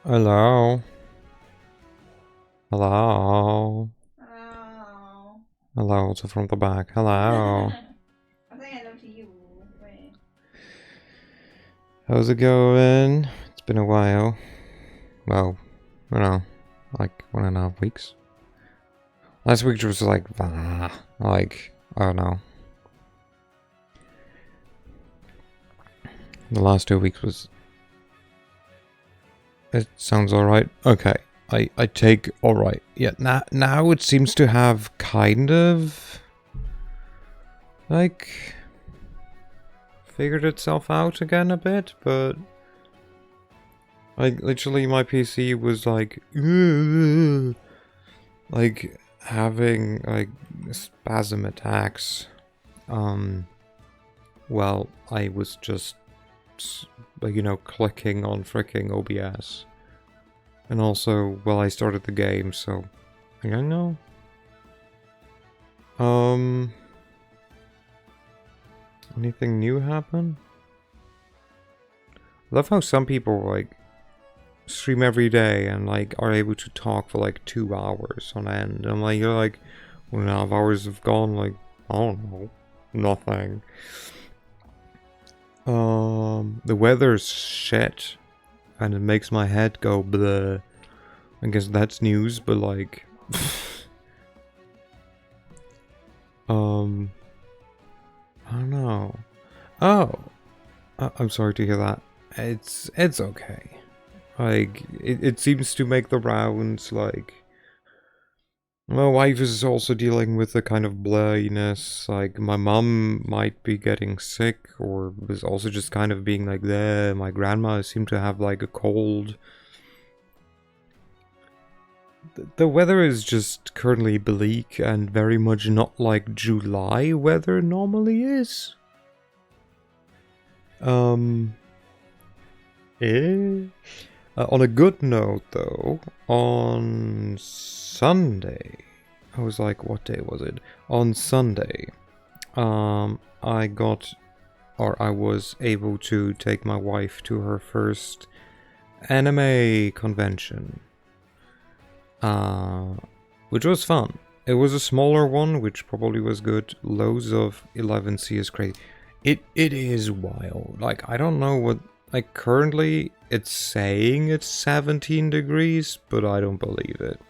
Hello. Hello. Oh. Hello, also from the back. Hello. 我真係諗住要喂 How's it going? It's been a while. Well, like 1.5 weeks. Last week was like, I don't know. The last 2 weeks was... It sounds alright. Okay. I take alright. Yeah, now it seems to have kind of... like... figured itself out again a bit, but... Like, literally my PC was like... like, having, like, spasm attacks. Well, I was just, like, clicking on freaking OBS. And also, well, I started the game, so... I don't know. Anything new happen? I love how some people, like, stream every day and, like, are able to talk for, like, 2 hours on end. I'm like, you're like, 1.5 hours have gone, like, I don't know. Nothing. The weather's shit. And it makes my head go bleh. I guess that's news, but, like... I don't know. Oh! I'm sorry to hear that. It's okay. Like, it seems to make the rounds, like... My wife is also dealing with a kind of blurriness, like, my mum might be getting sick, or was also just kind of being like there. My grandma seemed to have, like, a cold. The weather is just currently bleak and very much not like July weather normally is. Eh? On a good note, though, on Sunday, I was like, what day was it? On Sunday, I was able to take my wife to her first anime convention, which was fun. It was a smaller one, which probably was good. Loads of 11C is crazy. It is wild. Like, I don't know what... Like, currently, it's saying it's 17 degrees, but I don't believe it.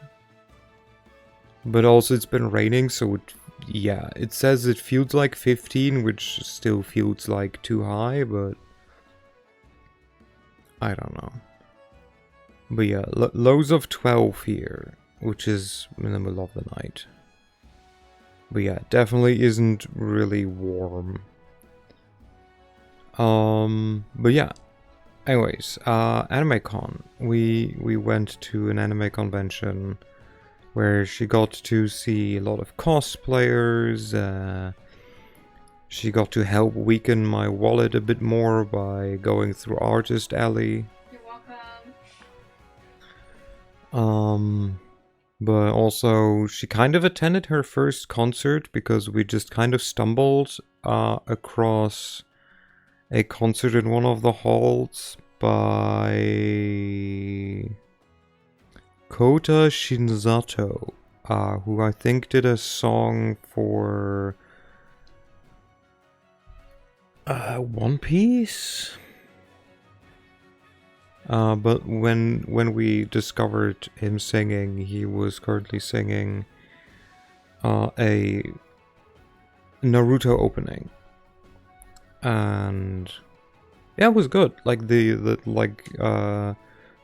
But also, it's been raining, so yeah, it says it feels like 15, which still feels like too high, but... I don't know. But yeah, lows of 12 here, which is in the middle of the night. But yeah, definitely isn't really warm. But yeah. Anyways, AnimeCon. We went to an anime convention where she got to see a lot of cosplayers. She got to help weaken my wallet a bit more by going through Artist Alley. You're welcome. But also she kind of attended her first concert because we just kind of stumbled across a concert in one of the halls by Kota Shinzato, who I think did a song for One Piece. But when we discovered him singing, he was currently singing a Naruto opening, and yeah, it was good. Like the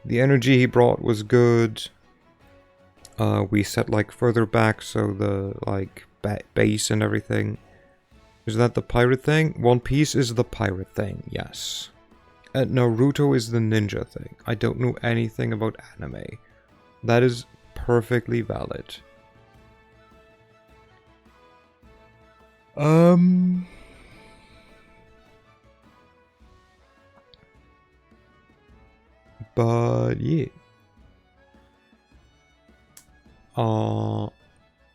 energy he brought was good. We set like further back, so the like bass and everything. Is that the pirate thing? One Piece is the pirate thing, yes. Naruto is the ninja thing. I don't know anything about anime. That is perfectly valid. But yeah.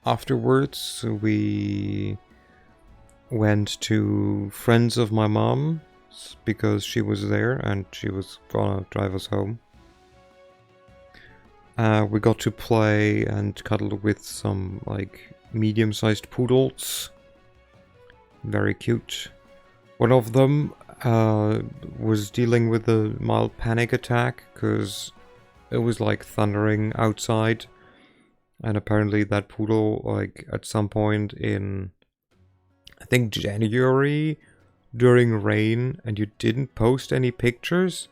Afterwards, we went to friends of my mom because she was there and she was gonna drive us home. We got to play and cuddle with some like medium-sized poodles. Very cute. One of them was dealing with a mild panic attack because it was like thundering outside, and apparently that poodle, like at some point in, I think January, during rain, and you didn't post any pictures.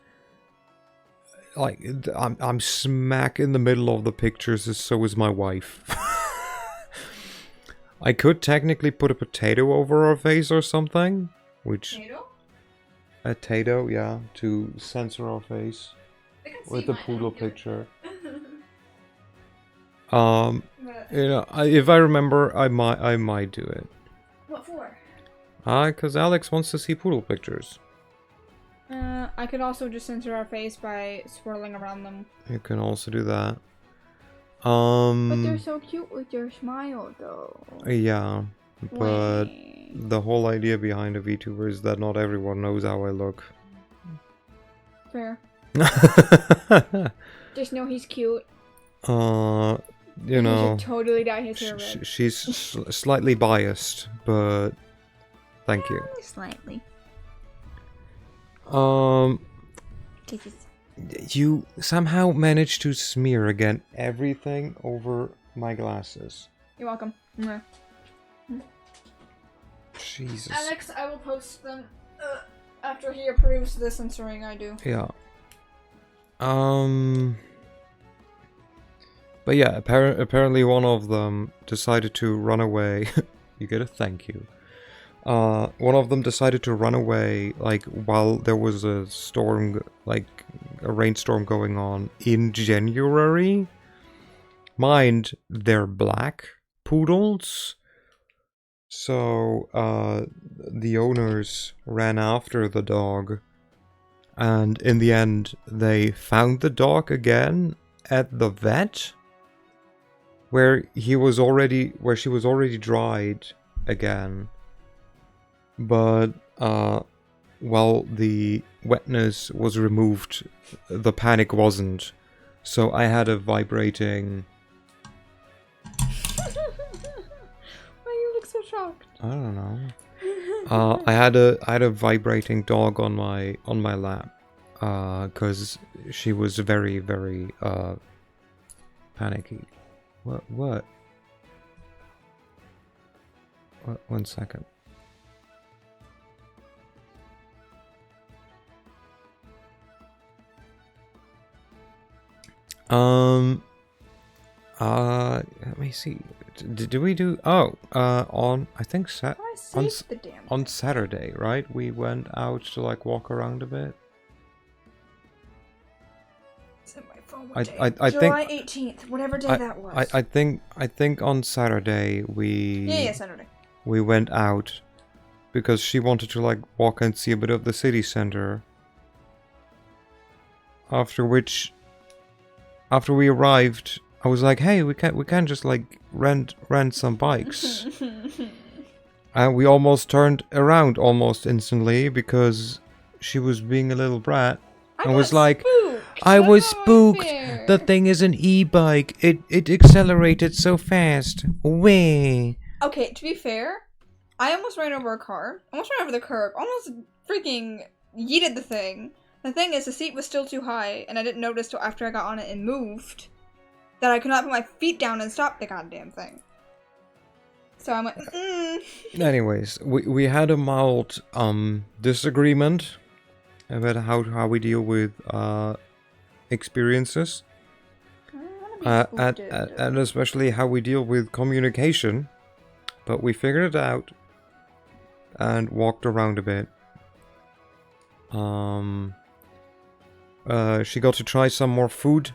Like I'm smack in the middle of the pictures, and so is my wife. I could technically put a potato over her face or something, which Potato? a potato, yeah, to censor our face They can with see the mine, I poodle don't give a picture. But You know, if I remember, I might do it. what for? Because Alex wants to see poodle pictures. I could also just censor our face by swirling around them. You can also do that. But they're so cute with their smile, though. Yeah, but Wait. the whole idea behind a VTuber is that not everyone knows how I look. Fair. Just know he's cute. You You know, should totally dye his hair red. she's slightly biased, but thank you. Slightly. You somehow managed to smear again everything over my glasses. You're welcome. Mwah. Jesus. Alex, I will post them after he approves the censoring I do. Yeah. But yeah, apparently one of them decided to run away. You get a thank you. One of them decided to run away, like, while there was a storm, like, a rainstorm going on in January. Mind, they're black poodles. So, the owners ran after the dog. And in the end, they found the dog again at the vet. Where she was already dried again. But while the wetness was removed, the panic wasn't. So I had a vibrating... Why you look so shocked? I don't know. I had a vibrating dog on my lap, because she was very, very panicky. What? 1 second. Let me see. Did we do? On I think I saved the damn on thing. Saturday, right? We went out to like walk around a bit. It's in my phone. I What day? I July think 18th, whatever day that was. I think on Saturday Yeah, Saturday. we went out because she wanted to like walk and see a bit of the city center. After we arrived, I was like, "Hey, we can just like rent some bikes." And we almost turned around almost instantly because she was being a little brat. I was got like, spooked. I That's was not spooked. fair. The thing is an e-bike. It accelerated so fast. Way. Okay, to be fair, I almost ran over a car. Almost ran over the curb. Almost freaking yeeted the thing. The thing is, the seat was still too high, and I didn't notice till after I got on it and moved that I could not put my feet down and stop the goddamn thing. So I'm like, Anyways, we had a mild disagreement about how we deal with experiences, and especially how we deal with communication. But we figured it out and walked around a bit. She got to try some more food.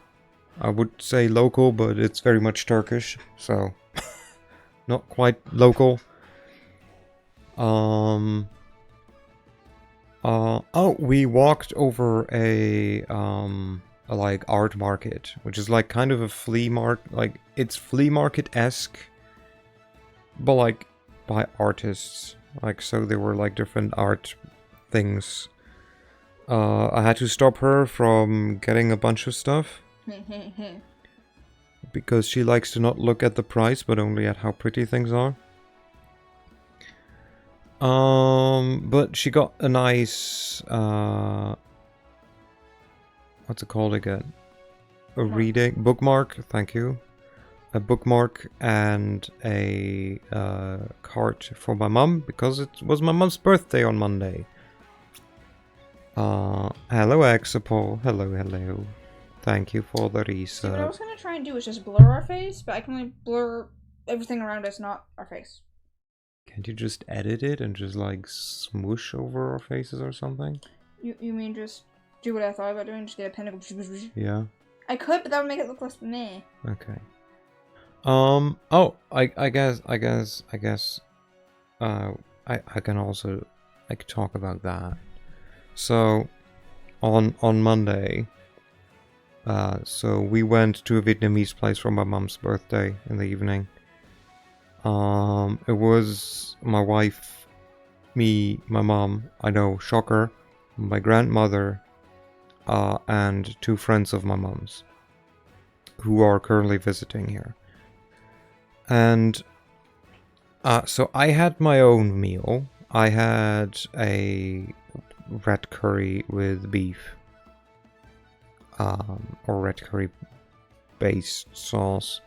I would say local, but it's very much Turkish, so not quite local. We walked over a like art market, which is like kind of a flea market. Like it's flea market-esque, but like by artists. Like so, there were like different art things. I had to stop her from getting a bunch of stuff. because she likes to not look at the price, but only at how pretty things are. But she got a nice, what's it called again? A reading bookmark, thank you. A bookmark and a card for my mum, because it was my mum's birthday on Monday. Hello Exapol, hello. Thank you for the See, what I resub. was gonna try and do is just blur our face, but I can only blur everything around us, not our face. Can't you just edit it and just like smoosh over our faces or something? You mean just do what I thought about doing, just get a pen and go. Yeah. I could, but that would make it look less meh. Okay. Oh, I guess I can also like talk about that. So on Monday, so we went to a Vietnamese place for my mom's birthday in the evening. It was my wife, me, my mom, I know, shocker, my grandmother, and 2 friends of my mom's who are currently visiting here. And so I had my own meal. I had a red curry with beef, or red curry based sauce,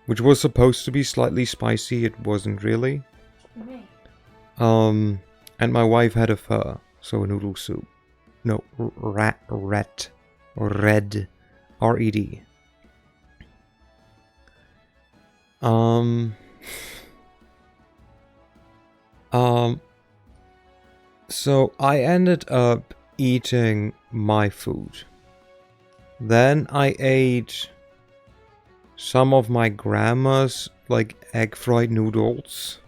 which was supposed to be slightly spicy. It wasn't really. And my wife had a pho, so a noodle soup. No, red, R-E-D. So I ended up eating my food. Then I ate some of my grandma's like egg fried noodles.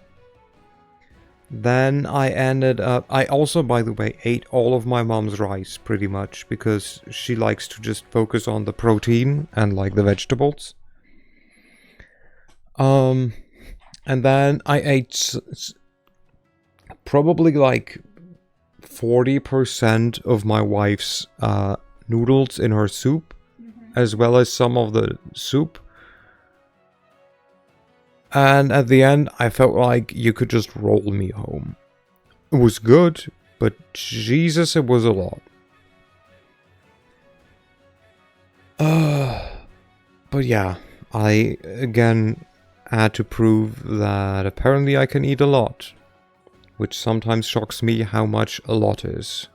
Then I ended up... I also, by the way, ate all of my mom's rice, pretty much, because she likes to just focus on the protein and, like, the vegetables. And then I ate probably, like, 40% of my wife's noodles in her soup, as well as some of the soup. And at the end, I felt like you could just roll me home. It was good, but Jesus, it was a lot. But yeah, I again had to prove that apparently I can eat a lot. Which sometimes shocks me how much a lot is.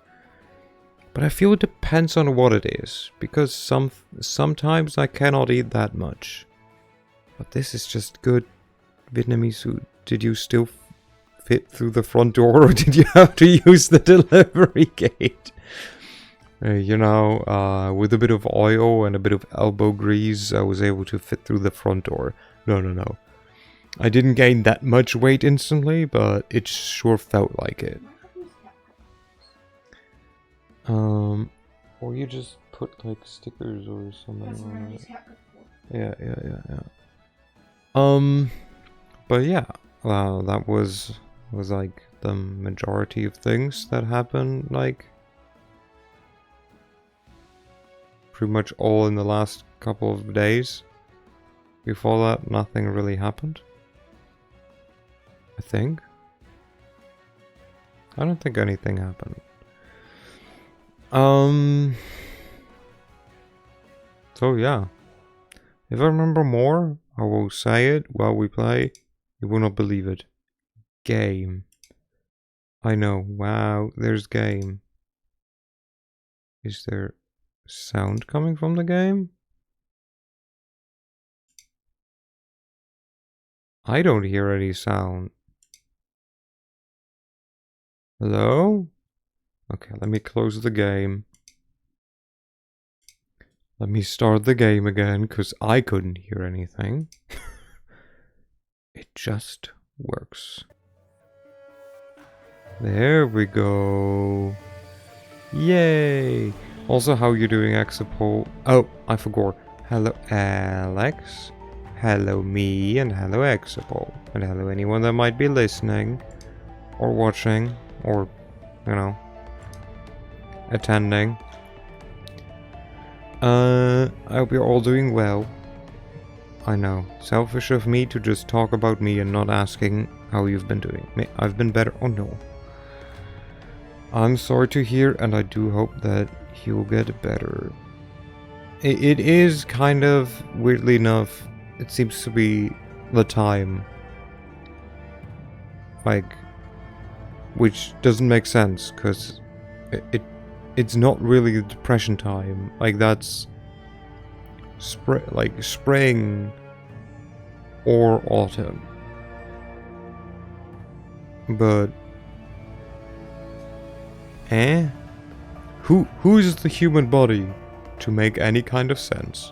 But I feel it depends on what it is. Because sometimes I cannot eat that much. But this is just good Vietnamese food. Did you still fit through the front door, or did you have to use the delivery gate? You know, with a bit of oil and a bit of elbow grease, I was able to fit through the front door. No. I didn't gain that much weight instantly, but it sure felt like it. Or you just put like stickers or something on it. Yeah. But yeah, that was like the majority of things that happened, like pretty much all in the last couple of days. Before that, nothing really happened. I think. I don't think anything happened. So yeah. If I remember more, I will say it while we play. You will not believe it. Game. I know. Wow, there's game. Is there sound coming from the game? I don't hear any sound. Hello? Okay, let me close the game. Let me start the game again, because I couldn't hear anything. It just works. There we go. Yay! Also, how you doing, Exapol? Oh, I forgot. Hello, Alex. Hello, me, and hello, Exapol. And hello, anyone that might be listening, or watching, or, you know, attending. I hope you're all doing well. I know, selfish of me to just talk about me and not asking how you've been doing. I've been better. Oh no. I'm sorry to hear, and I do hope that he'll get better. It is kind of, weirdly enough, it seems to be the time. Like, which doesn't make sense, because it's not really the depression time. Like, that's spring or autumn. But who is the human body to make any kind of sense?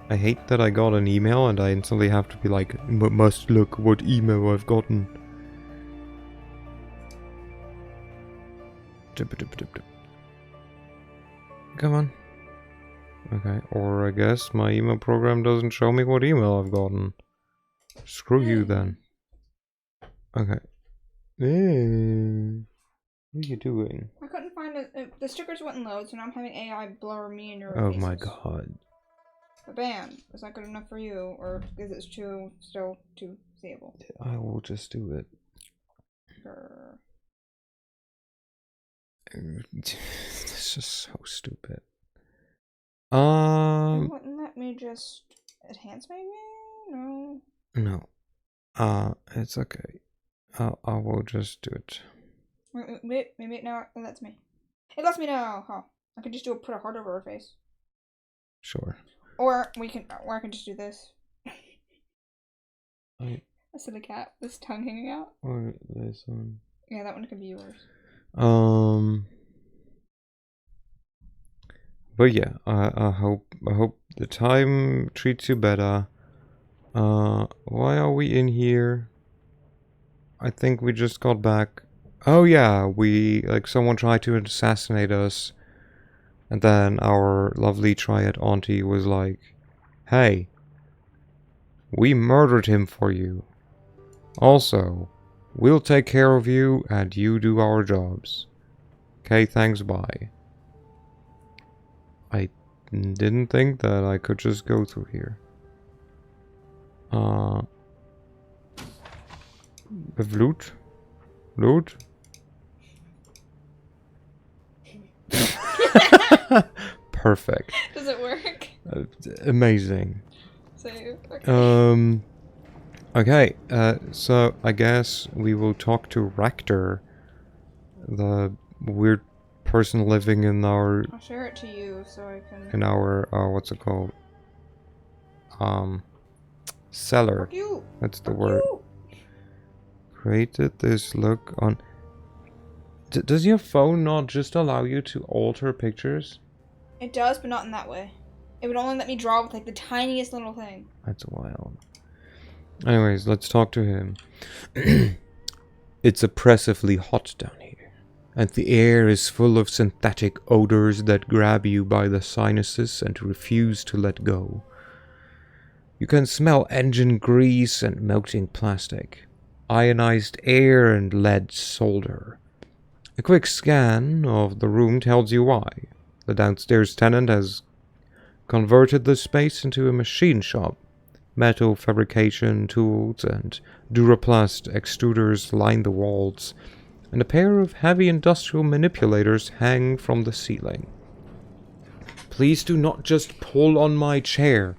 I hate that I got an email and I instantly have to be like, must look what email I've gotten. Come on. Okay, or I guess my email program doesn't show me what email I've gotten. Screw you then. Okay. What are you doing? I couldn't find it. The stickers wouldn't load, so now I'm having AI blur me and your Oh faces. my god. But bam, is that good enough for you, or is it still too seeable? I will just do it. Grr. This is so stupid. You wouldn't let me just enhance maybe? No. No. It's okay. I will just do it. Wait, maybe now it lets me. It lets me now. Huh. I could just put a heart over her face. Sure. Or I can just do this. A silly cat, this tongue hanging out. Or this one. Yeah, that one could be yours. But yeah, I hope the time treats you better. Why are we in here? I think we just got back. Oh yeah, someone tried to assassinate us. And then our lovely triad auntie was like, hey, we murdered him for you. Also, we'll take care of you and you do our jobs. Okay, thanks, bye. I didn't think that I could just go through here. With loot? Loot? Perfect. Does it work? Amazing. Save. Okay. Okay, so I guess we will talk to Rector, the weird person living in our... I'll share it to you so I can... In our, what's it called? Cellar. That's the word. Created this look on... does your phone not just allow you to alter pictures? It does, but not in that way. It would only let me draw with like the tiniest little thing. That's wild. Anyways, let's talk to him. It's oppressively hot down here, and the air is full of synthetic odors that grab you by the sinuses and refuse to let go. You can smell engine grease and melting plastic, ionized air and lead solder. A quick scan of the room tells you why. The downstairs tenant has converted the space into a machine shop. Metal fabrication tools and Duraplast extruders line the walls, and a pair of heavy industrial manipulators hang from the ceiling. Please do not just pull on my chair.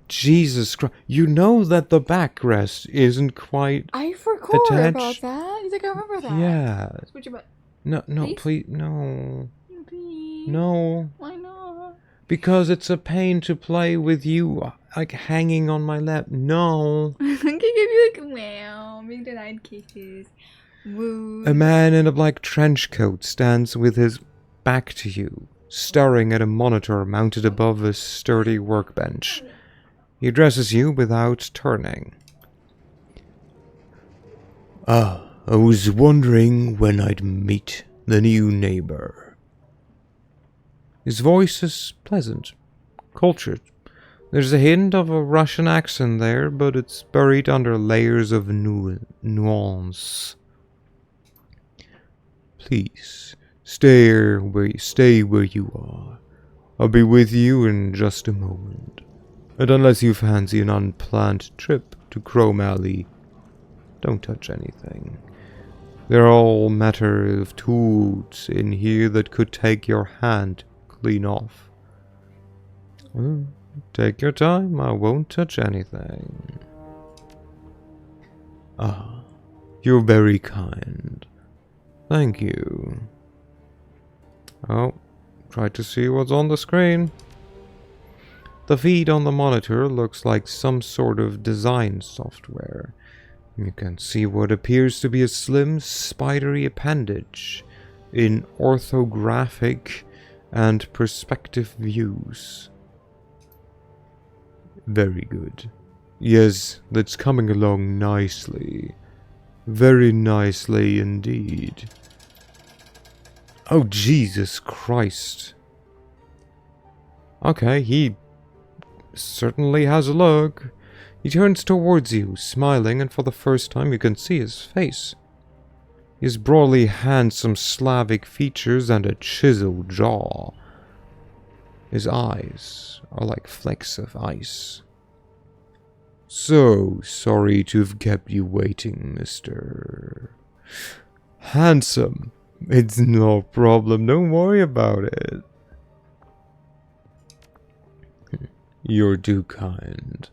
Jesus Christ. You know that the backrest isn't quite I forgot attached. about that. You think I remember that? Yeah. Switch your butt. No, Please? please, no. Please. No. Why not? Because it's a pain to play with you, like, hanging on my lap. No. I can give you like wow, big denied kisses. Woo. A man in a black trench coat stands with his back to you, staring at a monitor mounted above a sturdy workbench. He addresses you without turning. I was wondering when I'd meet the new neighbor. His voice is pleasant, cultured. There's a hint of a Russian accent there, but it's buried under layers of nuance. Please, stay where you are. I'll be with you in just a moment. And unless you fancy an unplanned trip to Chrome Alley, don't touch anything. They're all matter of tools in here that could take your hand clean off. Well, take your time, I won't touch anything. Ah, you're very kind. Thank you. Oh, try to see what's on the screen. The feed on the monitor looks like some sort of design software. You can see what appears to be a slim, spidery appendage in orthographic and perspective views. Very good. Yes, that's coming along nicely. Very nicely indeed. Oh, Jesus Christ. Okay, he certainly has a look. He turns towards you, smiling, and for the first time you can see his face. He has broadly handsome Slavic features and a chiseled jaw. His eyes are like flecks of ice. So sorry to have kept you waiting, Mr. Handsome. It's no problem, don't worry about it. You're too kind.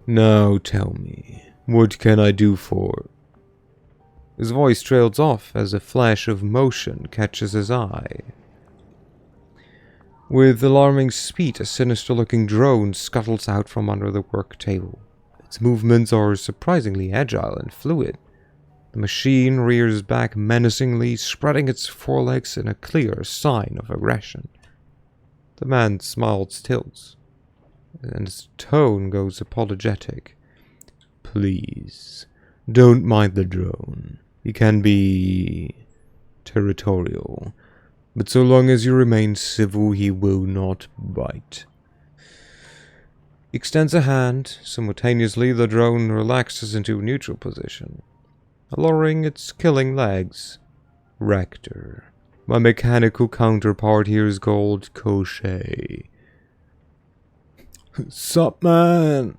Now tell me, what can I do for... His voice trails off as a flash of motion catches his eye. With alarming speed, a sinister-looking drone scuttles out from under the work table. Its movements are surprisingly agile and fluid. The machine rears back menacingly, spreading its forelegs in a clear sign of aggression. The man's smile tilts, and his tone goes apologetic. Please, don't mind the drone. He can be territorial, but so long as you remain civil, he will not bite. He extends a hand. Simultaneously, the drone relaxes into a neutral position, lowering its killing legs. Rector. My mechanical counterpart here is called Koshe. Sup, man?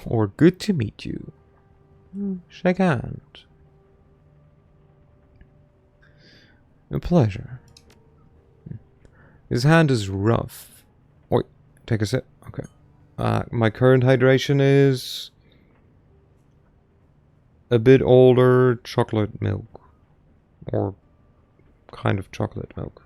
Or good to meet you. Shake hand. A pleasure. His hand is rough. Wait, take a sip. Okay. My current hydration is a bit older chocolate milk. Or kind of chocolate milk.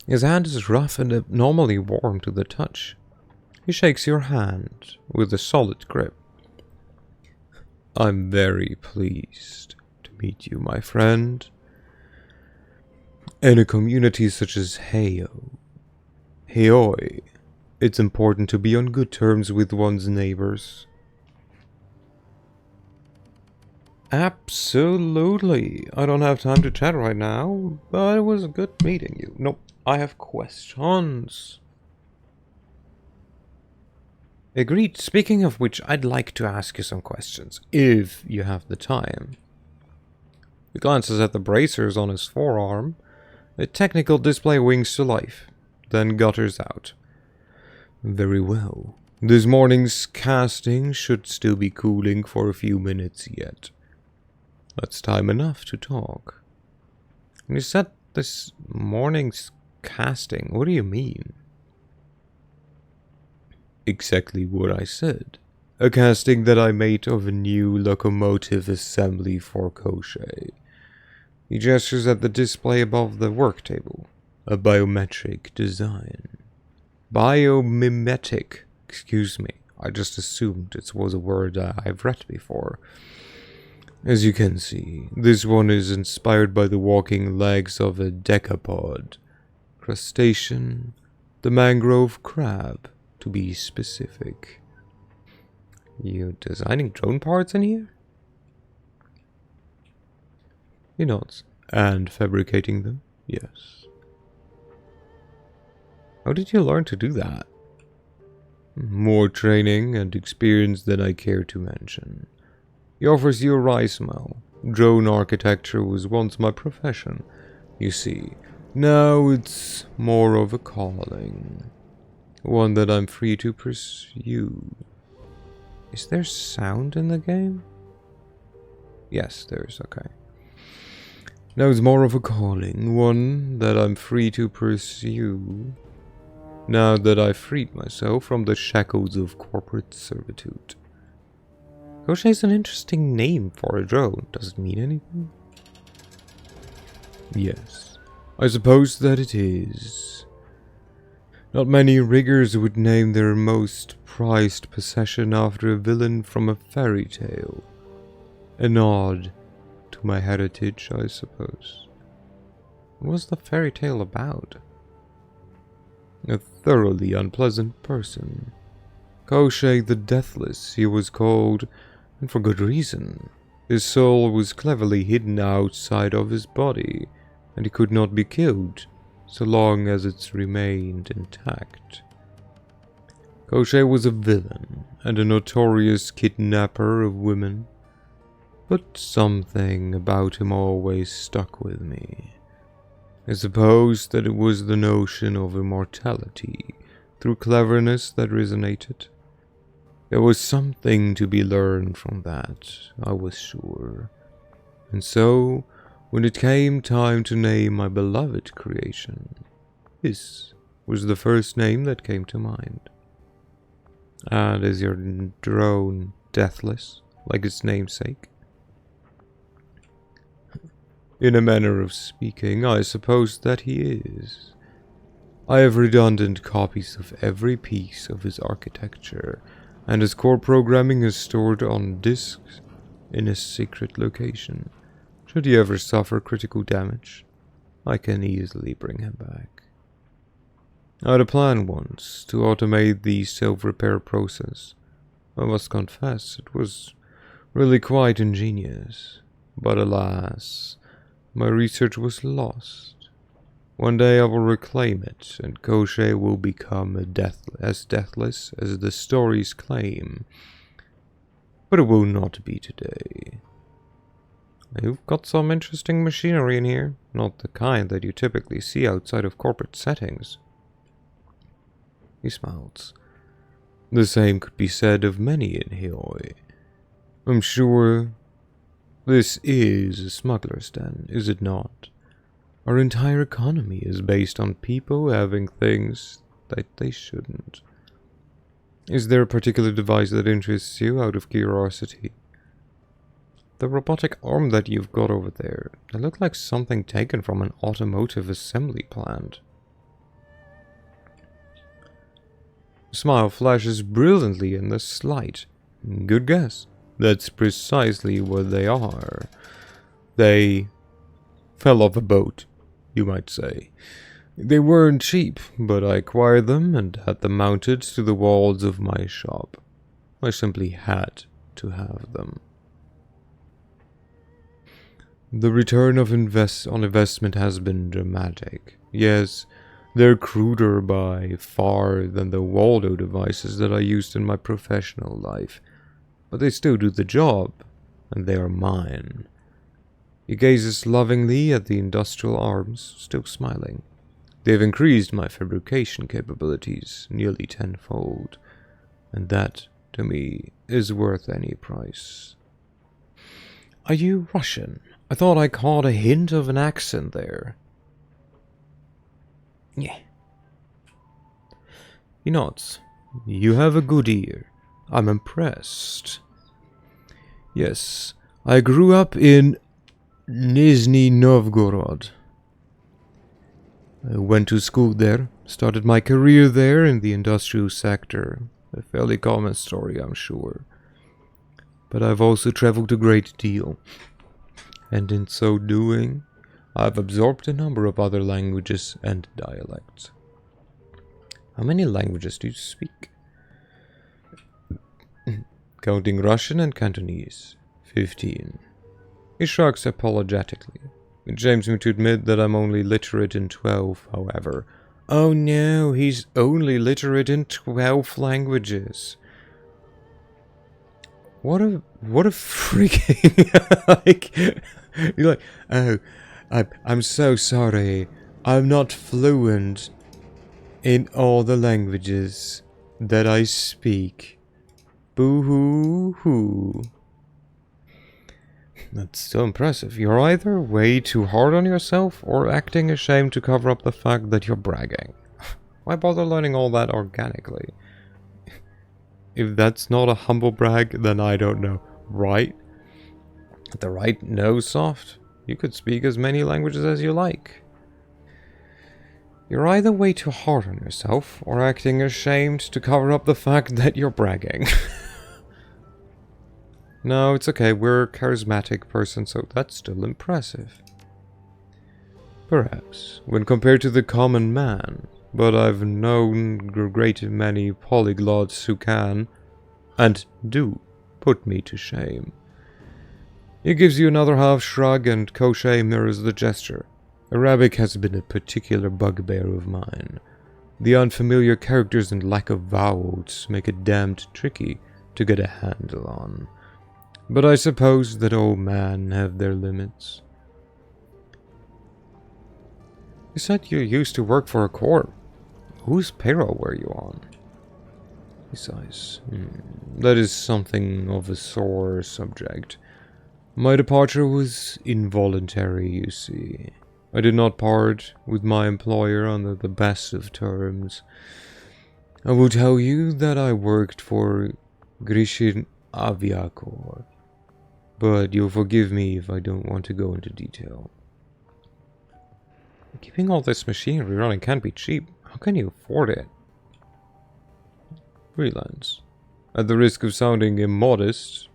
His hand is rough and abnormally warm to the touch. He shakes your hand with a solid grip. I'm very pleased to meet you, my friend. In a community such as Heoi, it's important to be on good terms with one's neighbors. Absolutely. I don't have time to chat right now, but it was good meeting you. Nope, I have questions. Agreed. Speaking of which, I'd like to ask you some questions, if you have the time. He glances at the bracers on his forearm. A technical display wings to life, then gutters out. Very well. This morning's casting should still be cooling for a few minutes yet. That's time enough to talk. You said this morning's casting. What do you mean? Exactly what I said. A casting that I made of a new locomotive assembly for Koshe. He gestures at the display above the work table. A biometric design. Biomimetic. Excuse me. I just assumed it was a word I've read before. As you can see, this one is inspired by the walking legs of a decapod. Crustacean. The mangrove crab, to be specific. You designing drone parts in here? He nods. And fabricating them? Yes. How did you learn to do that? More training and experience than I care to mention. He offers you a rice mill. Drone architecture was once my profession, you see. Now it's more of a calling. One that I'm free to pursue. Is there sound in the game? Yes, there's, okay. Now it's more of a calling, one that I'm free to pursue. Now that I've freed myself from the shackles of corporate servitude. Koshei is an interesting name for a drone. Does it mean anything? Yes, I suppose that it is. Not many riggers would name their most prized possession after a villain from a fairy tale. A nod to my heritage, I suppose. What was the fairy tale about? A thoroughly unpleasant person. Koshei the Deathless, he was called, and for good reason. His soul was cleverly hidden outside of his body, and he could not be killed, so long as it remained intact. Koshei was a villain, and a notorious kidnapper of women, but something about him always stuck with me. I suppose that it was the notion of immortality through cleverness that resonated. There was something to be learned from that, I was sure. And so, when it came time to name my beloved creation, this was the first name that came to mind. And is your drone deathless, like its namesake? In a manner of speaking, I suppose that he is. I have redundant copies of every piece of his architecture, and his core programming is stored on disks in a secret location. Should he ever suffer critical damage, I can easily bring him back. I had a plan once to automate the self-repair process. I must confess, it was really quite ingenious, but alas, my research was lost. One day I will reclaim it, and Koshei will become as deathless as the stories claim. But it will not be today. You've got some interesting machinery in here, not the kind that you typically see outside of corporate settings. He smiles. The same could be said of many in Hioi. I'm sure this is a smuggler's den, is it not? Our entire economy is based on people having things that they shouldn't. Is there a particular device that interests you out of curiosity? The robotic arm that you've got over there, they look like something taken from an automotive assembly plant. A smile flashes brilliantly in the light. Good guess. That's precisely what they are. They fell off a boat, you might say. They weren't cheap, but I acquired them and had them mounted to the walls of my shop. I simply had to have them. The return on investment has been dramatic. Yes, they're cruder by far than the Waldo devices that I used in my professional life. But they still do the job, and they are mine. He gazes lovingly at the industrial arms, still smiling. They've increased my fabrication capabilities nearly tenfold, and that, to me, is worth any price. Are you Russian? I thought I caught a hint of an accent there. Yeah. He nods. You have a good ear. I'm impressed. Yes, I grew up in Nizhny Novgorod. I went to school there, started my career there in the industrial sector. A fairly common story, I'm sure. But I've also traveled a great deal. And in so doing, I've absorbed a number of other languages and dialects. How many languages do you speak? Counting Russian and Cantonese, 15. He shrugs apologetically. It shames me to admit that I'm only literate in 12, however. Oh no, he's only literate in 12 languages. What a freaking like you're like, oh, I'm so sorry. I'm not fluent in all the languages that I speak. Boo hoo hoo. That's so impressive. You're either way too hard on yourself or acting ashamed to cover up the fact that you're bragging. Why bother learning all that organically? If that's not a humble brag, then I don't know. Right? At the right nose soft, you could speak as many languages as you like. You're either way too hard on yourself or acting ashamed to cover up the fact that you're bragging. No, it's okay, we're a charismatic person, so that's still impressive. Perhaps, when compared to the common man, but I've known a great many polyglots who can, and do, put me to shame. He gives you another half shrug and Koshé mirrors the gesture. Arabic has been a particular bugbear of mine. The unfamiliar characters and lack of vowels make it damned tricky to get a handle on. But I suppose that all men have their limits. You said you used to work for a corp. Whose payroll were you on? He sighs. That is something of a sore subject. My departure was involuntary, you see. I did not part with my employer under the best of terms. I will tell you that I worked for Grishin Aviakor, but you'll forgive me if I don't want to go into detail. Keeping all this machinery running can't be cheap. How can you afford it? Freelance. At the risk of sounding immodest,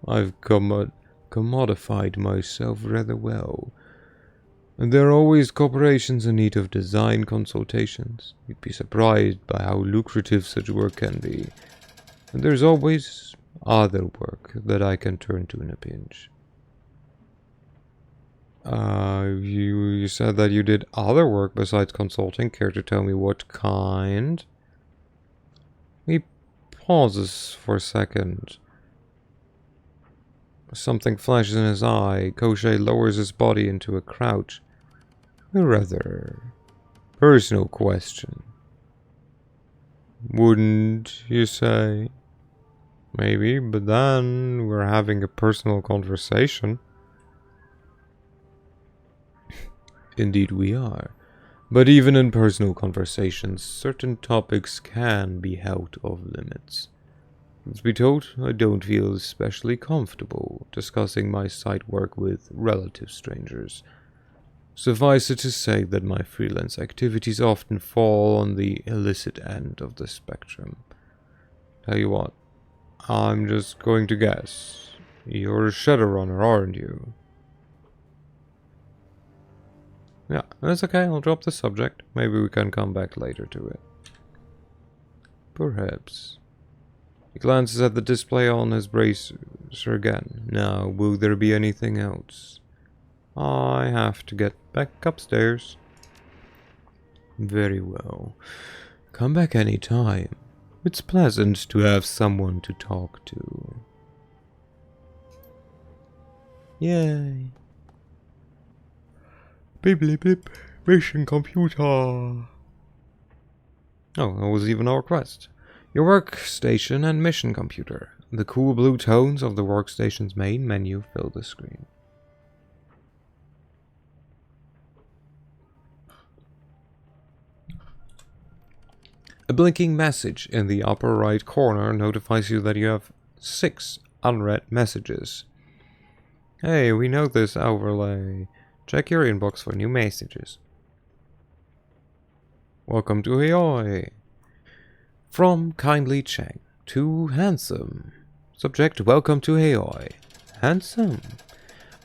I've commodified myself rather well. And there are always corporations in need of design consultations. You'd be surprised by how lucrative such work can be. And there's always other work that I can turn to in a pinch. You said that you did other work besides consulting. Care to tell me what kind? He pauses for a second. Something flashes in his eye. Koshé lowers his body into a crouch. A rather personal question. Wouldn't you say? Maybe, but then we're having a personal conversation. Indeed we are. But even in personal conversations, certain topics can be held off limits. To be told, I don't feel especially comfortable discussing my side work with relative strangers. Suffice it to say that my freelance activities often fall on the illicit end of the spectrum. Tell you what, I'm just going to guess. You're a Shadowrunner, aren't you? Yeah, that's okay, I'll drop the subject. Maybe we can come back later to it. Perhaps. He glances at the display on his bracer again. Now, will there be anything else? I have to get back upstairs. Very well. Come back any time. It's pleasant to have someone to talk to. Yay. Beep beep beep. Mission computer. Oh, that was even our quest. Your workstation and mission computer. The cool blue tones of the workstation's main menu fill the screen. A blinking message in the upper right corner notifies you that you have 6 unread messages. Hey, we know this overlay. Check your inbox for new messages. Welcome to Aoi. From Kindly Cheng to Handsome. Subject, welcome to Aoi. Handsome.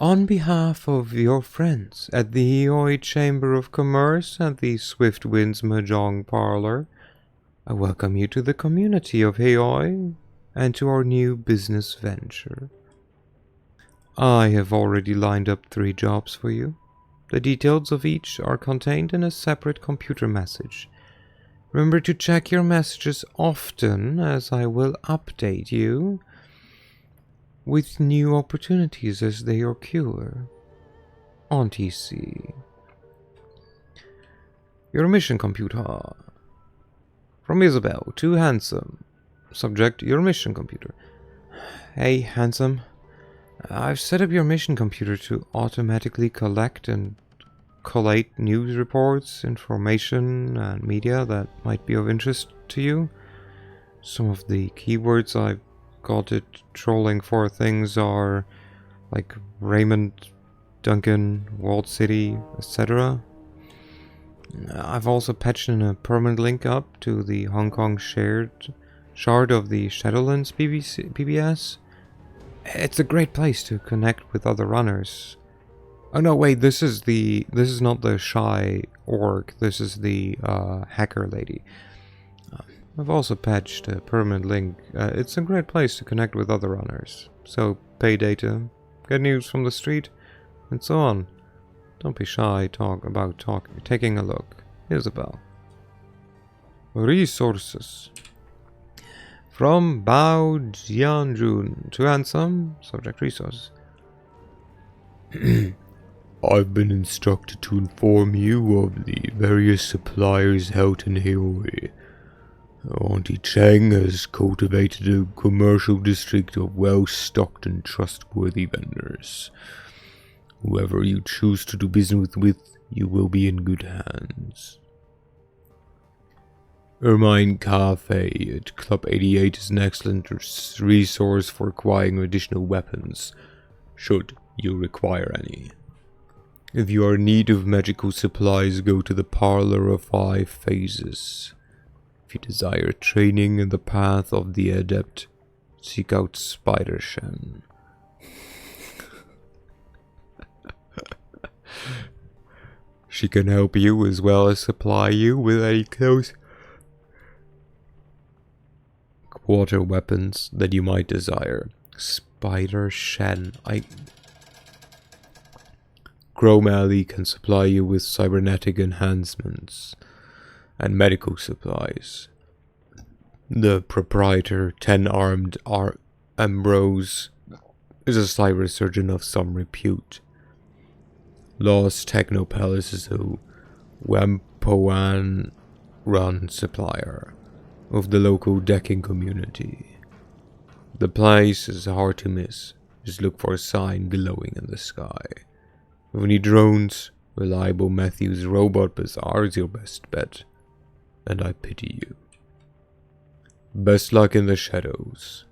On behalf of your friends at the Aoi Chamber of Commerce and the Swift Winds Mahjong Parlor, I welcome you to the community of Aoi and to our new business venture. I have already lined up 3 jobs for you. The details of each are contained in a separate computer message. Remember to check your messages often, as I will update you with new opportunities as they occur. On TC. Your mission computer. From Isabel to Handsome. Subject, your mission computer. Hey, Handsome. I've set up your mission computer to automatically collect and collate news reports, information, and media that might be of interest to you. Some of the keywords I've got it trolling for things are like Raymond, Duncan, Walled City, etc. I've also patched in a permanent link up to the Hong Kong shard of the Shadowlands PBS. It's a great place to connect with other runners. Oh no, wait, this is not the shy orc, this is the hacker lady. I've also patched a permanent link. It's a great place to connect with other runners. So, pay data, get news from the street, and so on. Don't be shy, taking a look. Isabel. Resources. From Bao Jianjun to Handsome, subject resources. I've been instructed to inform you of the various suppliers held in Haoi. Auntie Cheng has cultivated a commercial district of well-stocked and trustworthy vendors. Whoever you choose to do business with, you will be in good hands. Ermine Cafe at Club 88 is an excellent resource for acquiring additional weapons, should you require any. If you are in need of magical supplies, go to the Parlor of 5 Phases. If you desire training in the path of the Adept, seek out Spider Shen. She can help you as well as supply you with any close quarter weapons that you might desire. Spider Shen. Chrome Alley can supply you with cybernetic enhancements and medical supplies. The proprietor, 10-armed Ambrose, is a cyber surgeon of some repute. Lost Techno Palace is a Wampoan-run supplier of the local decking community. The place is hard to miss. Just look for a sign glowing in the sky. If you need drones, reliable Matthews Robot Bazaar is your best bet. And I pity you. Best luck in the shadows.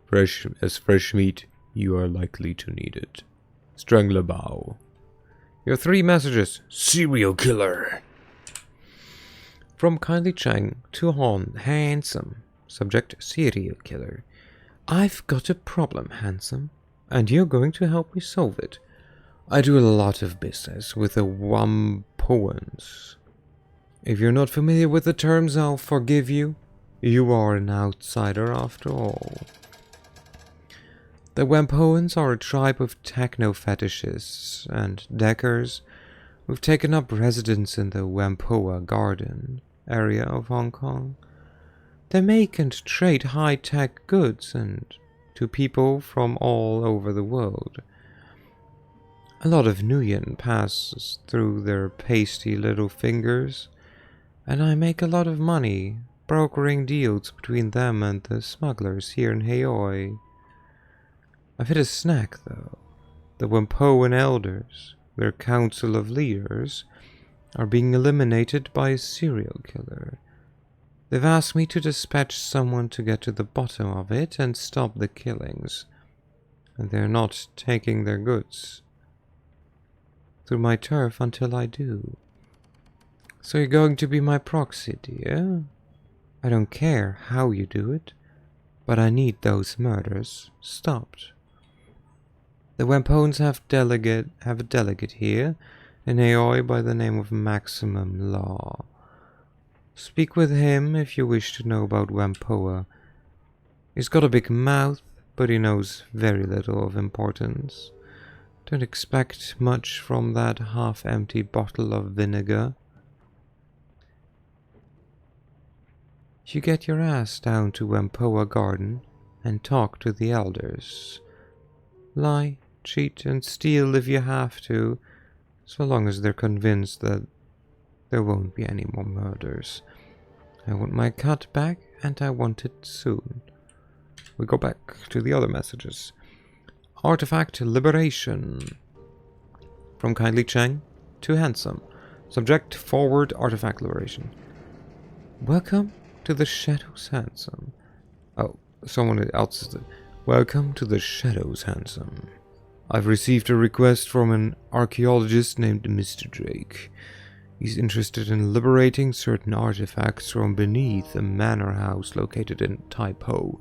Fresh meat, you are likely to need it. Strangler Bao. Your 3 messages. Serial killer. From Kindly Chang to Hon, Handsome. Subject, serial killer. I've got a problem, Handsome, and you're going to help me solve it. I do a lot of business with the Wampoans. If you're not familiar with the terms, I'll forgive you. You are an outsider after all. The Wampoans are a tribe of techno-fetishists and deckers who've taken up residence in the Whampoa Garden area of Hong Kong. They make and trade high-tech goods to people from all over the world. A lot of Nuyen passes through their pasty little fingers, and I make a lot of money brokering deals between them and the smugglers here in Haoi. I've hit a snag, though. The Whampoan elders, their council of leaders, are being eliminated by a serial killer. They've asked me to dispatch someone to get to the bottom of it and stop the killings. And they're not taking their goods through my turf until I do. So you're going to be my proxy, dear? I don't care how you do it, but I need those murders stopped. The Wampoans have a delegate here in Aoi by the name of Maximum Law. Speak with him if you wish to know about Whampoa. He's got a big mouth, but he knows very little of importance. Don't expect much from that half-empty bottle of vinegar. You get your ass down to Whampoa Garden and talk to the elders. Lie, cheat, and steal if you have to, so long as they're convinced that there won't be any more murders. I want my cut back, and I want it soon. We go back to the other messages. Artifact Liberation. From Kindly Cheng to Handsome. Subject forward Artifact Liberation. Welcome to the Shadows, Handsome. Oh, someone else is welcome to the Shadows, Handsome. I've received a request from an archaeologist named Mr. Drake. He's interested in liberating certain artifacts from beneath a manor house located in Tai Po.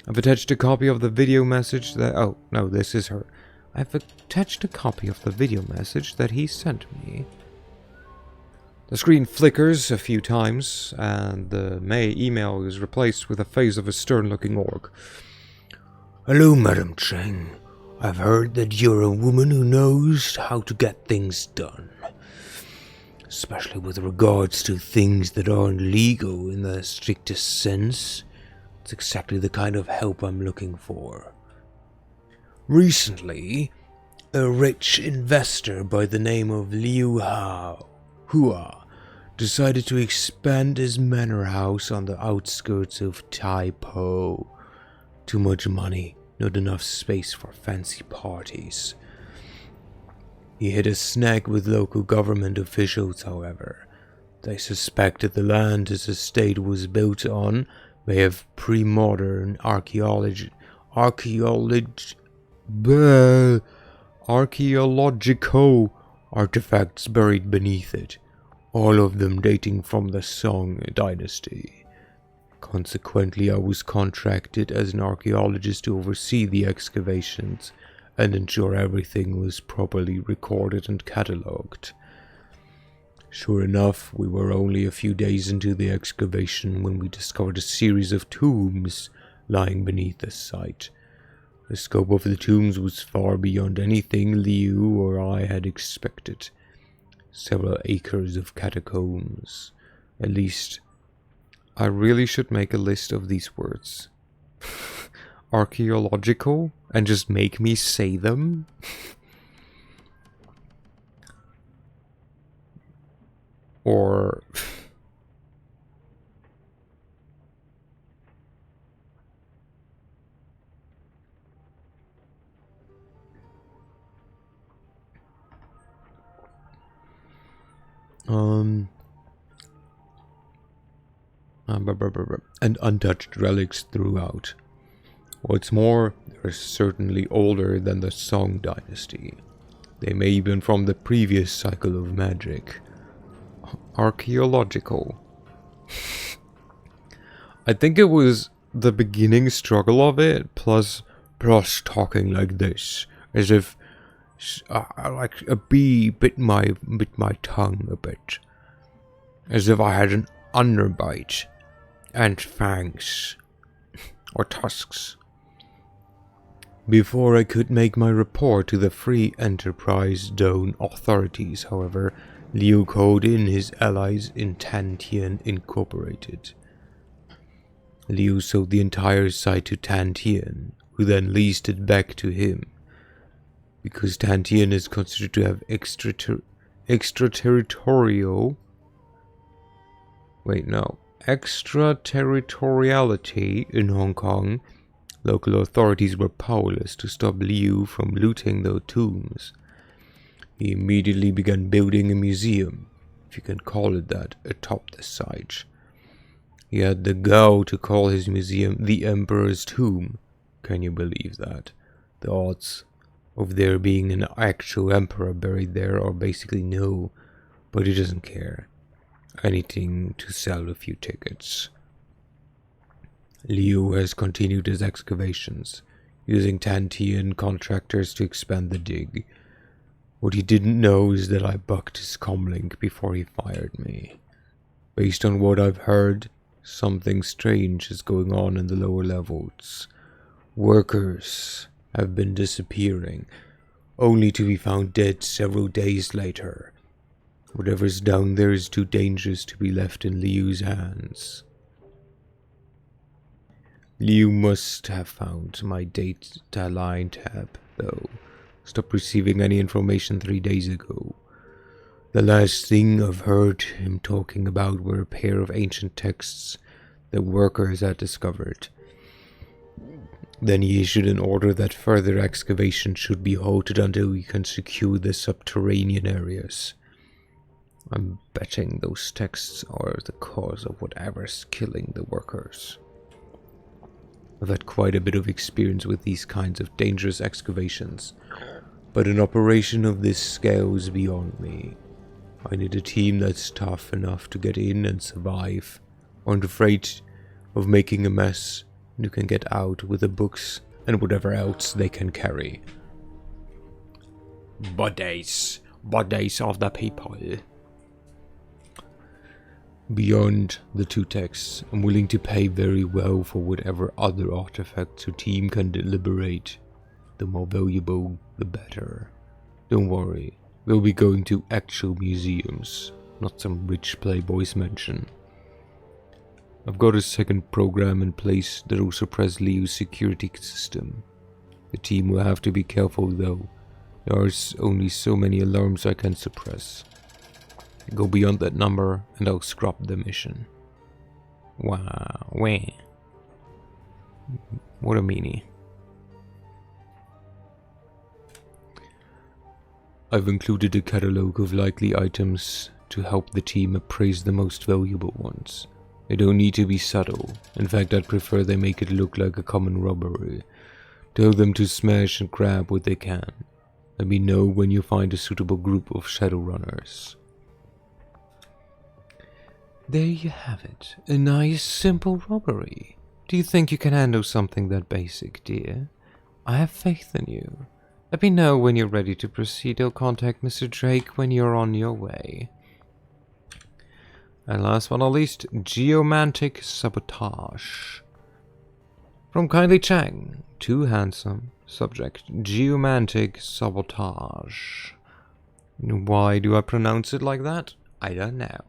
I've attached a copy of the video message that... Oh, no, this is her. I've attached a copy of the video message that he sent me. The screen flickers a few times, and the email is replaced with the face of a stern-looking orc. Hello, Madam Cheng. I've heard that you're a woman who knows how to get things done. Especially with regards to things that aren't legal in the strictest sense. It's exactly the kind of help I'm looking for. Recently, a rich investor by the name of Liu Hua decided to expand his manor house on the outskirts of Tai Po. Too much money, not enough space for fancy parties. He hit a snag with local government officials, however. They suspect that the land his estate was built on may have pre-modern archaeological artifacts buried beneath it, all of them dating from the Song dynasty. Consequently, I was contracted as an archaeologist to oversee the excavations and ensure everything was properly recorded and catalogued. Sure enough, we were only a few days into the excavation when we discovered a series of tombs lying beneath the site. The scope of the tombs was far beyond anything Liu or I had expected. Several acres of catacombs. At least, I really should make a list of these words. Archaeological? And just make me say them? Or... and untouched relics throughout. What's more, they're certainly older than the Song dynasty. They may have been from the previous cycle of magic. Archaeological. I think it was the beginning struggle of it, plus talking like this, as if like a bee bit my tongue a bit, as if I had an underbite and fangs or tusks. Before I could make my report to the Free Enterprise Zone authorities, however, Liu called in his allies in Tantien Incorporated. Liu sold the entire site to Tantien, who then leased it back to him. Because Tantien is considered to have extraterritoriality in Hong Kong, local authorities were powerless to stop Liu from looting the tombs. He immediately began building a museum, if you can call it that, atop the site. He had the gall to call his museum the Emperor's Tomb. Can you believe that? The odds of there being an actual emperor buried there are basically no, but he doesn't care. Anything to sell a few tickets. Liu has continued his excavations, using Tantien contractors to expand the dig. What he didn't know is that I bucked his comlink before he fired me. Based on what I've heard, something strange is going on in the lower levels. Workers have been disappearing. only to be found dead several days later. Whatever's down there is too dangerous to be left in Liu's hands. Liu must have found my data line tab, though. Stopped receiving any information 3 days ago. The last thing I've heard him talking about were a pair of ancient texts that workers had discovered. Then he issued an order that further excavation should be halted until we can secure the subterranean areas. I'm betting those texts are the cause of whatever's killing the workers. I've had quite a bit of experience with these kinds of dangerous excavations, but an operation of this scale is beyond me. I need a team that's tough enough to get in and survive, aren't afraid of making a mess, and who can get out with the books and whatever else they can carry. Bodies of the people. Beyond the 2 texts, I'm willing to pay very well for whatever other artifacts your team can liberate. The more valuable, the better. Don't worry, they'll be going to actual museums, not some rich playboy's mansion. I've got a second program in place that will suppress Liu's security system. The team will have to be careful though. There are only so many alarms I can suppress. Go beyond that number and I'll scrap the mission. Wow, wah. What a meanie. I've included a catalogue of likely items to help the team appraise the most valuable ones. They don't need to be subtle. In fact, I'd prefer they make it look like a common robbery. Tell them to smash and grab what they can. Let me know when you find a suitable group of Shadowrunners. There you have it. A nice, simple robbery. Do you think you can handle something that basic, dear? I have faith in you. Let me know when you're ready to proceed. I'll contact Mr. Drake when you're on your way. And last but not least, Geomantic Sabotage. From Kindly Chang. Too handsome. Subject, Geomantic Sabotage. Why do I pronounce it like that? I don't know.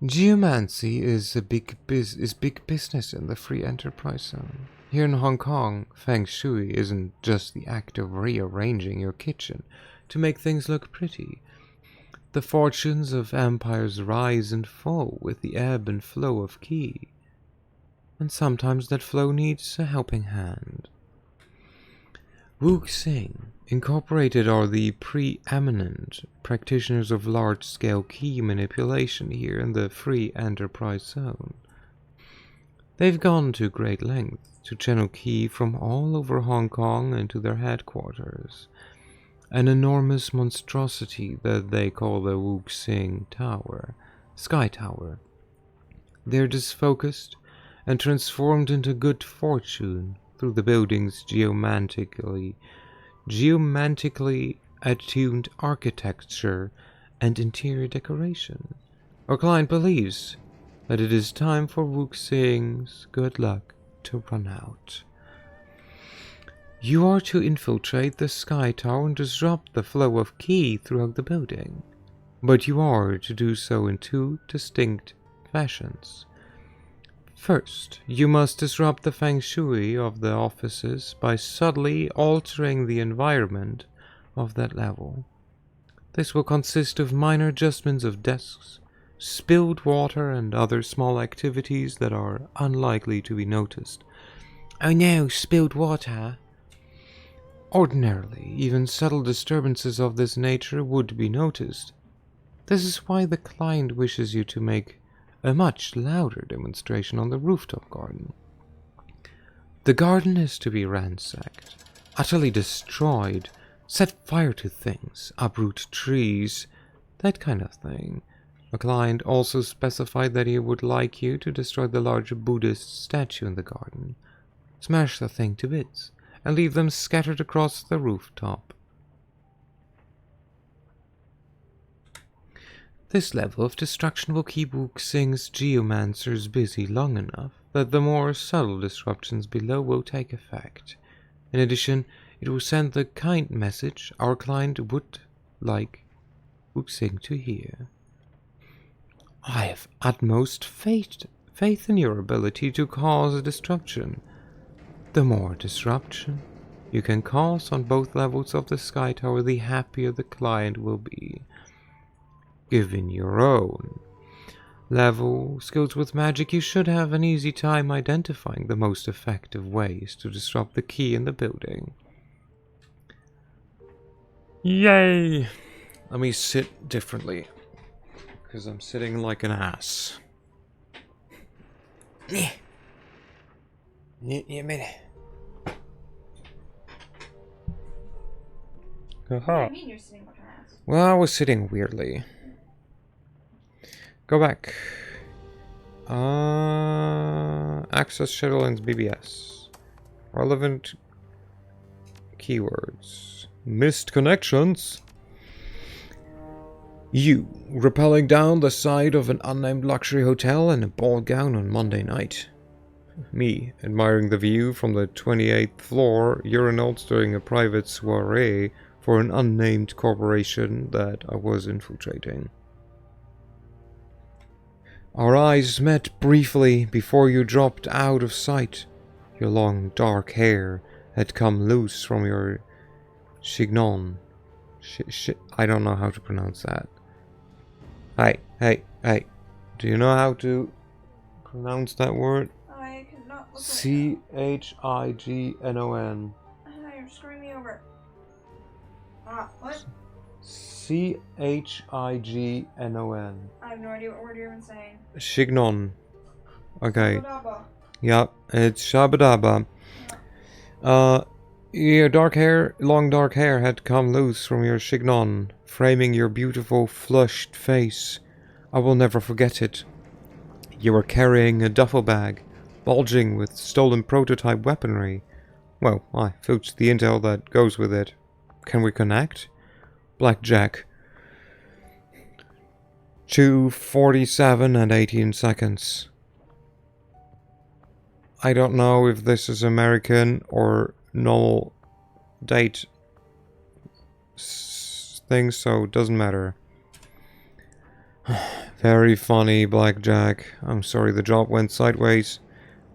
Geomancy is big business in the free enterprise zone. Here in Hong Kong, Feng Shui isn't just the act of rearranging your kitchen to make things look pretty. The fortunes of empires rise and fall with the ebb and flow of qi. And sometimes that flow needs a helping hand. Wu Xing Incorporated are the preeminent practitioners of large-scale key manipulation here in the free enterprise zone. They've gone to great lengths to channel key from all over Hong Kong into their headquarters, an enormous monstrosity that they call the Wu Xing Tower, Sky Tower. They're disfocused and transformed into good fortune through the building's geomantically attuned architecture and interior decoration. Our client believes that it is time for Wu Xing's good luck to run out. You are to infiltrate the Sky Tower and disrupt the flow of qi throughout the building, but you are to do so in 2 distinct fashions. First, you must disrupt the feng shui of the offices by subtly altering the environment of that level. This will consist of minor adjustments of desks, spilled water, and other small activities that are unlikely to be noticed. Oh no, spilled water! Ordinarily, even subtle disturbances of this nature would be noticed. This is why the client wishes you to make a much louder demonstration on the rooftop garden. The garden is to be ransacked, utterly destroyed, set fire to things, uproot trees, that kind of thing. The client also specified that he would like you to destroy the large Buddhist statue in the garden, smash the thing to bits, and leave them scattered across the rooftop. This level of destruction will keep Wu Xing's geomancers busy long enough that the more subtle disruptions below will take effect. In addition, It will send the kind message our client would sing to hear. I have utmost faith in your ability to cause disruption. The more disruption you can cause on both levels of the Sky Tower, the happier the client will be. Given your own level skills with magic, you should have an easy time identifying the most effective ways to disrupt the key in the building. Yay! Let me sit differently, because I'm sitting like an ass. Yeah, minute. What do you mean you're sitting like an ass? Well, I was sitting weirdly. Go back. Access Shadowlands BBS. Relevant keywords. Missed connections. You rappelling down the side of an unnamed luxury hotel in a ball gown on Monday night. Me admiring the view from the 28th floor urinals during a private soiree for an unnamed corporation that I was infiltrating. Our eyes met briefly before you dropped out of sight. Your long dark hair had come loose from your chignon. I don't know how to pronounce that. Hey. Do you know how to pronounce that word? I cannot look Chignon. You're screwing me over. What? Chignon. I have no idea what word you're even saying. Chignon. Okay. Shabadaba. Yep, it's Shabadaba. Your long dark hair had come loose from your chignon, framing your beautiful, flushed face. I will never forget it. You were carrying a duffel bag, bulging with stolen prototype weaponry. Well, I filched the intel that goes with it. Can we connect? Blackjack. 2:47 and 18 seconds. I don't know if this is American or normal date thing, so it doesn't matter. Very funny, Blackjack. I'm sorry the job went sideways.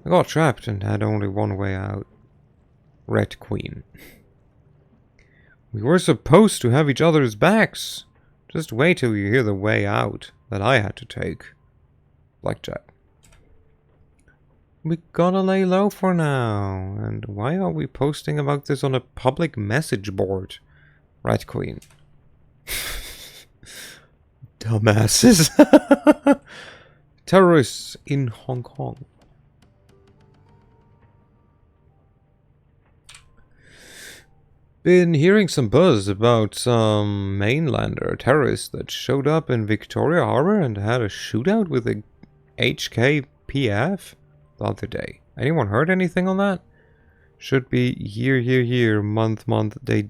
I got trapped and had only one way out. Red Queen. We were supposed to have each other's backs. Just wait till you hear the way out that I had to take. Blackjack. We gotta lay low for now. And why are we posting about this on a public message board? Red Queen. Dumbasses. Terrorists in Hong Kong. Been hearing some buzz about some mainlander terrorists that showed up in Victoria Harbour and had a shootout with the HKPF the other day. Anyone heard anything on that? Should be year, month, day.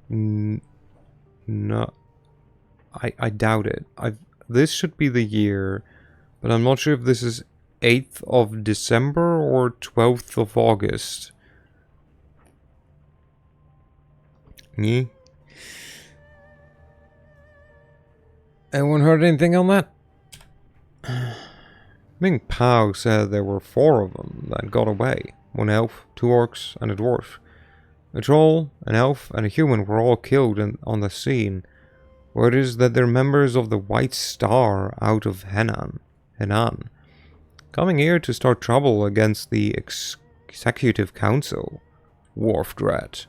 No. I doubt it. This should be the year, but I'm not sure if this is 8th of December or 12th of August. Yeah. Anyone heard anything on that? Ming Pao said there were 4 of them that got away. 1 elf, 2 orcs, and a dwarf. A troll, an elf, and a human were all killed on the scene. Word is that they're members of the White Star out of Henan. Coming here to start trouble against the Executive Council. Wharf rat.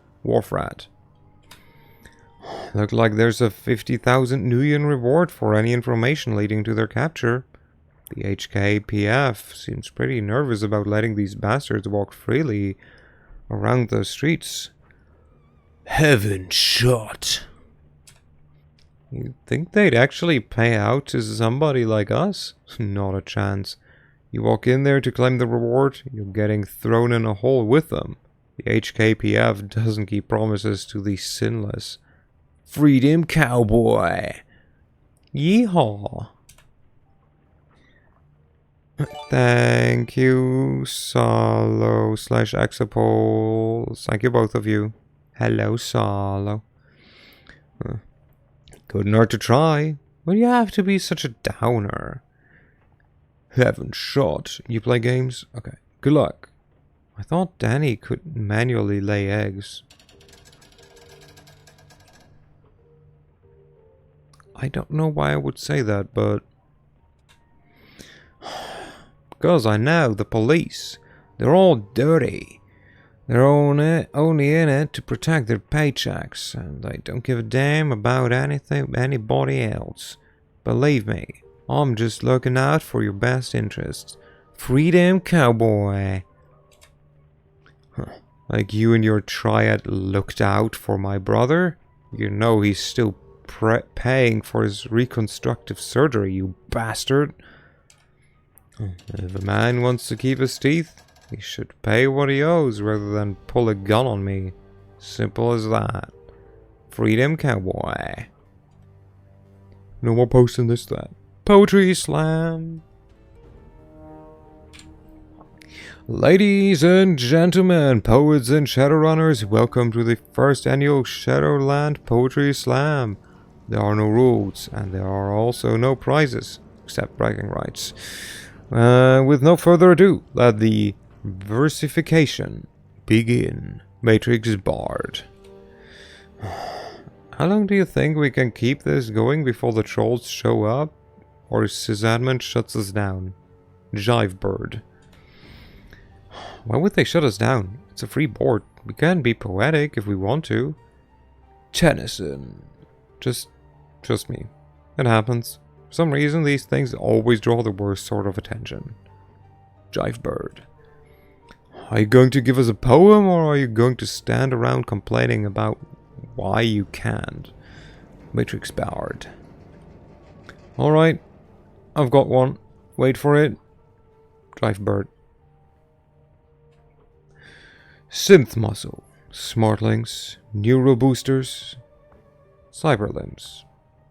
Look like there's a 50,000 Nuyen reward for any information leading to their capture. The HKPF seems pretty nervous about letting these bastards walk freely around the streets. Heaven shot. You'd think they'd actually pay out to somebody like us? Not a chance. You walk in there to claim the reward, you're getting thrown in a hole with them. The HKPF doesn't keep promises to the sinless. Freedom cowboy. Yeehaw. Thank you, Solo slash Exapoles. Thank you, both of you. Hello, Solo. Couldn't hurt to try. But you have to be such a downer. Heaven shot. You play games? Okay. Good luck. I thought Danny could manually lay eggs. I don't know why I would say that, but... Because I know the police. They're all dirty. They're only in it to protect their paychecks, and they don't give a damn about anybody else. Believe me, I'm just looking out for your best interests. Freedom, cowboy. Huh. Like you and your triad looked out for my brother? You know he's still paying for his reconstructive surgery, you bastard. If a man wants to keep his teeth, he should pay what he owes rather than pull a gun on me. Simple as that. Freedom, cowboy. No more posting this, that. Poetry slam. Ladies and gentlemen, poets and shadowrunners, welcome to the first annual Shadowland Poetry Slam. There are no rules, and there are also no prizes, except bragging rights. With no further ado, let the versification begin. Matrix Bard. How long do you think we can keep this going before the trolls show up? Or sysadmin shuts us down? Jive Bird. Why would they shut us down? It's a free board. We can be poetic if we want to. Tennyson. Just trust me. It happens. For some reason, these things always draw the worst sort of attention. Jive Bird. Are you going to give us a poem, or are you going to stand around complaining about why you can't? Matrix Bard. Alright. I've got one. Wait for it. Jive Bird. Synth muscle. Smartlinks. Neuro boosters. Cyber limbs.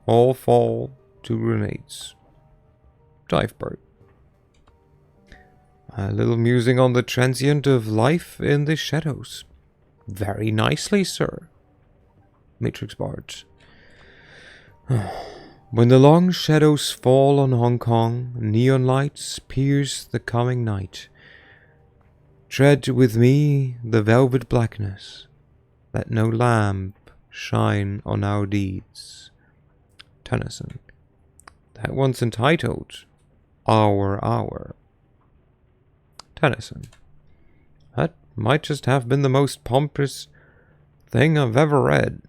All fall to grenades. Jive Bird. A little musing on the transient of life in the shadows. Very nicely, sir. Matrix Bards. When the long shadows fall on Hong Kong, neon lights pierce the coming night. Tread with me the velvet blackness. Let no lamp shine on our deeds. Tennyson. That one's entitled Our Hour. Tennyson. That might just have been the most pompous thing I've ever read.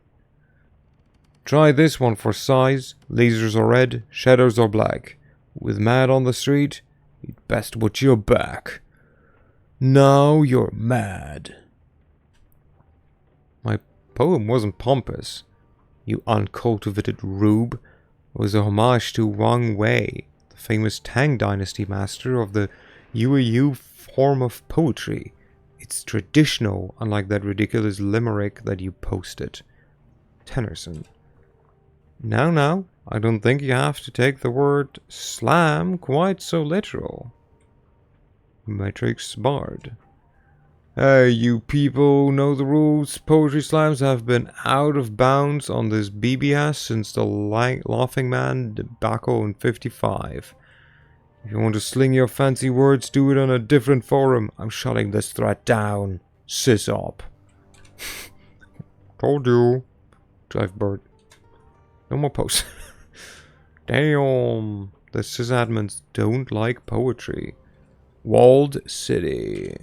Try this one for size. Lasers are red, shadows are black. With mad on the street, you'd best watch your back. Now you're mad. My poem wasn't pompous, you uncultivated rube. It was a homage to Wang Wei, the famous Tang Dynasty master of the Yueyu form of poetry. It's traditional, unlike that ridiculous limerick that you posted. Tennyson. Now, I don't think you have to take the word slam quite so literal. Matrix Bard. Hey, you people know the rules. Poetry slams have been out of bounds on this BBS since the Laughing Man debacle in 55. If you want to sling your fancy words, do it on a different forum. I'm shutting this threat down. Sysop. Told you. Jive Bird. No more posts. Damn. The sysadmins don't like poetry. Walled City.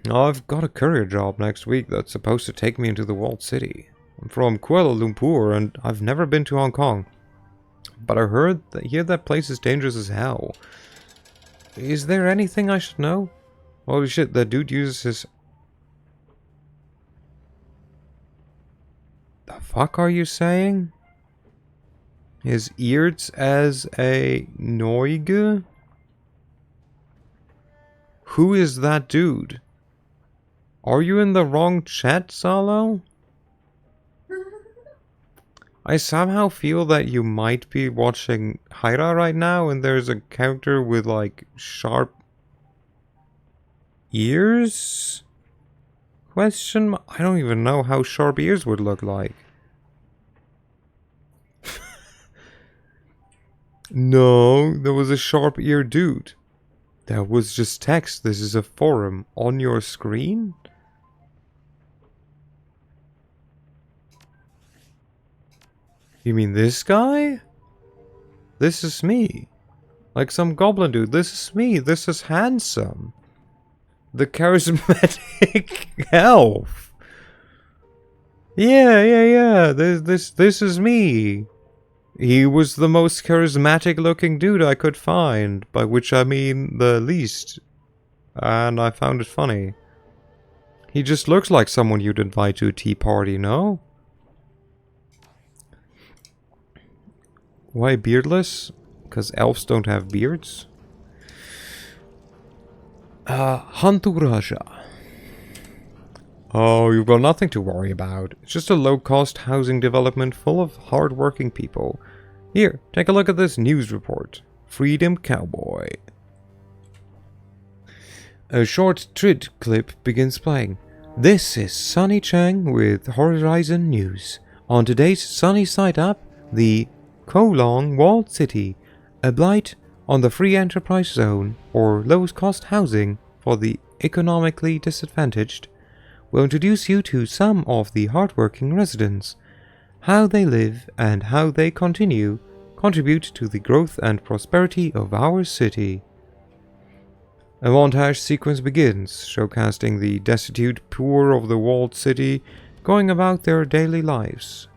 I've got a courier job next week that's supposed to take me into the Walled City. I'm from Kuala Lumpur and I've never been to Hong Kong. But I heard that place is dangerous as hell. Is there anything I should know? Holy shit, that dude uses his... The fuck are you saying? His ears as a Noige? Who is that dude? Are you in the wrong chat, Salo? I somehow feel that you might be watching Hyra right now, and there's a character with like sharp ears? I don't even know how sharp ears would look like. No, there was a sharp ear dude. That was just text. This is a forum on your screen? You mean this guy? This is me. Like some goblin dude. This is me. This is handsome. The charismatic elf. Yeah. This is me. He was the most charismatic looking dude I could find, by which I mean the least. And I found it funny. He just looks like someone you'd invite to a tea party, no? Why beardless? Because elves don't have beards? Hanturaja. Oh, you've got nothing to worry about. It's just a low-cost housing development full of hard-working people. Here, take a look at this news report. Freedom Cowboy. A short trid clip begins playing. This is Sunny Chang with Horizon News. On today's Sunny Side Up, the Kolong Walled City, a blight on the free enterprise zone or low-cost housing for the economically disadvantaged, will introduce you to some of the hardworking residents, how they live and how they contribute to the growth and prosperity of our city. A montage sequence begins, showcasing the destitute poor of the walled city going about their daily lives.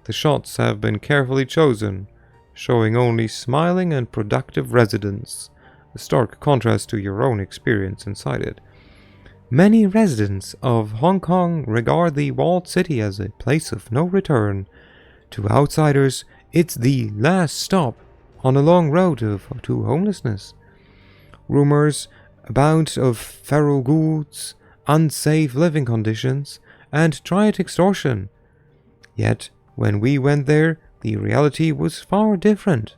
The shots have been carefully chosen, showing only smiling and productive residents, a stark contrast to your own experience inside it. Many residents of Hong Kong regard the walled city as a place of no return. To outsiders, it's the last stop on a long road to homelessness. Rumors abound of feral ghouls, unsafe living conditions, and triad extortion. Yet, when we went there, the reality was far different.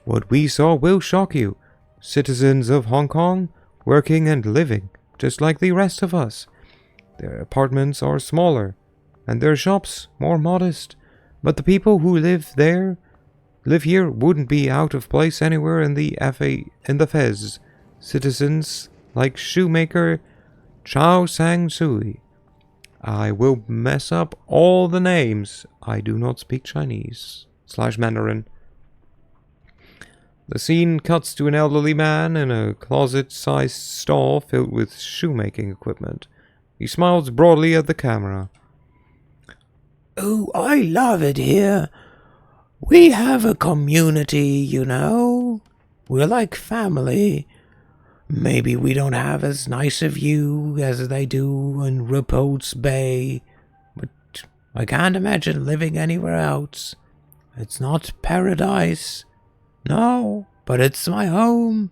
What we saw will shock you. Citizens of Hong Kong, working and living just like the rest of us. Their apartments are smaller, and their shops more modest, but the people who live here wouldn't be out of place anywhere in the Fez. Citizens like shoemaker Chao Sang Sui. I will mess up all the names. I do not speak Chinese / Mandarin. The scene cuts to an elderly man in a closet-sized stall filled with shoemaking equipment. He smiles broadly at the camera. Oh, I love it here. We have a community, you know. We're like family. Maybe we don't have as nice a view as they do in Repulse Bay, but I can't imagine living anywhere else. It's not paradise. No, but it's my home.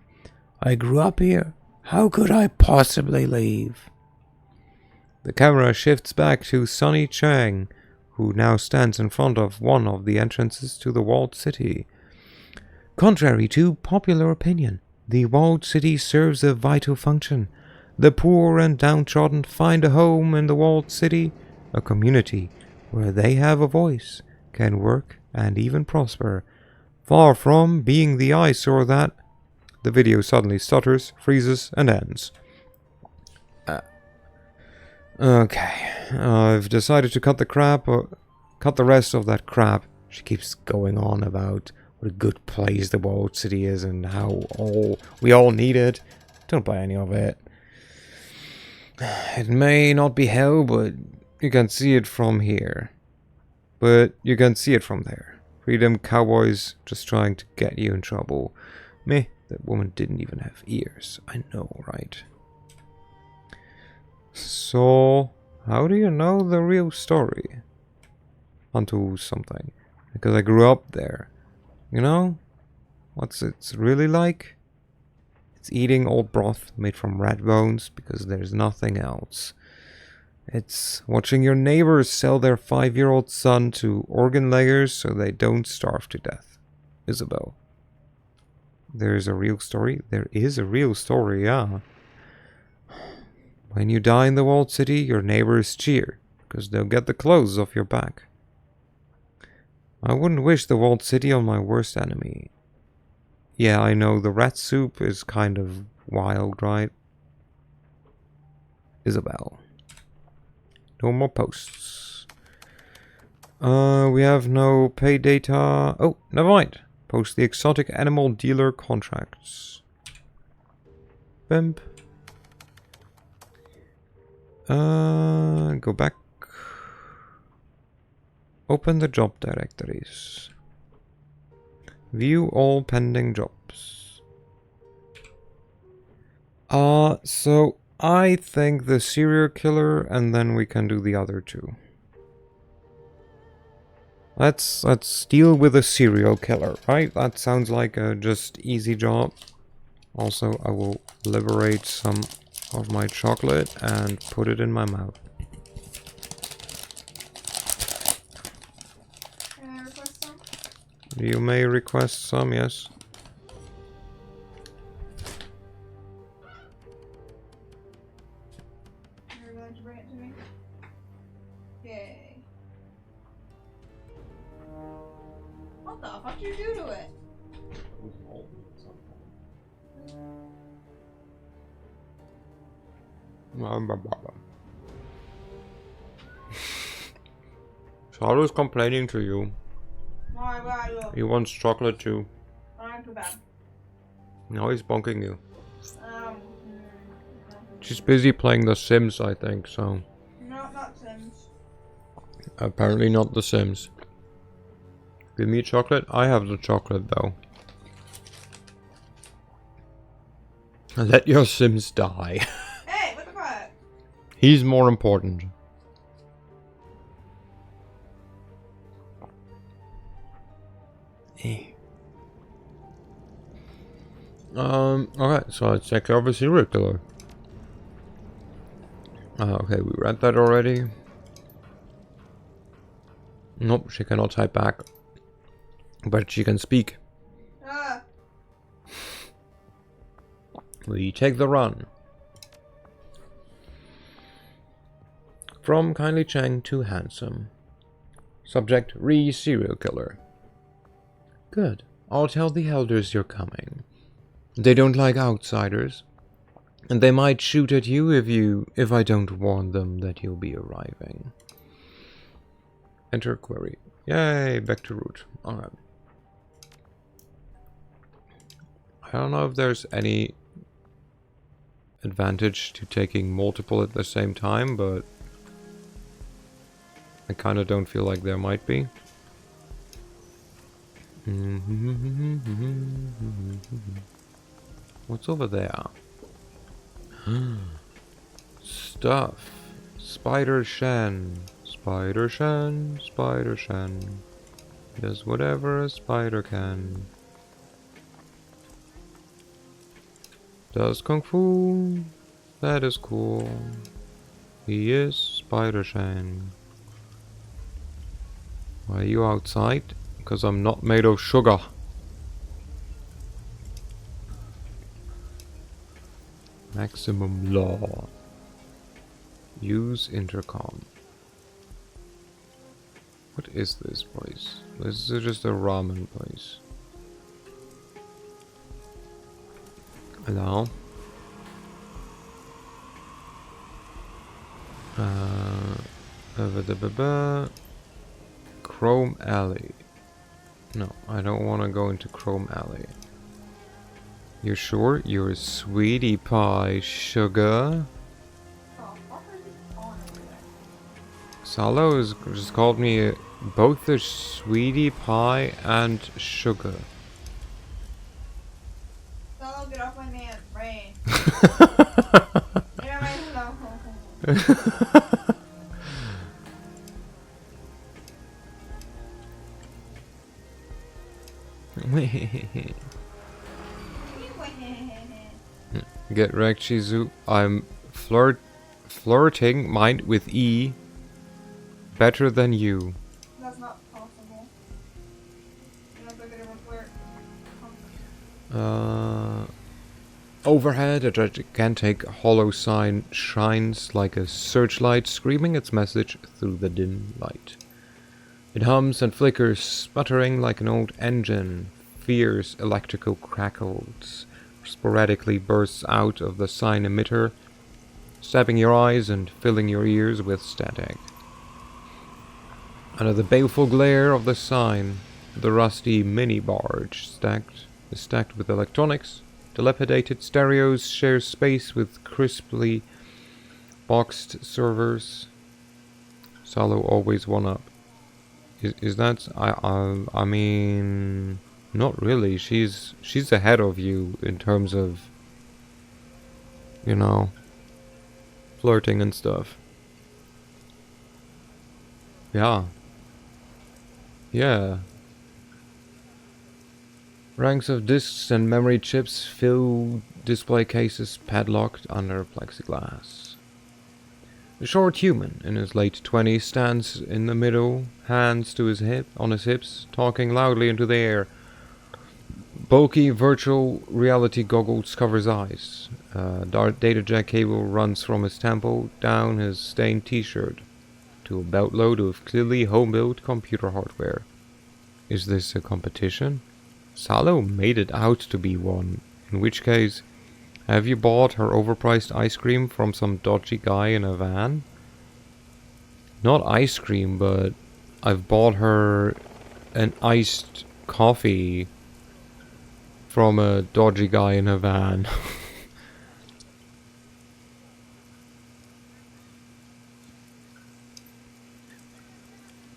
I grew up here. How could I possibly leave? The camera shifts back to Sonny Chang, who now stands in front of one of the entrances to the walled city. Contrary to popular opinion, the walled city serves a vital function. The poor and downtrodden find a home in the walled city, a community where they have a voice, can work, and even prosper. Far from being the eyesore that... The video suddenly stutters, freezes, and ends. Okay, I've decided to cut the rest of that crap. She keeps going on about what a good place the walled city is and how we all need it. Don't buy any of it. It may not be hell, but you can see it from here. But you can see it from there. Freedom Cowboys just trying to get you in trouble. Meh, that woman didn't even have ears. I know, right? So, how do you know the real story? Onto something. Because I grew up there. You know? What's it really like? It's eating old broth made from rat bones because there's nothing else. It's watching your neighbors sell their 5-year-old son to organ layers so they don't starve to death. Isabel. There's a real story? There is a real story, yeah. When you die in the walled city, your neighbors cheer, because they'll get the clothes off your back. I wouldn't wish the walled city on my worst enemy. Yeah, I know the rat soup is kind of wild, right? Isabel. No more posts. We have no pay data. Oh, never mind. Post the exotic animal dealer contracts. Bimp. Go back. Open the job directories. View all pending jobs. So I think the serial killer, and then we can do the other two. Let's deal with a serial killer, right? That sounds like a just easy job. Also, I will liberate some of my chocolate and put it in my mouth. Can I request some? You may request some, yes. You're willing to bring it to me? Yay. What the fuck did you do to it? Shadow's complaining to you. Why are you? He wants chocolate too. I'm too bad. Now he's bonking you. Um, She's busy playing The Sims, I think, so... no, not Sims. Apparently not The Sims. Give me chocolate? I have the chocolate, though. Let your Sims die. Hey, what the fuck? He's more important. Okay, so let's take care of a serial killer. Okay, we read that already. Nope, she cannot type back. But she can speak. Ah, We take the run. From Kindly Chang to Handsome. Subject, serial killer. Good. I'll tell the elders you're coming. They don't like outsiders. And they might shoot at you if I don't warn them that you'll be arriving. Enter query. Yay, back to root. Alright. I don't know if there's any advantage to taking multiple at the same time, but I kind of don't feel like there might be. What's over there? Stuff. Spider Shen. Spider Shen. Spider Shen. Does whatever a spider can. Does Kung Fu. That is cool. He is Spider Shen. Why are you outside? Because I'm not made of sugar. Maximum law. Use intercom. What is this place? This is just a ramen place. Hello? Chrome Alley. No, I don't want to go into Chrome Alley. You sure? You're a sweetie pie, sugar. oh, what are you on over there? Salo has just called me both a sweetie pie and sugar. Solo, get off my man's brain. Get out my solo. Get wrecked, Shizu. I'm flirting, mind with E, better than you. That's not possible. You don't think they ever flirt? Overhead, a gigantic hollow sign shines like a searchlight, screaming its message through the dim light. It hums and flickers, sputtering like an old engine. Fierce electrical crackles sporadically bursts out of the sign emitter, stabbing your eyes and filling your ears with static. Under the baleful glare of the sign, the rusty mini-barge is stacked with electronics. Dilapidated stereos share space with crisply boxed servers. Salo always one up. Is that... I mean... Not really. She's ahead of you in terms of... You know... flirting and stuff. Yeah. Yeah. Ranks of discs and memory chips fill display cases padlocked under plexiglass. A short human in his late 20s stands in the middle, hands to on his hips, talking loudly into the air. Bulky virtual reality goggles cover his eyes. Data jack cable runs from his temple down his stained t-shirt to a beltload of clearly home-built computer hardware. Is this a competition? Salo made it out to be one, in which case, have you bought her overpriced ice cream from some dodgy guy in a van? Not ice cream, but I've bought her an iced coffee from a dodgy guy in a van.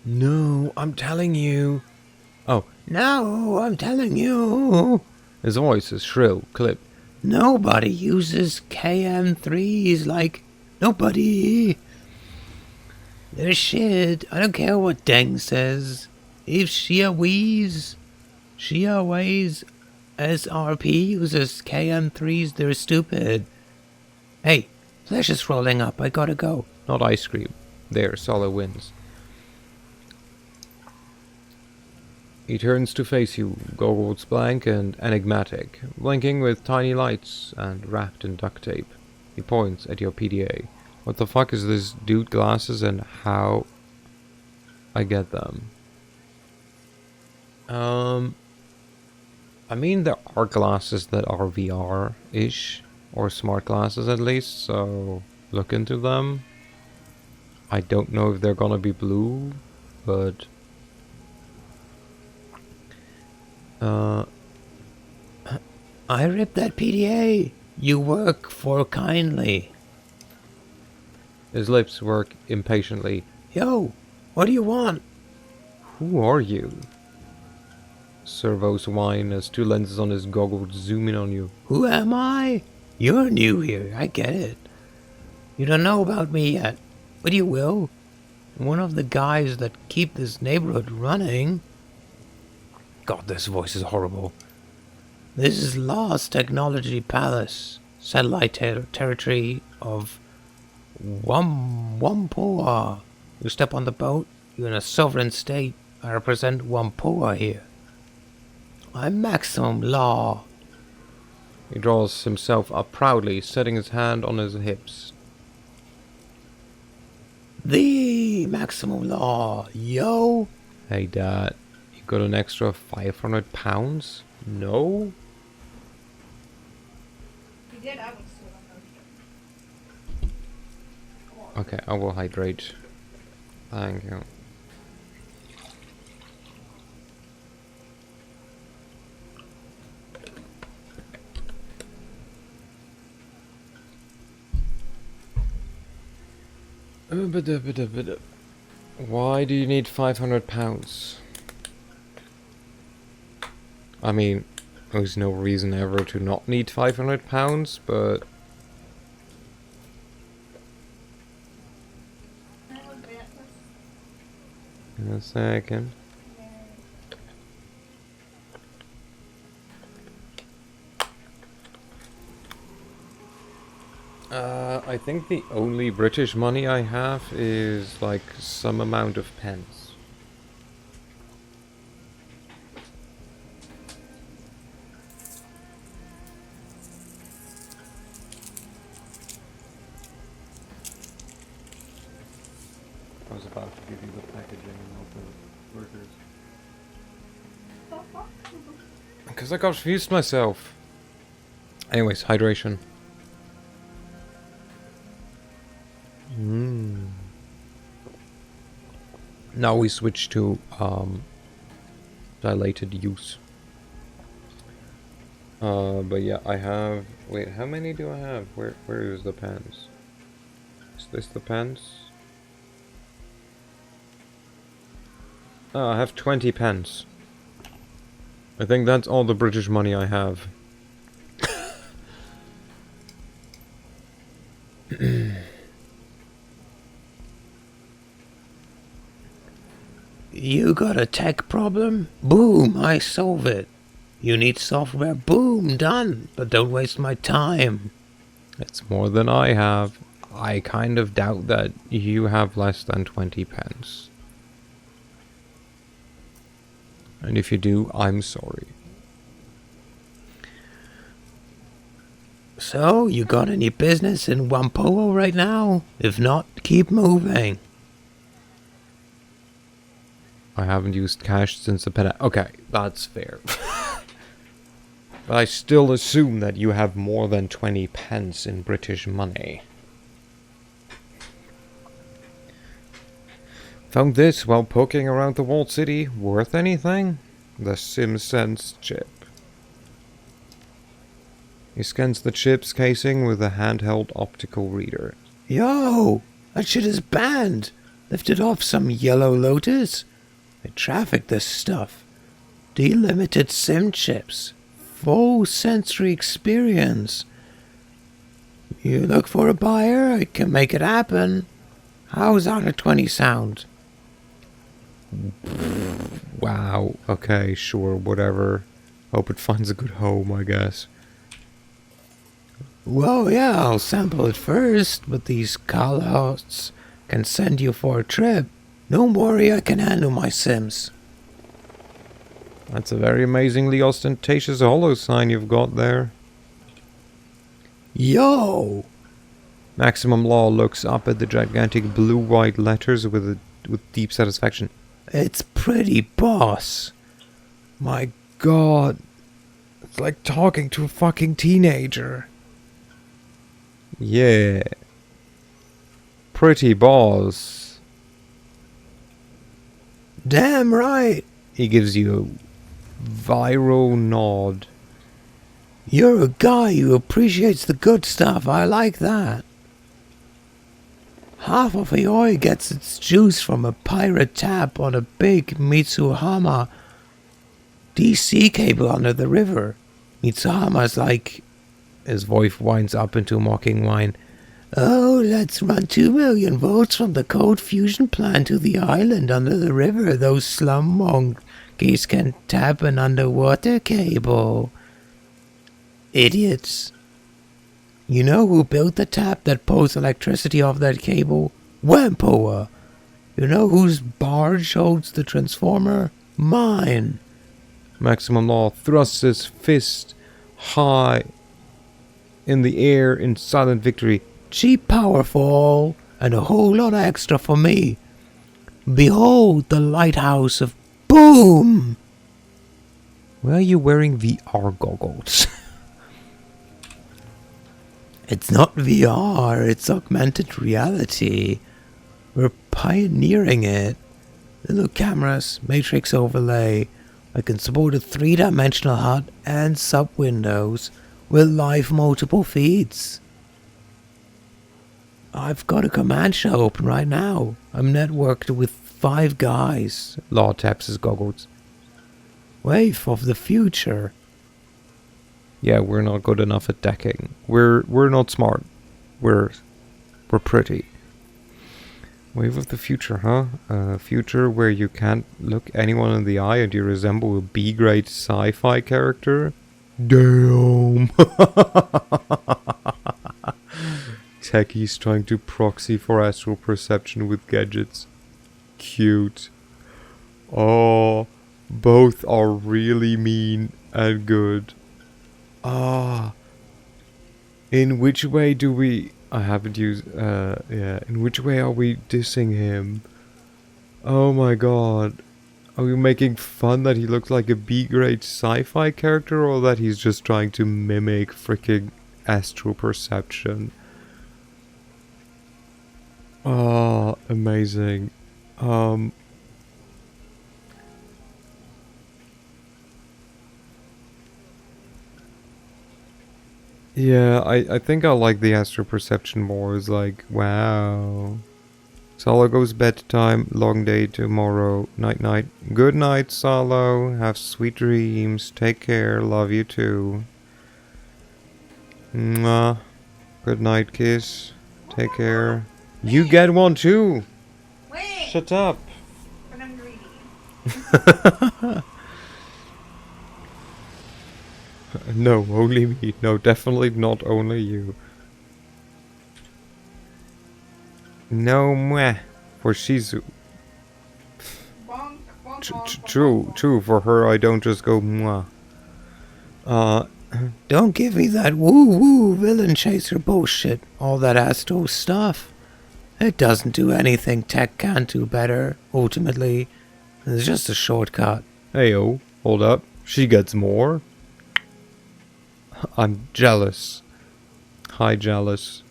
No, I'm telling you. Oh, no, I'm telling you. His voice is shrill, clipped. Nobody uses KM3s like... Nobody. They're shit. I don't care what Deng says. If Shia Wei's SRP uses KM3s, they're stupid. Hey, flesh is rolling up. I gotta go. Not ice cream. There, Solo wins. He turns to face you, goggles blank and enigmatic, blinking with tiny lights and wrapped in duct tape. He points at your PDA. What the fuck is this dude glasses and how I get them? I mean, there are glasses that are VR-ish, or smart glasses at least, so look into them. I don't know if they're gonna be blue, but... I ripped that PDA. You work for kindly. His lips work impatiently. Yo, what do you want? Who are you? Servos whine as two lenses on his goggles zoom in on you. Who am I? You're new here, I get it. You don't know about me yet, but you will. One of the guys that keep this neighborhood running. God, this voice is horrible. This is Lost Technology Palace, satellite territory of Whampoa. You step on the boat, you're in a sovereign state. I represent Whampoa here. I'm Maximum Law. He draws himself up proudly, setting his hand on his hips. The Maximum Law, yo! Hey, Dad, you got an extra £500? No? You did, I would still have Okay, I will hydrate. Thank you. Why do you need £500? I mean, there's no reason ever to not need £500, but... In a second. I think the only British money I have is like some amount of pence. I was about to give you the packaging of the burgers. Because I confused myself. Anyways, hydration. Now we switch to dilated use. But yeah, I have. Wait, how many do I have? Where is the pens? Is this the pens? Oh, I have 20 pence. I think that's all the British money I have. You got a tech problem? Boom, I solve it. You need software? Boom, done. But don't waste my time. It's more than I have. I kind of doubt that you have less than 20 pence. And if you do, I'm sorry. So, you got any business in Wampoa right now? If not, keep moving. I haven't used cash since the pen. Okay, that's fair. But I still assume that you have more than 20 pence in British money. Found this while poking around the walled city. Worth anything? The SimSense chip. He scans the chip's casing with a handheld optical reader. Yo, that shit is banned. Lifted off some Yellow Lotus. They traffic this stuff. Delimited SIM chips. Full sensory experience. You look for a buyer, I can make it happen. How's out of 20 sound? Wow, okay, sure, whatever. Hope it finds a good home, I guess. Well, yeah, I'll sample it first, but these call-outs can send you for a trip. Don't worry, I can handle my Sims. That's a very amazingly ostentatious holo sign you've got there. Yo! Maximum Law looks up at the gigantic blue-white letters with deep satisfaction. It's pretty, boss. My god. It's like talking to a fucking teenager. Yeah. Pretty boss. Damn right. He gives you a viral nod. You're a guy who appreciates the good stuff. I like that. Half of Aoi gets its juice from a pirate tap on a big Mitsuhama DC cable under the river. Mitsuhama's like... His voice winds up into a mocking whine. Oh, let's run 2 million volts from the cold fusion plant to the island under the river. Those slum monkeys can tap an underwater cable. Idiots. You know who built the tap that pulls electricity off that cable? Wampoa. You know whose barge holds the transformer? Mine. Maximum Law thrusts his fist high in the air in silent victory. Cheap power for all, and a whole lot extra for me. Behold the lighthouse of Boom! Why are you wearing VR goggles? It's not VR, it's augmented reality. We're pioneering it. Little cameras, matrix overlay. I can support a 3-dimensional HUD and sub-windows with live multiple feeds. I've got a command shell open right now. I'm networked with 5 guys. Law taps his goggles. Wave of the future. Yeah, we're not good enough at decking. We're not smart. We're pretty. Wave of the future, huh? A future where you can't look anyone in the eye and you resemble a B-grade sci-fi character? Damn. Techies trying to proxy for astral perception with gadgets. Cute. Oh, both are really mean and good. Ah. In which way do we... I haven't used... yeah. In which way are we dissing him? Oh my god. Are we making fun that he looks like a B-grade sci-fi character, or that he's just trying to mimic freaking astral perception? Oh, amazing. Yeah, I think I like the astral perception more. It's like, wow. Salo goes bedtime, long day tomorrow, night night. Good night, Salo. Have sweet dreams. Take care. Love you too. Mwah. Good night, kiss. Take care. You get one too. Wait! Shut up. But I'm greedy. No, only me. No, definitely not only you. No mwah for Shizu. Bonk, bonk, bonk, bonk, True, bonk. true. For her, I don't just go mwah. Don't give me that woo-woo villain chaser bullshit. All that astro stuff. It doesn't do anything tech can't do better, ultimately. It's just a shortcut. Heyo, hold up. She gets more. I'm jealous. Hi, jealous.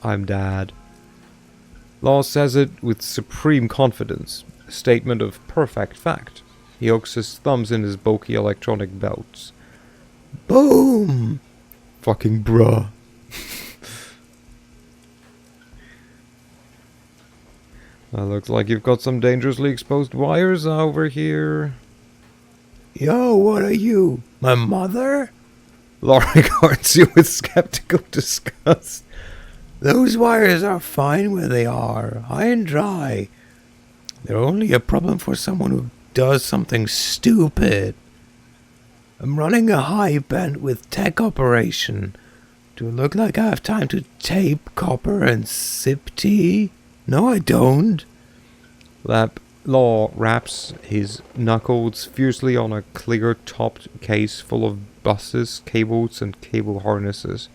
I'm dad. Law says it with supreme confidence. A statement of perfect fact. He hooks his thumbs in his bulky electronic belts. Boom! Fucking bruh. Looks like you've got some dangerously exposed wires over here. Yo, what are you? My mother? Law regards you with skeptical disgust. Those wires are fine where they are, high and dry. They're only a problem for someone who does something stupid. I'm running a high bandwidth tech operation. Do it look like I have time to tape copper and sip tea? No, I don't. Law wraps his knuckles fiercely on a clear-topped case full of buses, cables, and cable harnesses.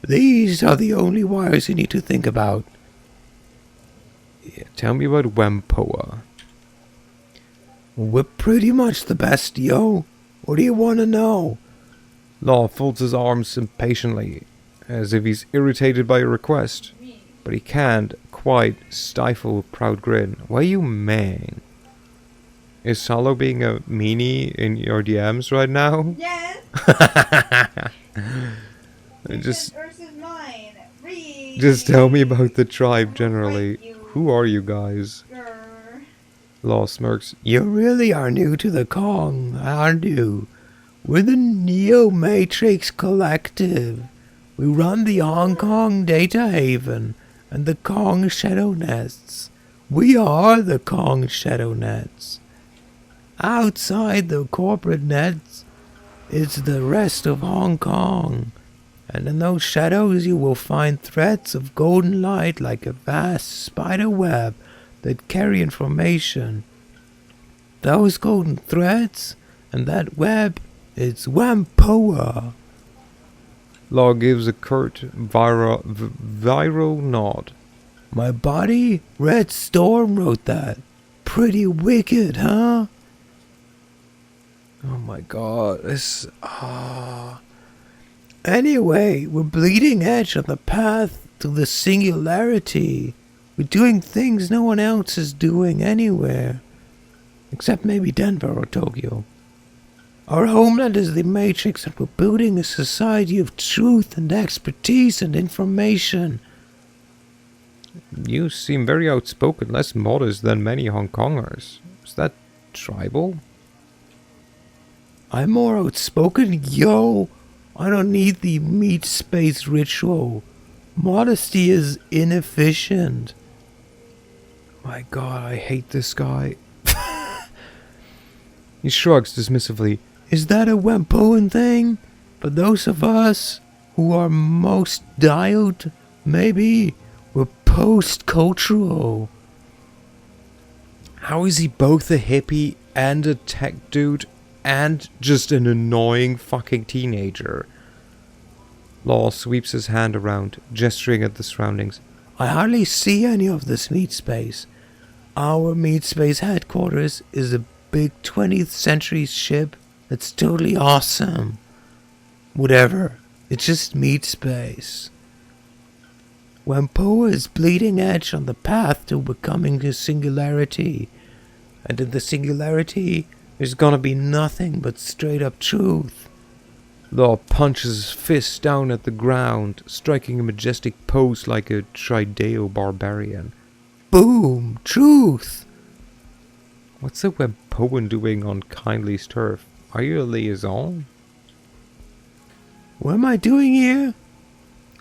These are the only wires you need to think about. Yeah, tell me about Wempoa. We're pretty much the best, yo. What do you want to know? Law folds his arms impatiently, as if he's irritated by a request. But he can't quite stifle a proud grin. Why you mang? Is Salo being a meanie in your DMs right now? Yes! Just Versus mine. Read. Just tell me about the tribe generally. Like you. Who are you guys? Grr. Law smirks. You really are new to the Kong, aren't you? We're the Neo Matrix Collective. We run the Hong Kong Data Haven and the Kong Shadow Nests. We are the Kong Shadow Nets. Outside the corporate nets is the rest of Hong Kong. And in those shadows you will find threads of golden light like a vast spider web that carry information. Those golden threads and that web is Wampoa. Law gives a curt viral nod. My buddy, Red Storm, wrote that. Pretty wicked, huh? Oh my god, this... Anyway, we're bleeding edge on the path to the singularity. We're doing things no one else is doing anywhere. Except maybe Denver or Tokyo. Our homeland is the Matrix, and we're building a society of truth and expertise and information. You seem very outspoken, less modest than many Hong Kongers. Is that tribal? I'm more outspoken, yo. I don't need the meat space ritual. Modesty is inefficient. My god, I hate this guy. He shrugs dismissively. Is that a Wempoan thing? For those of us who are most dialed Maybe we're post-cultural. How is he both a hippie and a tech dude and just an annoying fucking teenager? Law sweeps his hand around, gesturing at the surroundings. I hardly see any of this meat space. Our meat space headquarters is a big 20th century ship that's totally awesome. Whatever, it's just meat space. Whampoa is bleeding edge on the path to becoming a singularity. And in the singularity, there's gonna be nothing but straight up truth. Law punches his fist down at the ground, striking a majestic pose like a Trideo barbarian. Boom! Truth! What's a Wempoan doing on Kindly's turf? Are you a liaison? What am I doing here?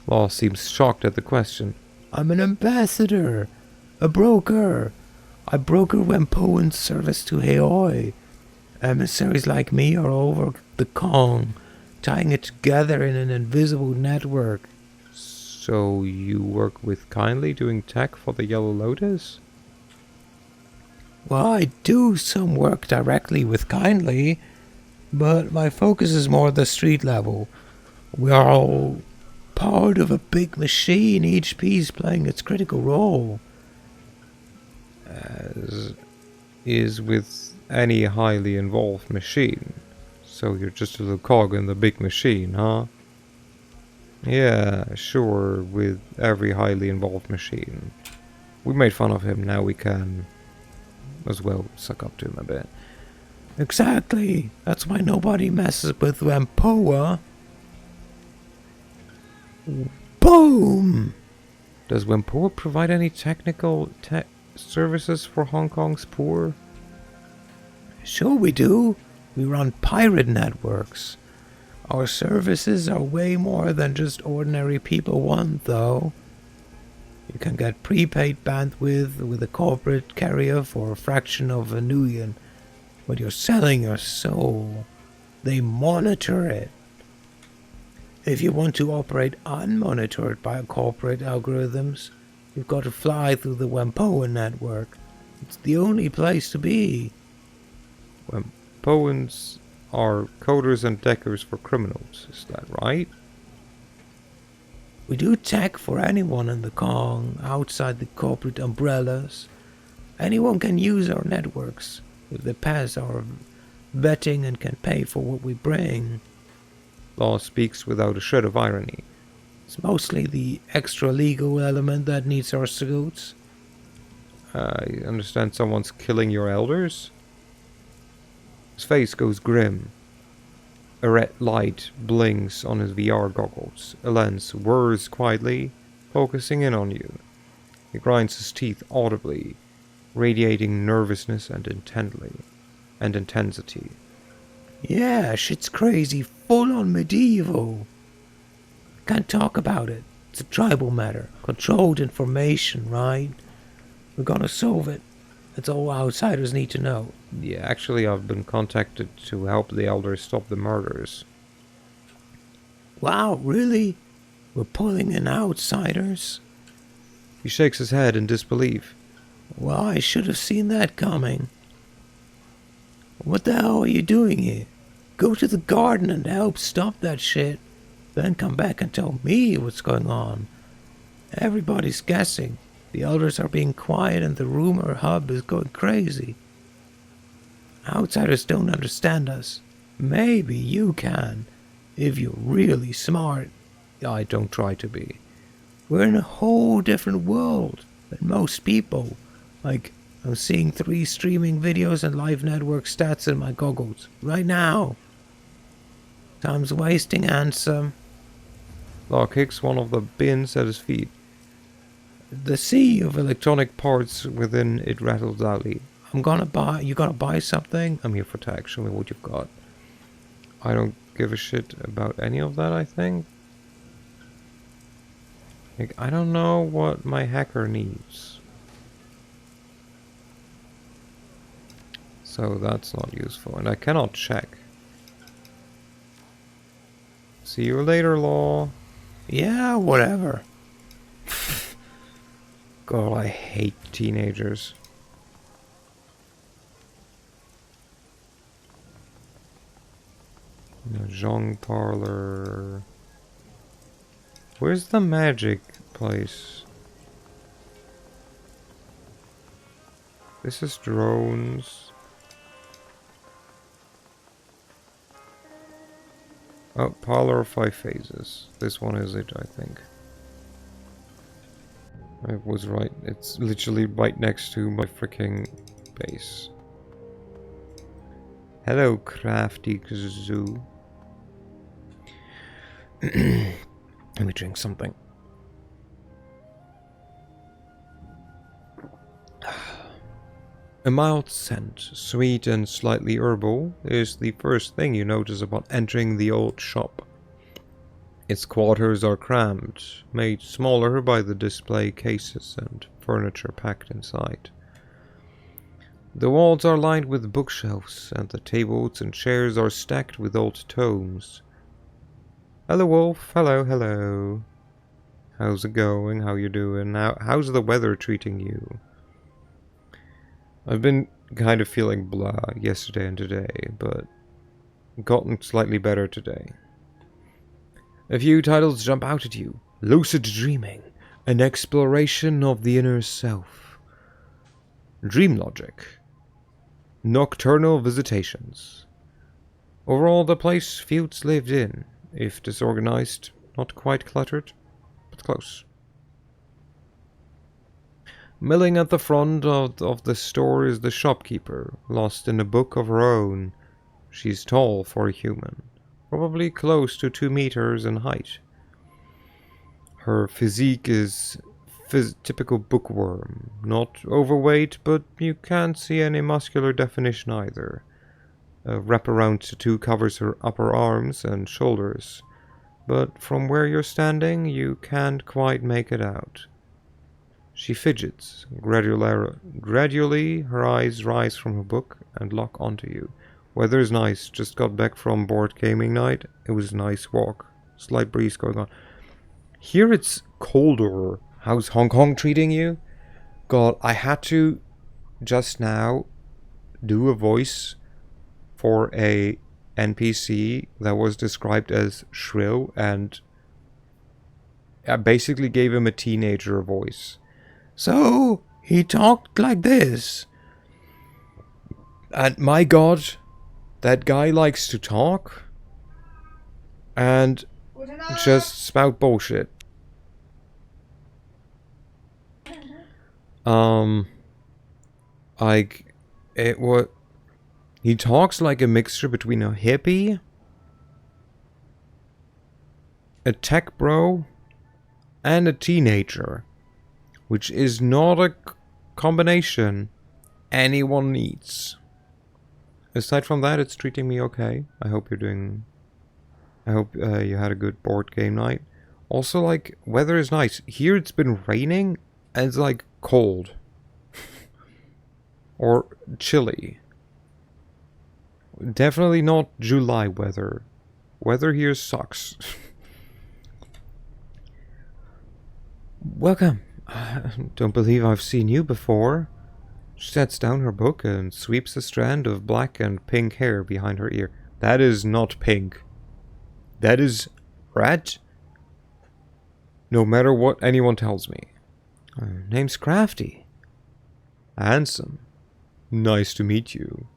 Law seems shocked at the question. I'm an ambassador. A broker. I broker Wempoan service to Haoi. Emissaries like me are over the Kong, tying it together in an invisible network. So you work with Kindly doing tech for the Yellow Lotus? Well, I do some work directly with Kindly, but my focus is more at the street level. We are all part of a big machine, each piece playing its critical role. As is with any highly involved machine. So you're just a little cog in the big machine, huh? Yeah, sure, with every highly involved machine. We made fun of him, now we can as well suck up to him a bit. Exactly. That's why nobody messes with Whampoa. Boom! Does Whampoa provide any technical services for Hong Kong's poor? Sure we do. We run pirate networks. Our services are way more than just ordinary people want, though. You can get prepaid bandwidth with a corporate carrier for a fraction of a nuyen, but you're selling your soul. They monitor it. If you want to operate unmonitored by corporate algorithms, you've got to fly through the Whampoa network. It's the only place to be. Whampoans are coders and deckers for criminals, is that right? We do tech for anyone in the Kong, outside the corporate umbrellas. Anyone can use our networks if they pass our vetting and can pay for what we bring. Law speaks without a shred of irony. It's mostly the extra-legal element that needs our suits. I understand someone's killing your elders? His face goes grim. A red light blinks on his VR goggles. A lens whirs quietly, focusing in on you. He grinds his teeth audibly, radiating nervousness and intensity. Yeah, shit's crazy, full-on medieval. Can't talk about it. It's a tribal matter. Controlled information, right? We're gonna solve it. That's all outsiders need to know. Yeah, actually I've been contacted to help the elders stop the murders. Wow, really? We're pulling in outsiders? He shakes his head in disbelief. Well, I should have seen that coming. What the hell are you doing here? Go to the garden and help stop that shit. Then come back and tell me what's going on. Everybody's guessing. The elders are being quiet and the rumor hub is going crazy. Outsiders don't understand us. Maybe you can, if you're really smart. I don't try to be. We're in a whole different world than most people. Like, I'm seeing 3 streaming videos and live network stats in my goggles right now. Time's wasting, handsome. Law kicks one of the bins at his feet. The sea of Electronic parts within it rattles loudly. you gonna buy something? I'm here for tech, show me what you've got. I don't give a shit about any of that, I think. Like, I don't know what my hacker needs. So that's not useful, and I cannot check. See you later, Law. Yeah, whatever. God, I hate teenagers. Mahjong parlor. Where's the magic place? This is drones. Oh, parlor of 5 phases. This one is it, I think. I was right. It's literally right next to my freaking base. Hello, crafty zoo. Let me drink something. A mild scent, sweet and slightly herbal, is the first thing you notice upon entering the old shop. Its quarters are cramped, made smaller by the display cases and furniture packed inside. The walls are lined with bookshelves, and the tables and chairs are stacked with old tomes. Hello, Wolf. Hello, hello. How's it going? How you doing? How's the weather treating you? I've been kind of feeling blah yesterday and today, but gotten slightly better today. A few titles jump out at you. Lucid Dreaming, an exploration of the inner self. Dream Logic, Nocturnal Visitations. Overall, the place feels lived in, if disorganized, not quite cluttered, but close. Milling at the front of the store is the shopkeeper, lost in a book of her own. She's tall for a human, probably close to 2 meters in height. Her physique is typical bookworm, not overweight, but you can't see any muscular definition either. A wraparound tattoo covers her upper arms and shoulders, but from where you're standing, you can't quite make it out. She fidgets. Gradually, her eyes rise from her book and lock onto you. Weather's nice. Just got back from board gaming night. It was a nice walk. Slight breeze going on. Here it's colder. How's Hong Kong treating you? God, I had to just now do a voice for a NPC that was described as shrill, and I basically gave him a teenager voice. So, he talked like this. And my god, that guy likes to talk and just spout bullshit. Like, he talks like a mixture between a hippie, a tech bro, and a teenager, which is not a combination anyone needs. Aside from that, it's treating me okay. I hope you had a good board game night. Also, like, weather is nice. Here it's been raining and it's like cold. Or chilly. Definitely not July weather. Weather here sucks. Welcome. Don't believe I've seen you before. She sets down her book and sweeps a strand of black and pink hair behind her ear. That is not pink. That is red. No matter what anyone tells me. Name's Crafty. Handsome. Nice to meet you.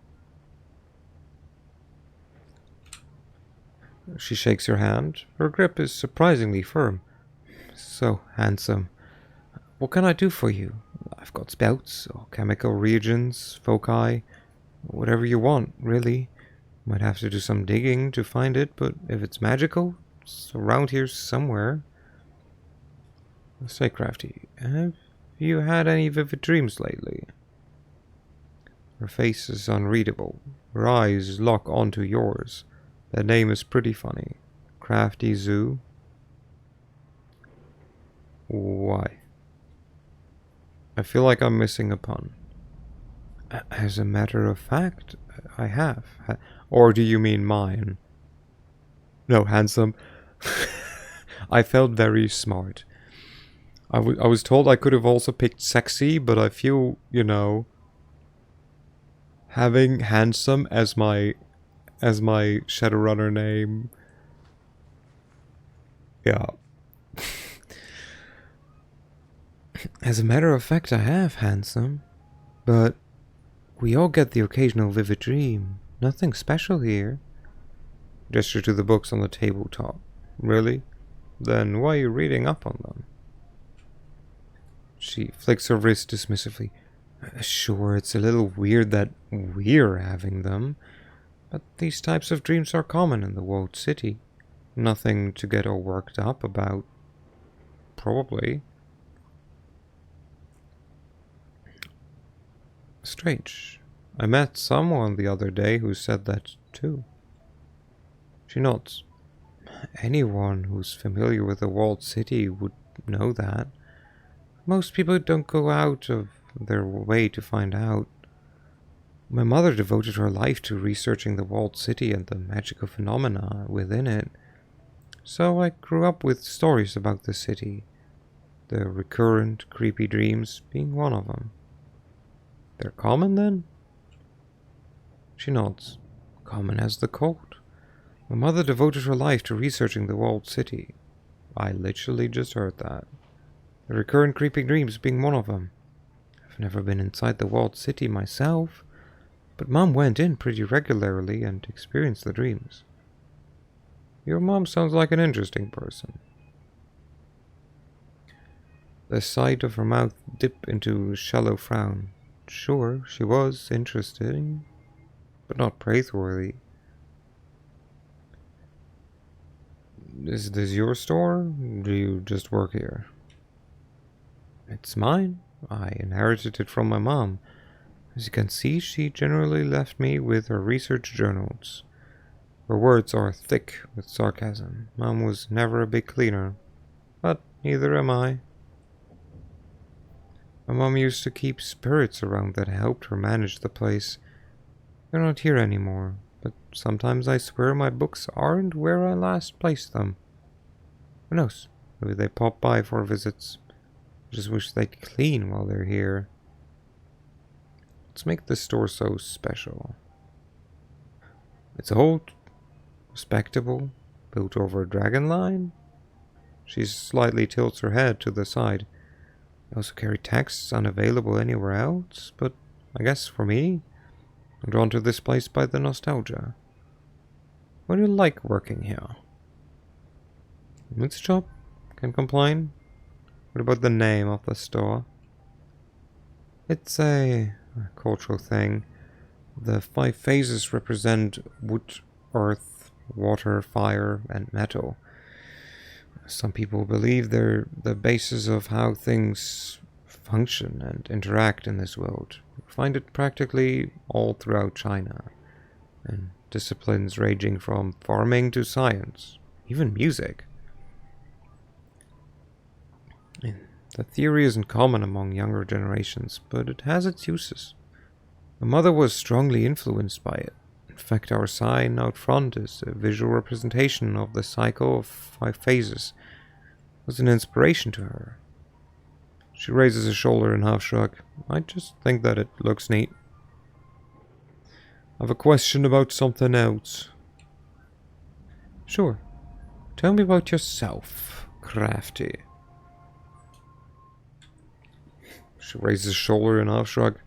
She shakes her hand. Her grip is surprisingly firm. So handsome. What can I do for you? I've got spouts, or chemical reagents, foci, whatever you want, really. Might have to do some digging to find it, but if it's magical, it's around here somewhere. Say, Crafty, have you had any vivid dreams lately? Her face is unreadable. Her eyes lock onto yours. That name is pretty funny. Crafty Zoo. Why? I feel like I'm missing a pun. As a matter of fact, I have. Or do you mean mine? No, handsome. I felt very smart. I was told I could have also picked sexy, but I feel, you know, having handsome as my Shadowrunner name. Yeah. As a matter of fact, I have handsome, but we all get the occasional vivid dream. Nothing special here. Gesture to the books on the tabletop. Really? Then why are you reading up on them? She flicks her wrist dismissively. Sure, it's a little weird that we're having them, but these types of dreams are common in the walled city. Nothing to get all worked up about. Probably. Strange. I met someone the other day who said that too. She nods. Anyone who's familiar with the walled city would know that. Most people don't go out of their way to find out. My mother devoted her life to researching the walled city and the magical phenomena within it. So I grew up with stories about the city, the recurrent, creepy dreams being one of them. They're common then? She nods. Common as the cold. My mother devoted her life to researching the walled city. I literally just heard that. The recurrent creeping dreams being one of them. I've never been inside the walled city myself, but Mom went in pretty regularly and experienced the dreams. Your mom sounds like an interesting person. The side of her mouth dipped into a shallow frown. Sure, she was interesting, but not praiseworthy. Is this your store? Do you just work here? It's mine. I inherited it from my mom. As you can see, she generally left me with her research journals. Her words are thick with sarcasm. Mom was never a big cleaner, but neither am I. My mom used to keep spirits around that helped her manage the place. They're not here anymore, but sometimes I swear my books aren't where I last placed them. Who knows? Maybe they pop by for visits. Just wish they'd clean while they're here. Let's make this store so special. It's old, respectable, built over a dragon line. She slightly tilts her head to the side. They also carry texts unavailable anywhere else, but I guess for me, I'm drawn to this place by the nostalgia. Why do you like working here? It's a job. Can't complain. What about the name of the store? It's a cultural thing. The 5 phases represent wood, earth, water, fire, and metal. Some people believe they're the basis of how things function and interact in this world. You find it practically all throughout China, and disciplines ranging from farming to science, even music. The theory isn't common among younger generations, but it has its uses. My mother was strongly influenced by it. In fact, our sign out front is a visual representation of the cycle of 5 phases. It was an inspiration to her. She raises a shoulder and half shrug. I just think that it looks neat. I have a question about something else. Sure. Tell me about yourself, Crafty. She raises a shoulder and half shrug.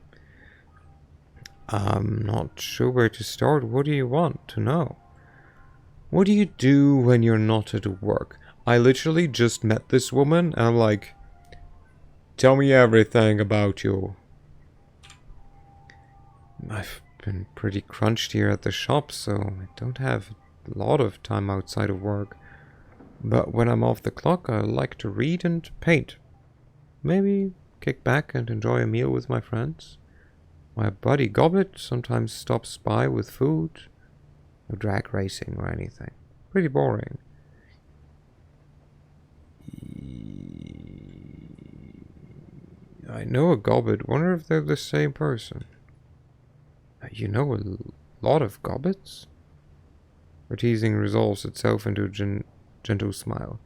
I'm not sure where to start. What do you want to know? What do you do when you're not at work? I literally just met this woman and I'm like, tell me everything about you. I've been pretty crunched here at the shop, so I don't have a lot of time outside of work. But when I'm off the clock, I like to read and paint. Maybe kick back and enjoy a meal with my friends. My buddy Gobbet sometimes stops by with food. No drag racing or anything. Pretty boring. I know a Gobbet. Wonder if they're the same person. You know a lot of Gobbets? Her teasing resolves itself into a gentle smile.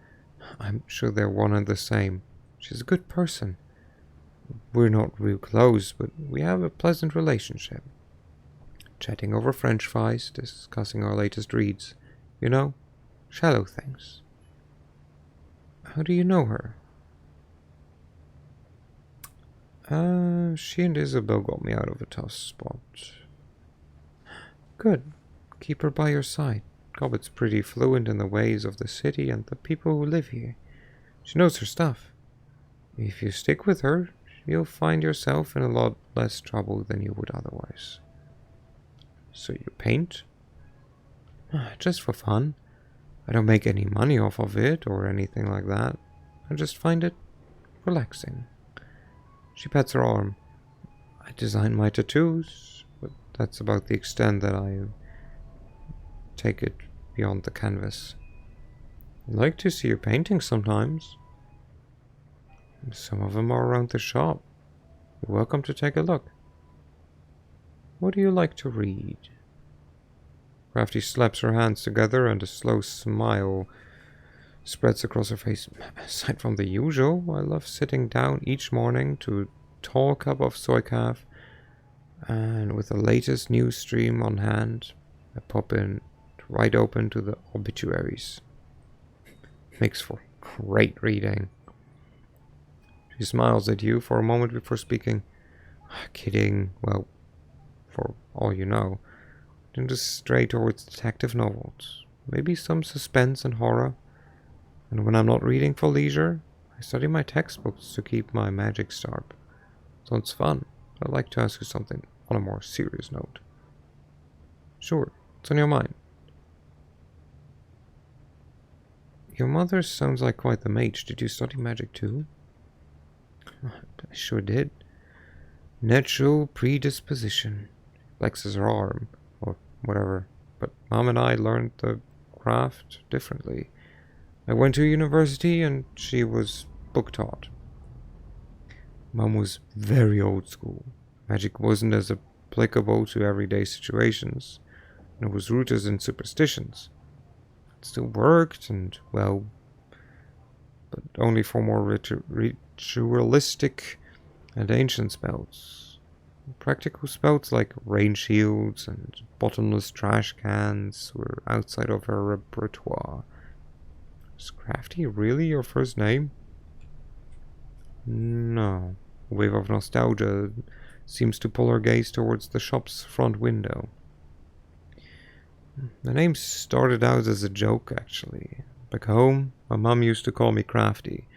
I'm sure they're one and the same. She's a good person. We're not real close, but we have a pleasant relationship. Chatting over French fries, discussing our latest reads. You know, shallow things. How do you know her? She and Isabel got me out of a tough spot. Good. Keep her by your side. Cobbet's pretty fluent in the ways of the city and the people who live here. She knows her stuff. If you stick with her, you'll find yourself in a lot less trouble than you would otherwise. So you paint? Just for fun. I don't make any money off of it or anything like that. I just find it relaxing. She pats her arm. I design my tattoos, but that's about the extent that I take it beyond the canvas. I'd like to see your paintings sometimes. Some of them are around the shop. You're welcome to take a look. What do you like to read? Crafty slaps her hands together and a slow smile spreads across her face. Aside from the usual, I love sitting down each morning to a tall cup of soy calf, and with the latest news stream on hand, I pop in right open to the obituaries. Makes for great reading. She smiles at you for a moment before speaking. Kidding, well, for all you know. Then just straight towards detective novels. Maybe some suspense and horror. And when I'm not reading for leisure, I study my textbooks to keep my magic sharp. Sounds fun. I'd like to ask you something on a more serious note. Sure, what's on your mind? Your mother sounds like quite the mage. Did you study magic too? I sure did. Natural predisposition. Flexes her arm, or whatever. But Mom and I learned the craft differently. I went to university and she was book taught. Mom was very old school. Magic wasn't as applicable to everyday situations, and it was rooted in superstitions. It still worked, and, well, but only for more ritualistic and ancient spells. Practical spells like rain shields and bottomless trash cans were outside of her repertoire. Is Crafty really your first name? No. A wave of nostalgia seems to pull her gaze towards the shop's front window. The name started out as a joke, actually. Back home, my mom used to call me Crafty,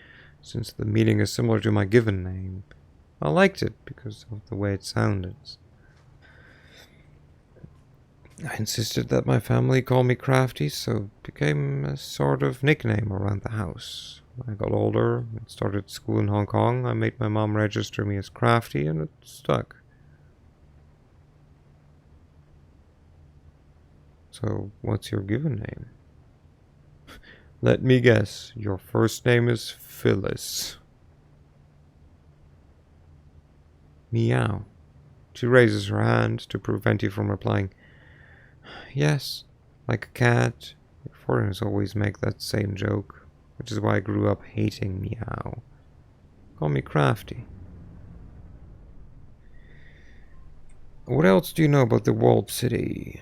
since the meaning is similar to my given name. I liked it because of the way it sounded. I insisted that my family call me Crafty, so it became a sort of nickname around the house. When I got older and started school in Hong Kong, I made my mom register me as Crafty, and it stuck. So, what's your given name? Let me guess, your first name is Phyllis. Meow. She raises her hand to prevent you from replying. Yes, like a cat. Foreigners always make that same joke, which is why I grew up hating meow. Call me Crafty. What else do you know about the walled city?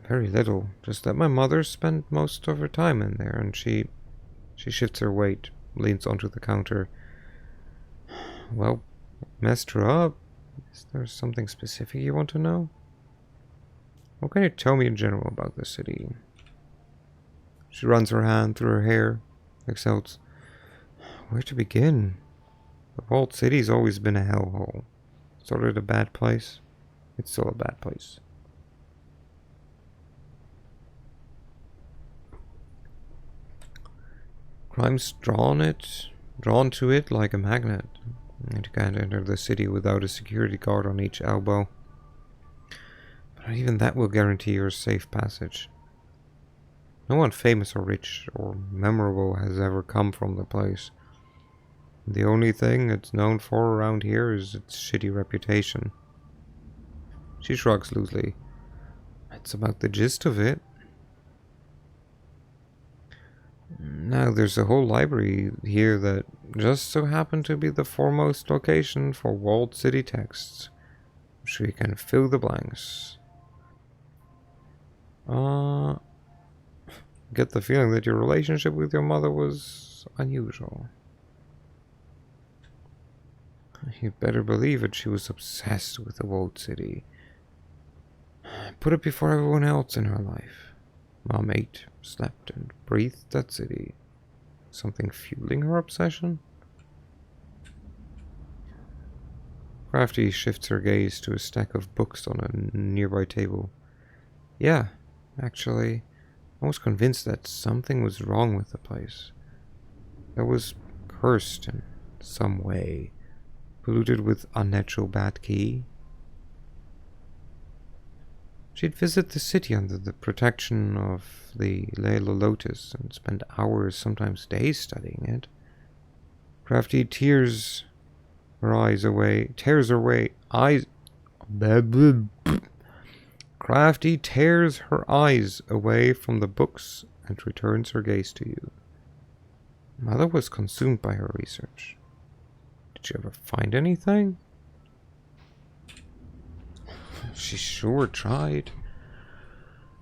Very little, just that my mother spent most of her time in there, and she shifts her weight, leans onto the counter. Well, messed her up. Is there something specific you want to know? What can you tell me in general about the city? She runs her hand through her hair, exults. Where to begin? The walled city's always been a hellhole. Started a bad place. It's still a bad place. Crime's drawn to it like a magnet. And you can't enter the city without a security guard on each elbow. But not even that will guarantee your safe passage. No one famous or rich or memorable has ever come from the place. The only thing it's known for around here is its shitty reputation. She shrugs loosely. That's about the gist of it. Now there's a whole library here that just so happened to be the foremost location for walled city texts. So you can fill the blanks. Get the feeling that your relationship with your mother was unusual. You better believe it, she was obsessed with the walled city. Put it before everyone else in her life. Mom ate, slept, and breathed that city. Something fueling her obsession? Crafty shifts her gaze to a stack of books on a nearby table. Yeah, actually, I was convinced that something was wrong with the place. It was cursed in some way, polluted with unnatural bad key. She'd visit the city under the protection of the Layla Lotus and spend hours, sometimes days, studying it. Crafty tears her eyes away, tears her way, eyes. Crafty tears her eyes away from the books and returns her gaze to you. Mother was consumed by her research. Did you ever find anything? She sure tried.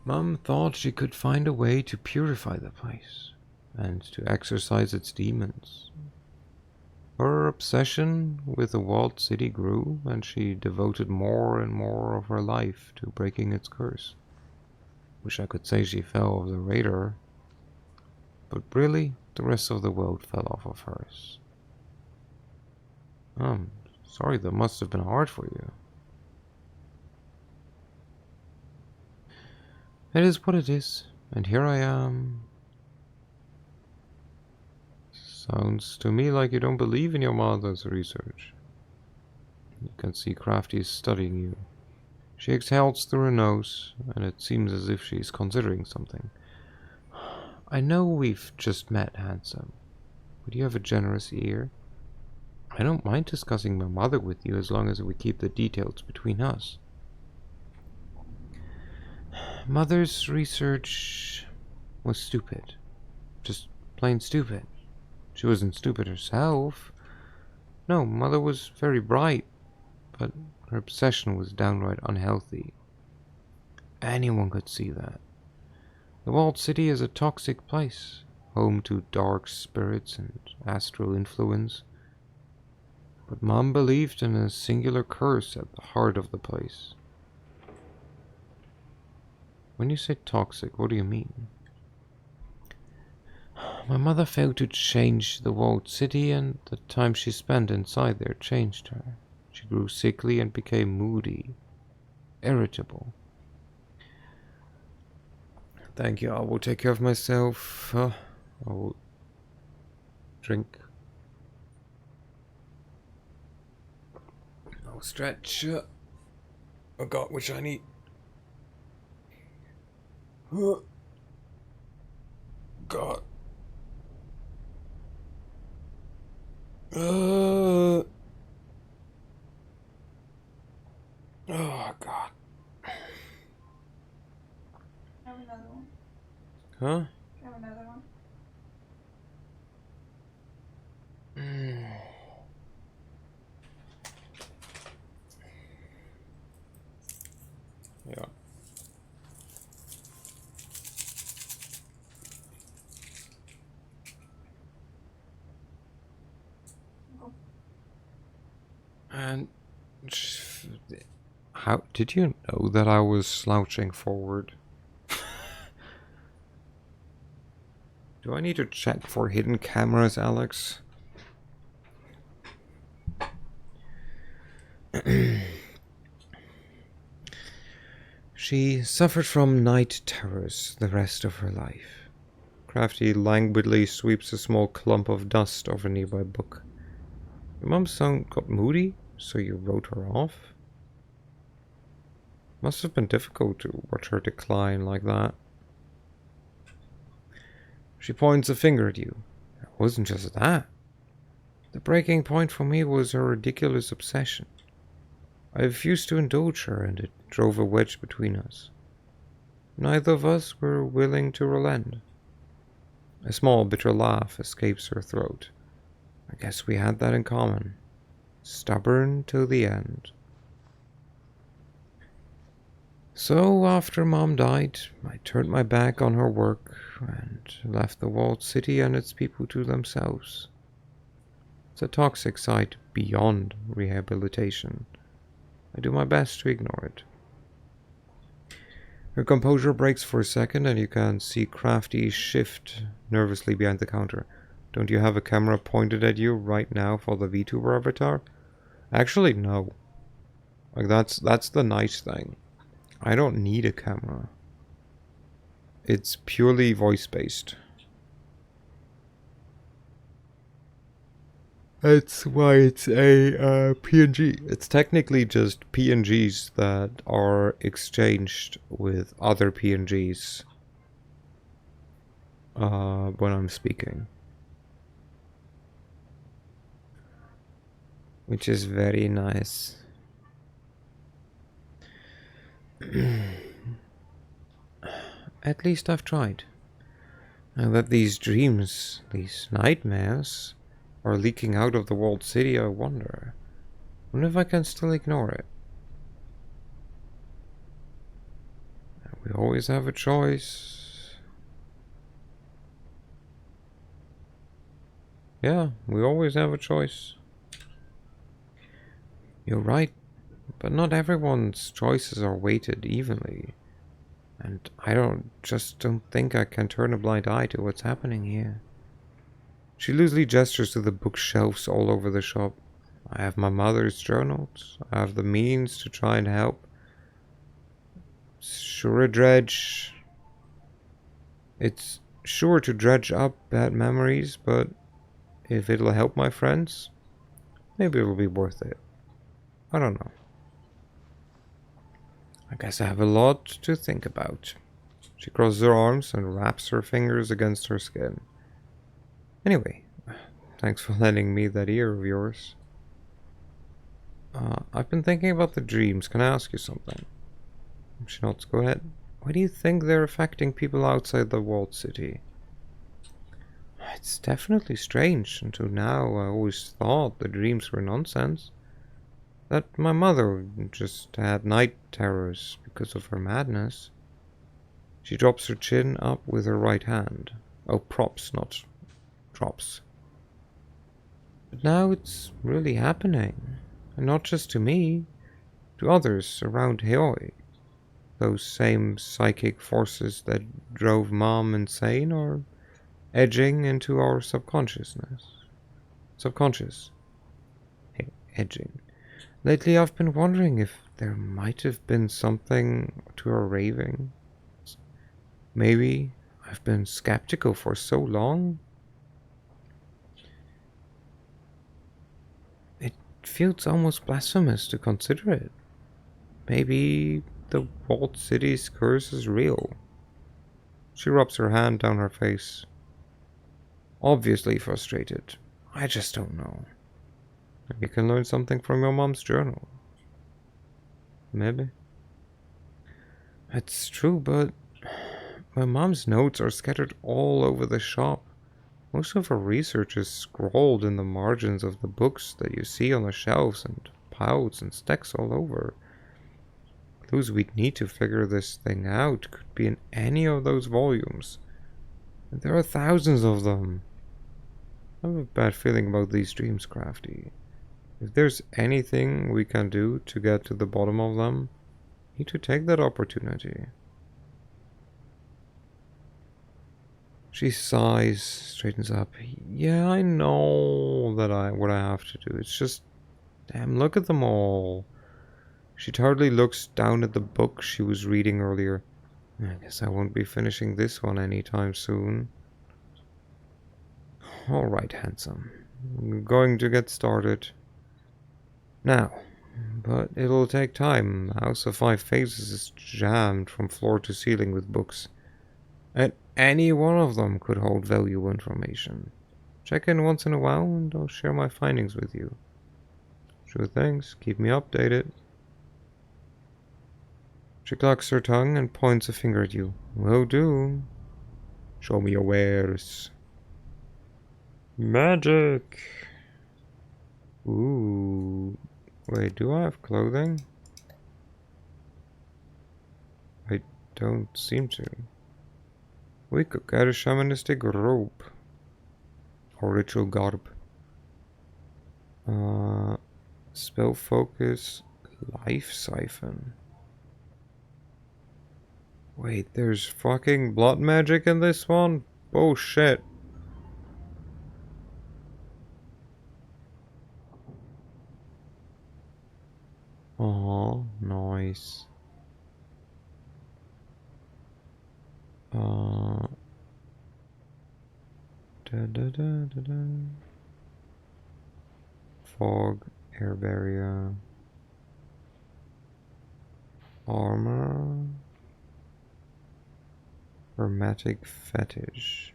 Mom thought she could find a way to purify the place and to exorcise its demons. Her obsession with the walled city grew, and she devoted more and more of her life to breaking its curse. Wish I could say she fell off the radar, but really, the rest of the world fell off of hers. Sorry, that must have been hard for you. It is what it is, and here I am. Sounds to me like you don't believe in your mother's research. You can see Crafty is studying you. She exhales through her nose, and it seems as if she is considering something. I know we've just met, handsome, but you have a generous ear. I don't mind discussing my mother with you as long as we keep the details between us. Mother's research was stupid. Just plain stupid. She wasn't stupid herself. No, Mother was very bright, but her obsession was downright unhealthy. Anyone could see that. The walled city is a toxic place, home to dark spirits and astral influence. But Mom believed in a singular curse at the heart of the place. When you say toxic, what do you mean? My mother failed to change the walled city, and the time she spent inside there changed her. She grew sickly and became moody, irritable. Thank you, I will take care of myself. I will drink. I'll stretch. I got which I need. God. Oh God. Have another one. Huh? Have another one. Yeah. And how did you know that I was slouching forward? Do I need to check for hidden cameras, Alex? She suffered from night terrors the rest of her life. Crafty languidly sweeps a small clump of dust off a nearby book. Your mom's son got moody, so you wrote her off? Must have been difficult to watch her decline like that. She points a finger at you. It wasn't just that. The breaking point for me was her ridiculous obsession. I refused to indulge her, and it drove a wedge between us. Neither of us were willing to relent. A small bitter laugh escapes her throat. I guess we had that in common. Stubborn till the end. So, after Mom died, I turned my back on her work and left the walled city and its people to themselves. It's a toxic side beyond rehabilitation. I do my best to ignore it. Her composure breaks for a second and you can see Crafty shift nervously behind the counter. Don't you have a camera pointed at you right now for the VTuber avatar? Actually, no. Like, that's the nice thing. I don't need a camera. It's purely voice-based. That's why it's a PNG. It's technically just PNGs that are exchanged with other PNGs when I'm speaking. Which is very nice. At least I've tried. Now that these dreams, these nightmares, are leaking out of the walled city, I wonder if I can still ignore it. We always have a choice. Yeah, we always have a choice. You're right, but not everyone's choices are weighted evenly. And I just don't think I can turn a blind eye to what's happening here. She loosely gestures to the bookshelves all over the shop. I have my mother's journals. I have the means to try and help. It's sure to dredge up bad memories, but if it'll help my friends, maybe it'll be worth it. I don't know. I guess I have a lot to think about. She crosses her arms and wraps her fingers against her skin. Anyway, thanks for lending me that ear of yours. I've been thinking about the dreams. Can I ask you something? She nods. Go ahead. Why do you think they're affecting people outside the walled city? It's definitely strange. Until now, I always thought the dreams were nonsense. That my mother just had night terrors because of her madness. She drops her chin up with her right hand. Oh, props, not drops. But now it's really happening. And not just to me, to others around Hioi. Those same psychic forces that drove Mom insane are edging into our subconsciousness. Edging. Lately I've been wondering if there might have been something to our raving. Maybe I've been skeptical for so long. It feels almost blasphemous to consider it. Maybe the walled city's curse is real. She rubs her hand down her face. Obviously frustrated. I just don't know. Maybe you can learn something from your mom's journal. Maybe. It's true, but my mom's notes are scattered all over the shop. Most of her research is scrawled in the margins of the books that you see on the shelves and piles and stacks all over. Clues we'd need to figure this thing out could be in any of those volumes. And there are thousands of them. I have a bad feeling about these dreams, Crafty. If there's anything we can do to get to the bottom of them, we need to take that opportunity. She sighs, straightens up. Yeah, I know what I have to do. It's just, damn, look at them all. She tiredly looks down at the book she was reading earlier. I guess I won't be finishing this one anytime soon. Alright, handsome. I'm going to get started. Now, but it'll take time. House of Five Faces is jammed from floor to ceiling with books. And any one of them could hold valuable information. Check in once in a while and I'll share my findings with you. Sure thanks, keep me updated. She clucks her tongue and points a finger at you. Will do. Show me your wares. Magic! Ooh. Wait, do I have clothing? I don't seem to. We could get a shamanistic robe. Or ritual garb. Spell focus. Life siphon. Wait, there's fucking blood magic in this one? Oh shit. Oh, nice. Fog, air barrier, armor, hermetic fetish.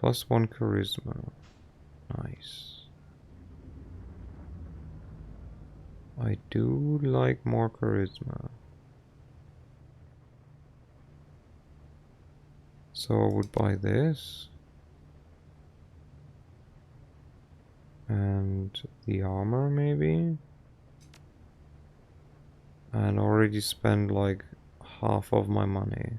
+1 charisma. Nice. I do like more charisma. So I would buy this. And the armor maybe? And already spent like half of my money.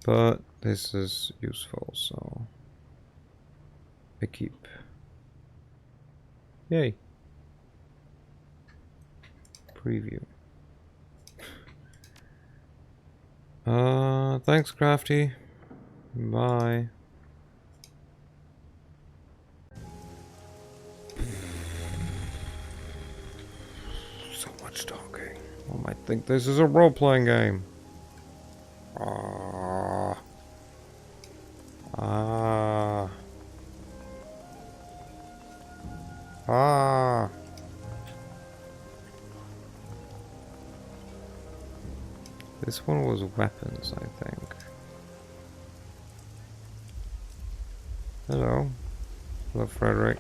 But this is useful, so I keep. Yay. Preview. Thanks, Crafty. Bye. So much talking. I might think this is a role-playing game. This one was weapons, I think. Hello. Hello, Frederick.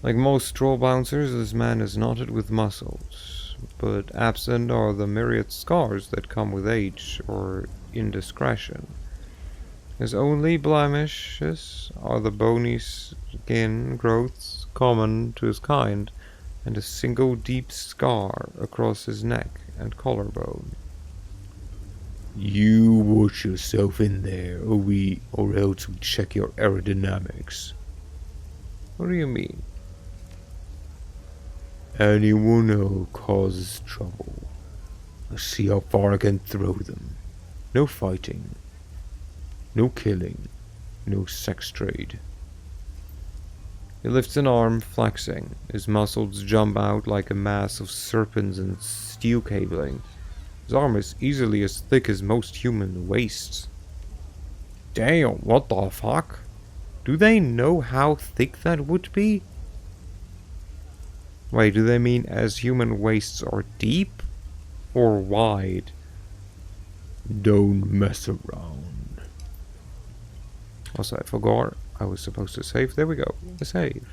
Like most troll bouncers, this man is knotted with muscles, but absent are the myriad scars that come with age or indiscretion. His only blemishes are the bony skin growths common to his kind, and a single deep scar across his neck and collarbone. You watch yourself in there, or else we check your aerodynamics. What do you mean? Anyone who causes trouble, I'll see how far I can throw them. No fighting. No killing. No sex trade. He lifts an arm, flexing. His muscles jump out like a mass of serpents and steel cabling. His arm is easily as thick as most human waists. Damn, what the fuck? Do they know how thick that would be? Wait, do they mean as human waists are deep? Or wide? Don't mess around. Also, I forgot I was supposed to save. There we go. A save.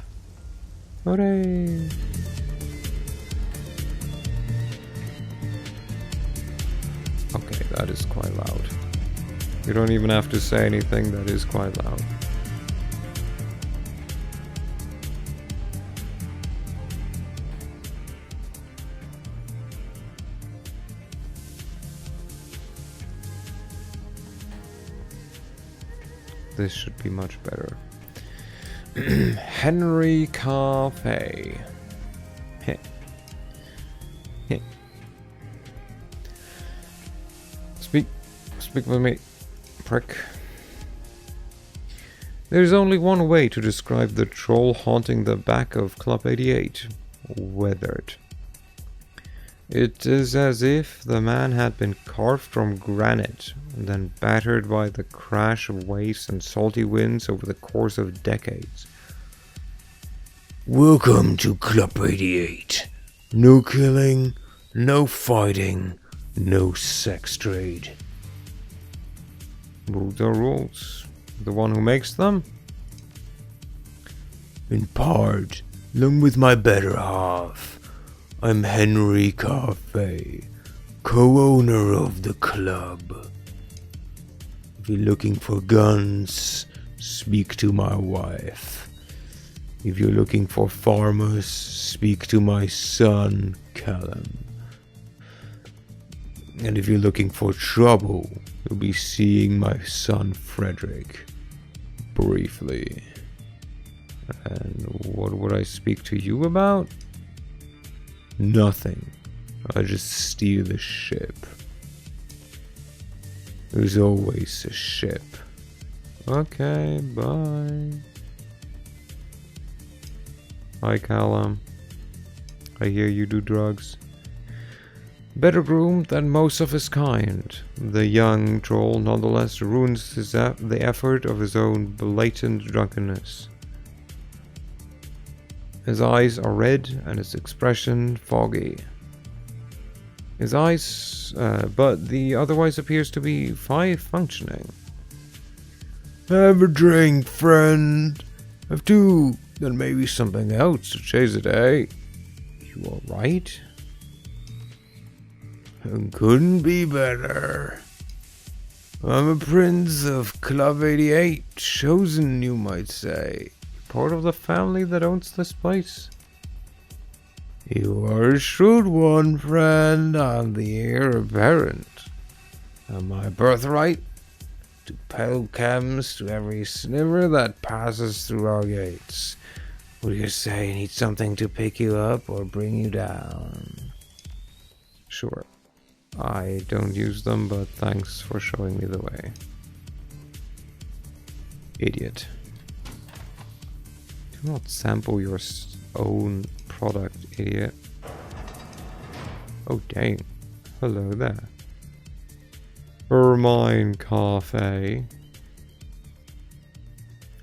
Hooray! Okay, that is quite loud. You don't even have to say anything, that is quite loud. This should be much better. Henry Cafe. Heh. Heh. Speak with me, prick. There's only one way to describe the troll haunting the back of Club 88. Weathered. It is as if the man had been carved from granite and then battered by the crash of waves and salty winds over the course of decades. Welcome to Club 88. No killing, no fighting, no sex trade. Rules are rules. The one who makes them? In part, along with my better half, I'm Henry Carfey, co-owner of the club. If you're looking for guns, speak to my wife. If you're looking for farmers, speak to my son, Callum. And if you're looking for trouble, you'll be seeing my son, Frederick. Briefly. And what would I speak to you about? Nothing. I just steer the ship. There's always a ship. Okay, bye. Hi, Callum. I hear you do drugs. Better groomed than most of his kind, the young troll nonetheless ruins the effort of his own blatant drunkenness. His eyes are red and his expression foggy. His eyes, but the otherwise appears to be functioning. Have a drink, friend. Have two, then maybe something else to chase it, eh? You alright? Couldn't be better. I'm a prince of Club 88, chosen, you might say. Part of the family that owns this place? You are a shrewd one, friend. I'm the heir apparent. And my birthright? To peddle chems to every sniver that passes through our gates. What do you say? Need something to pick you up or bring you down? Sure. I don't use them, but thanks for showing me the way. Idiot. Do not sample your own product, idiot. Oh, dang. Hello there. Ermine Cafe.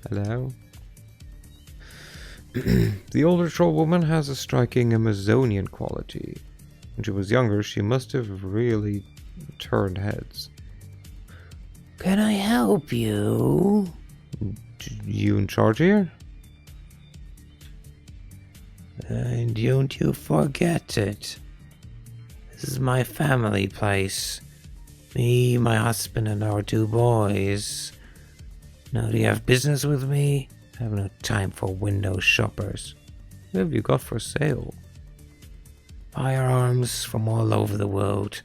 Hello. The older troll woman has a striking Amazonian quality. When she was younger, she must have really turned heads. Can I help you? You in charge here? And don't you forget it. This is my family place. Me, my husband, and our two boys. Now, do you have business with me? I have no time for window shoppers. What have you got for sale? Firearms from all over the world.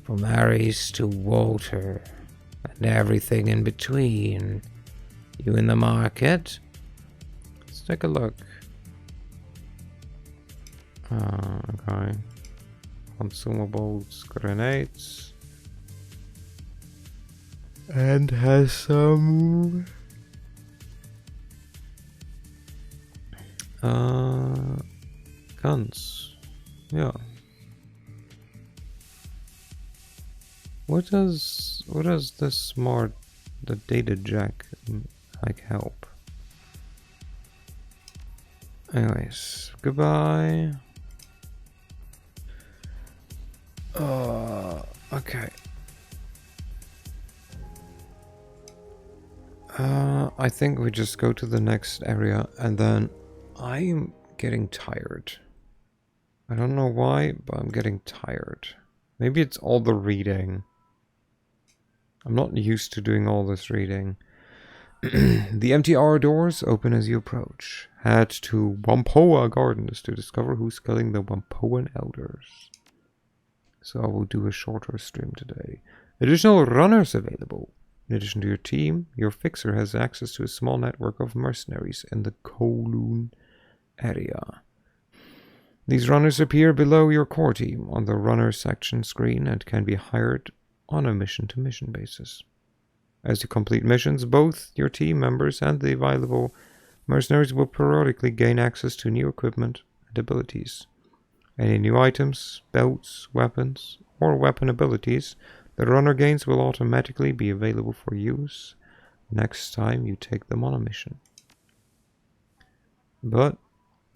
From Harry's to Walter. And everything in between. You in the market? Let's take a look. Okay. Consumables, grenades. And has some... Guns. Yeah. What does this the data jack like help? Anyways, goodbye. Okay. I think we just go to the next area and then I'm getting tired. I don't know why, but I'm getting tired. Maybe it's all the reading. I'm not used to doing all this reading. The MTR doors open as you approach. Head to Whampoa Gardens to discover who's killing the Whampoan elders. So I will do a shorter stream today. Additional runners available. In addition to your team, your fixer has access to a small network of mercenaries in the Kowloon area. These runners appear below your core team on the runner section screen and can be hired on a mission-to-mission basis. As you complete missions, both your team members and the available mercenaries will periodically gain access to new equipment and abilities. Any new items, belts, weapons, or weapon abilities the runner gains will automatically be available for use next time you take them on a mission. But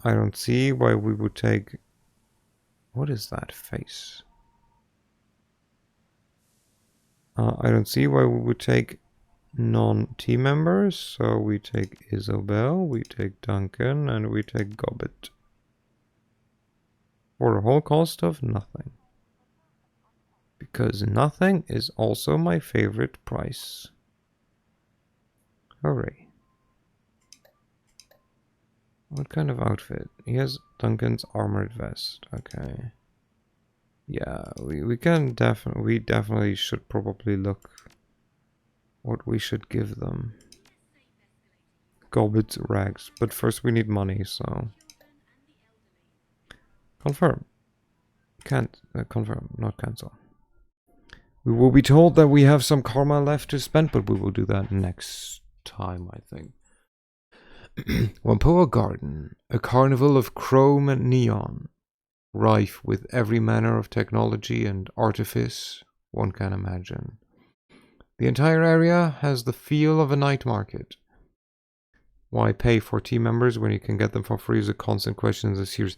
I don't see why we would take... What is that face? I don't see why we would take non-team members, so we take Isobel, we take Duncan, and we take Gobbet. For a whole cost of nothing. Because nothing is also my favorite price. Hooray. What kind of outfit? He has Duncan's armored vest. Okay. Yeah, we definitely should probably look what we should give them. Gobbet's rags. But first we need money, so... Confirm. Can't confirm, not cancel. We will be told that we have some karma left to spend, but we will do that next time, I think. Whampoa Garden, a carnival of chrome and neon, rife with every manner of technology and artifice one can imagine. The entire area has the feel of a night market. Why pay for team members when you can get them for free is a constant question in the series.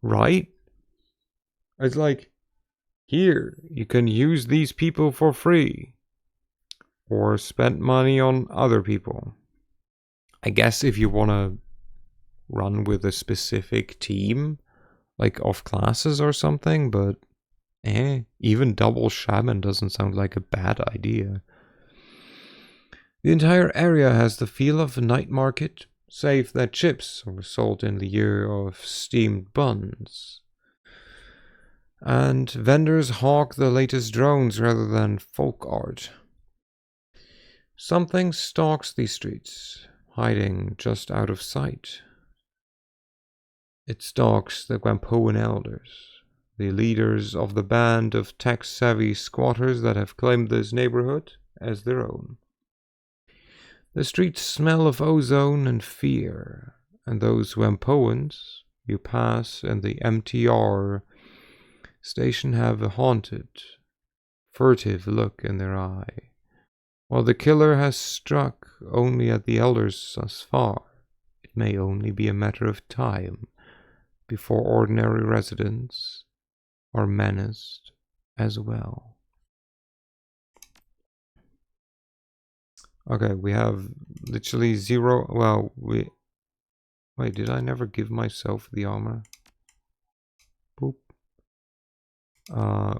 Right? It's like, here, you can use these people for free. Or spend money on other people. I guess if you want to run with a specific team, like off classes or something, but even double shaman doesn't sound like a bad idea. The entire area has the feel of a night market, save that chips were sold in the year of steamed buns. And vendors hawk the latest drones rather than folk art. Something stalks these streets, hiding just out of sight. It stalks the Whampoan elders, the leaders of the band of tech-savvy squatters that have claimed this neighborhood as their own. The streets smell of ozone and fear, and those Whampoans you pass in the MTR station have a haunted, furtive look in their eye. While the killer has struck only at the elders thus far, it may only be a matter of time before ordinary residents are menaced as well. Okay, we have literally zero. Well, wait, did I never give myself the armor? Boop.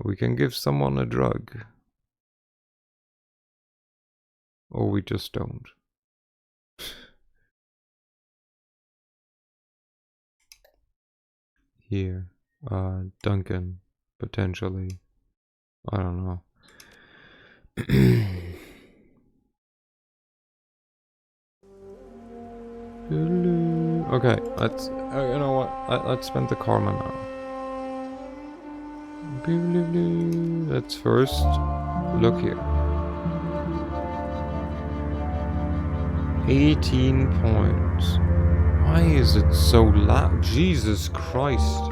We can give someone a drug. Or we just don't. Here. Duncan. Potentially. I don't know. Okay, let's... you know what? Let's spend the karma now. Let's first look here. 18 points. Why is it so loud? Jesus Christ.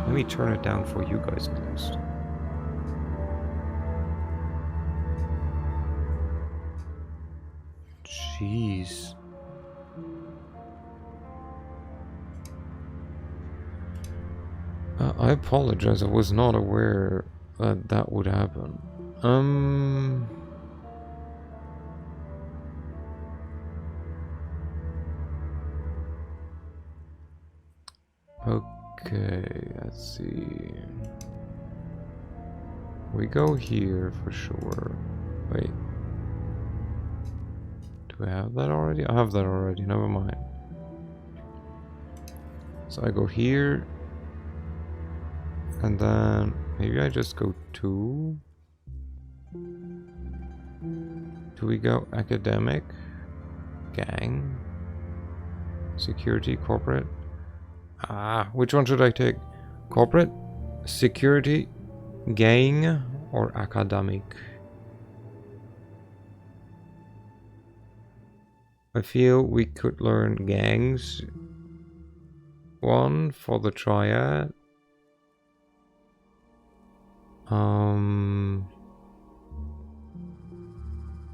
Let me turn it down for you guys at least. Jeez. I apologize, I was not aware that that would happen. Okay, let's see. We go here for sure. Wait. Do I have that already? I have that already, never mind. So I go here. And then maybe I just go 2. Do we go academic? Gang? Security? Corporate? Which one should I take? Corporate? Security? Gang? Or academic? I feel we could learn gangs. 1 for the triad.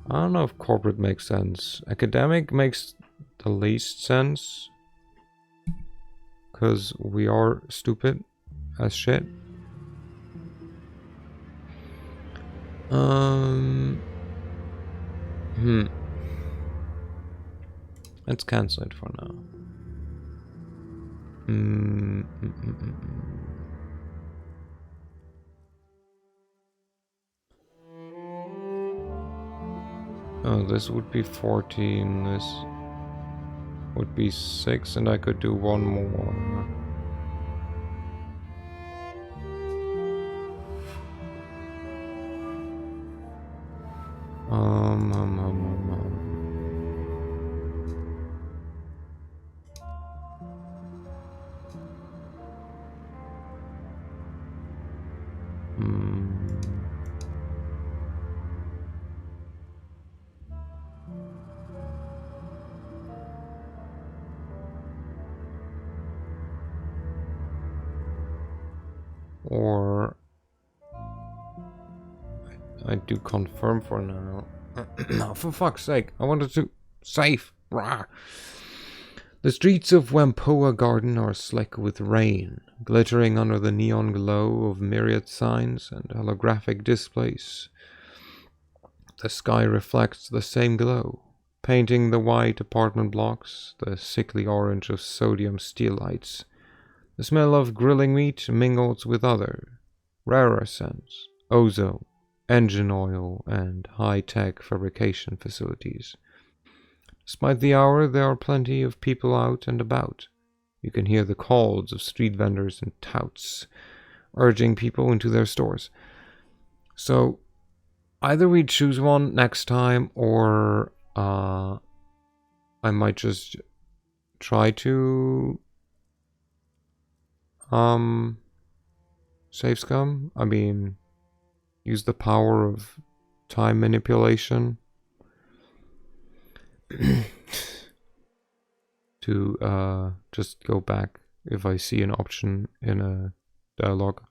I don't know if corporate makes sense. Academic makes the least sense. Because we are stupid as shit. Um. Hmm. Let's cancel it for now. Mm. Oh, this would be 14. This would be 6, and I could do one more. Um, um, um, um, um. Hmm. Or I do confirm for now. No, for fuck's sake, I wanted to save. Rah. The streets of Whampoa Garden are slick with rain, glittering under the neon glow of myriad signs and holographic displays. The sky reflects the same glow, painting the white apartment blocks the sickly orange of sodium steel lights. The smell of grilling meat mingles with other, rarer scents, ozone, engine oil, and high-tech fabrication facilities. Despite the hour, there are plenty of people out and about. You can hear the calls of street vendors and touts urging people into their stores. So, either we choose one next time, or I might just try to save scum. I mean, use the power of time manipulation to just go back if I see an option in a dialogue.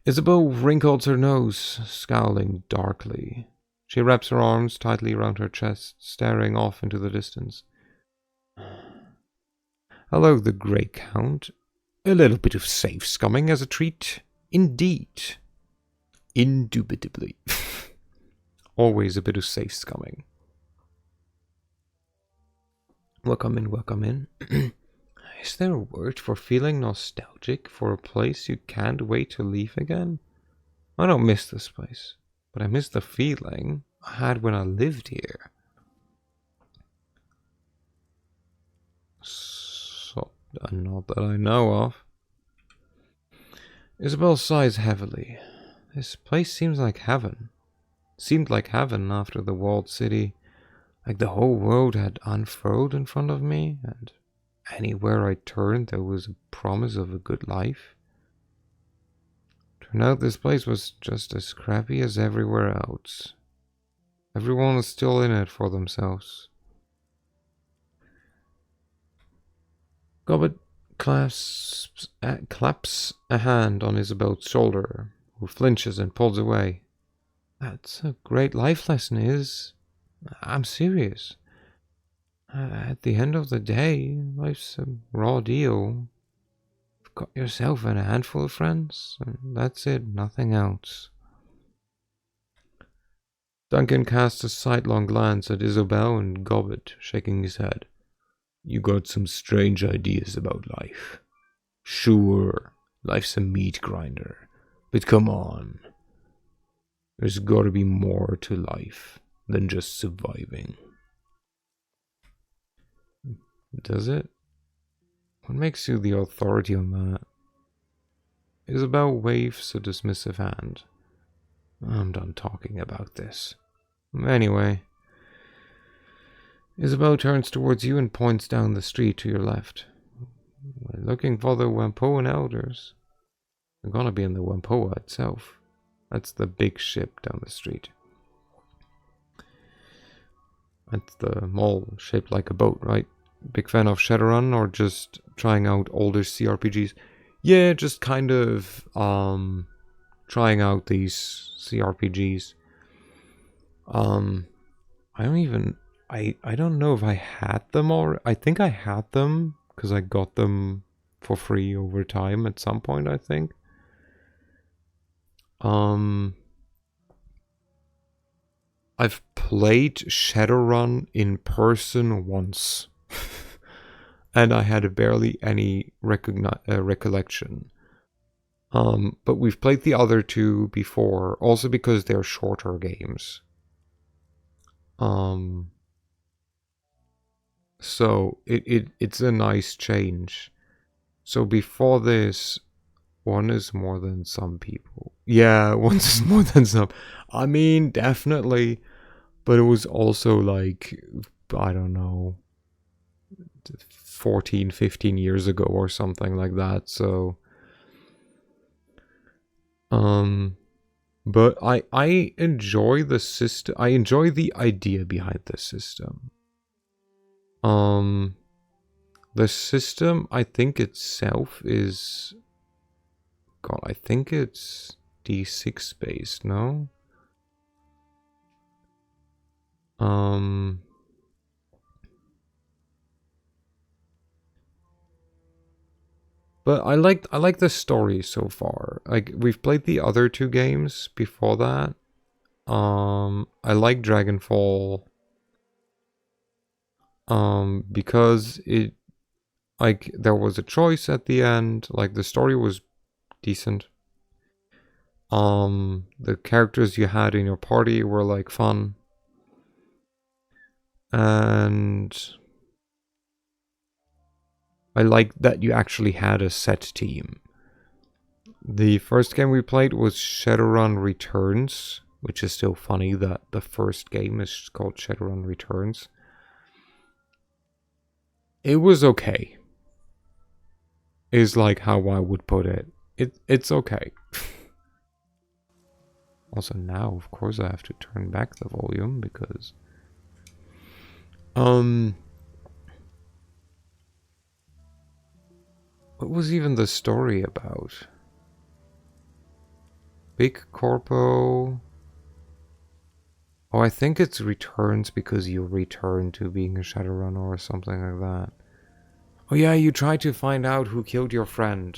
Isabel wrinkles her nose, scowling darkly. She wraps her arms tightly around her chest, staring off into the distance. Hello, the Grey Count. A little bit of safe scumming as a treat. Indeed. Indubitably. Always a bit of safe scumming. Welcome in, welcome in. Is there a word for feeling nostalgic for a place you can't wait to leave again? I don't miss this place, but I miss the feeling I had when I lived here. So, not that I know of. Isabel sighs heavily. This place seems like heaven. Seemed like heaven after the walled city. Like the whole world had unfurled in front of me, and anywhere I turned there was a promise of a good life. Turned out this place was just as crappy as everywhere else. Everyone was still in it for themselves. Gobbet claps a hand on Isabel's shoulder, who flinches and pulls away. That's a great life lesson, Is. I'm serious. At the end of the day, life's a raw deal. You've got yourself and a handful of friends, and that's it, nothing else. Duncan casts a sidelong glance at Isabel and Gobbet, shaking his head. You got some strange ideas about life. Sure, life's a meat grinder, but come on. There's gotta be more to life than just surviving. Does it? What makes you the authority on that? Isabel waves a dismissive hand. I'm done talking about this. Anyway. Isabel turns towards you and points down the street to your left. We're looking for the Whampoan elders. They're gonna be in the Whampoa itself. That's the big ship down the street. That's the mall shaped like a boat, right? Big fan of Shadowrun, or just trying out older CRPGs? Yeah, just kind of trying out these CRPGs. I don't know if I had them, or I think I had them because I got them for free over time at some point, I think. played Shadowrun in person once. And I had barely any recollection. But we've played the other two before, also because they're shorter games. So it's a nice change. So before this, one is more than some people. Yeah, one is more than some. I mean, definitely. But it was also like, I don't know, 14, 15 years ago or something like that. So, but I enjoy the system. I enjoy the idea behind the system. The system, I think itself is, God, I think it's D6 based, no? But I like the story so far. Like, we've played the other two games before that. I like Dragonfall. Because it, like, there was a choice at the end. Like, the story was decent. The characters you had in your party were like fun. And I like that you actually had a set team. The first game we played was Shadowrun Returns, which is still funny that the first game is called Shadowrun Returns. It was okay. Is like how I would put it. It's okay. Also now, of course, I have to turn back the volume because what was even the story about? Big Corpo. Oh, I think it's returns because you return to being a Shadowrunner or something like that. Oh yeah, you try to find out who killed your friend.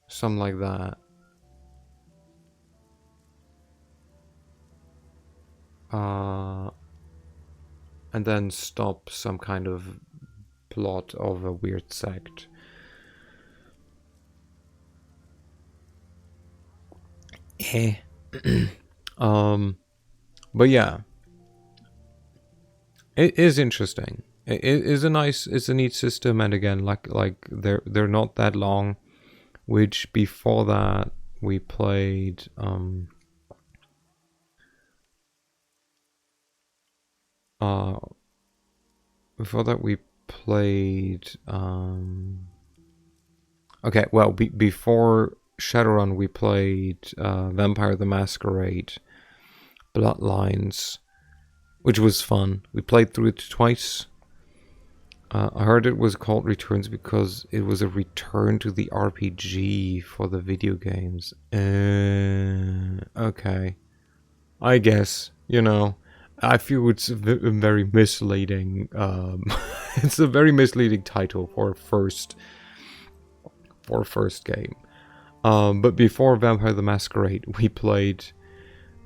Something like that. And then stop some kind of plot of a weird sect. But yeah, it is interesting. It is it's a neat system, and again, like they're not that long. Which before that we played before that we played okay, well, before Shadowrun we played Vampire the Masquerade Bloodlines, which was fun. We played through it twice. I heard it was called Returns because it was a return to the RPG for the video games. Okay. I guess, you know, I feel it's very misleading. It's a very misleading title for a first game. But before Vampire the Masquerade, we played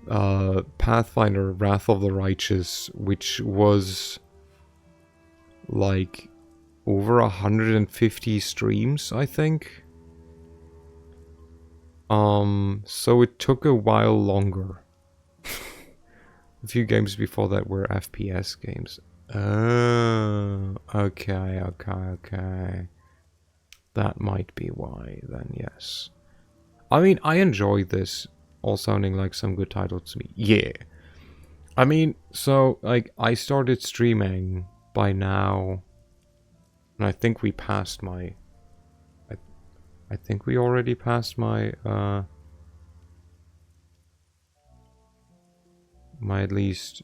Pathfinder Wrath of the Righteous, which was like over 150 streams, I think. So it took a while longer. A few games before that were FPS games. Oh, okay. That might be why, then, yes. I mean, I enjoy this all sounding like some good titles to me. Yeah. I mean, so, like, I started streaming by now, and I think we passed my... I think we already passed my, my at least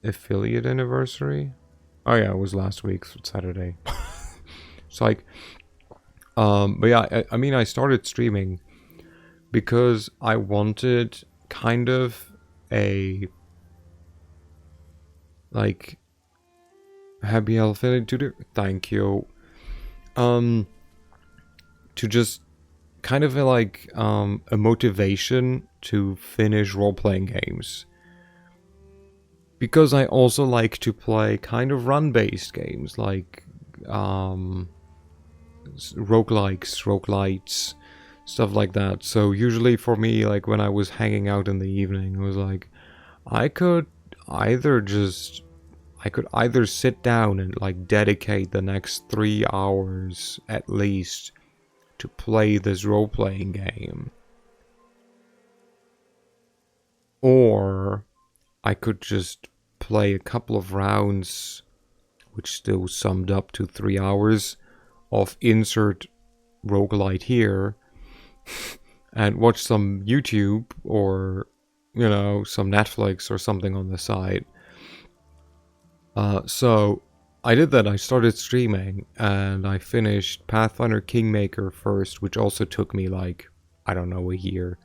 affiliate anniversary. Oh yeah, it was last week, Saturday. It's like, but yeah, I mean, I started streaming because I wanted kind of a, like, happy affiliate to do. Thank you. To just kind of a motivation to finish role-playing games. Because I also like to play kind of run-based games, like roguelikes, roguelites, stuff like that. So usually for me, like when I was hanging out in the evening, I was like, I could either sit down and like dedicate the next 3 hours at least to play this role-playing game, or I could just play a couple of rounds, which still summed up to 3 hours of insert roguelite here, and watch some YouTube or, you know, some Netflix or something on the side. So I did that. I started streaming and I finished Pathfinder Kingmaker first, which also took me like, I don't know, a year.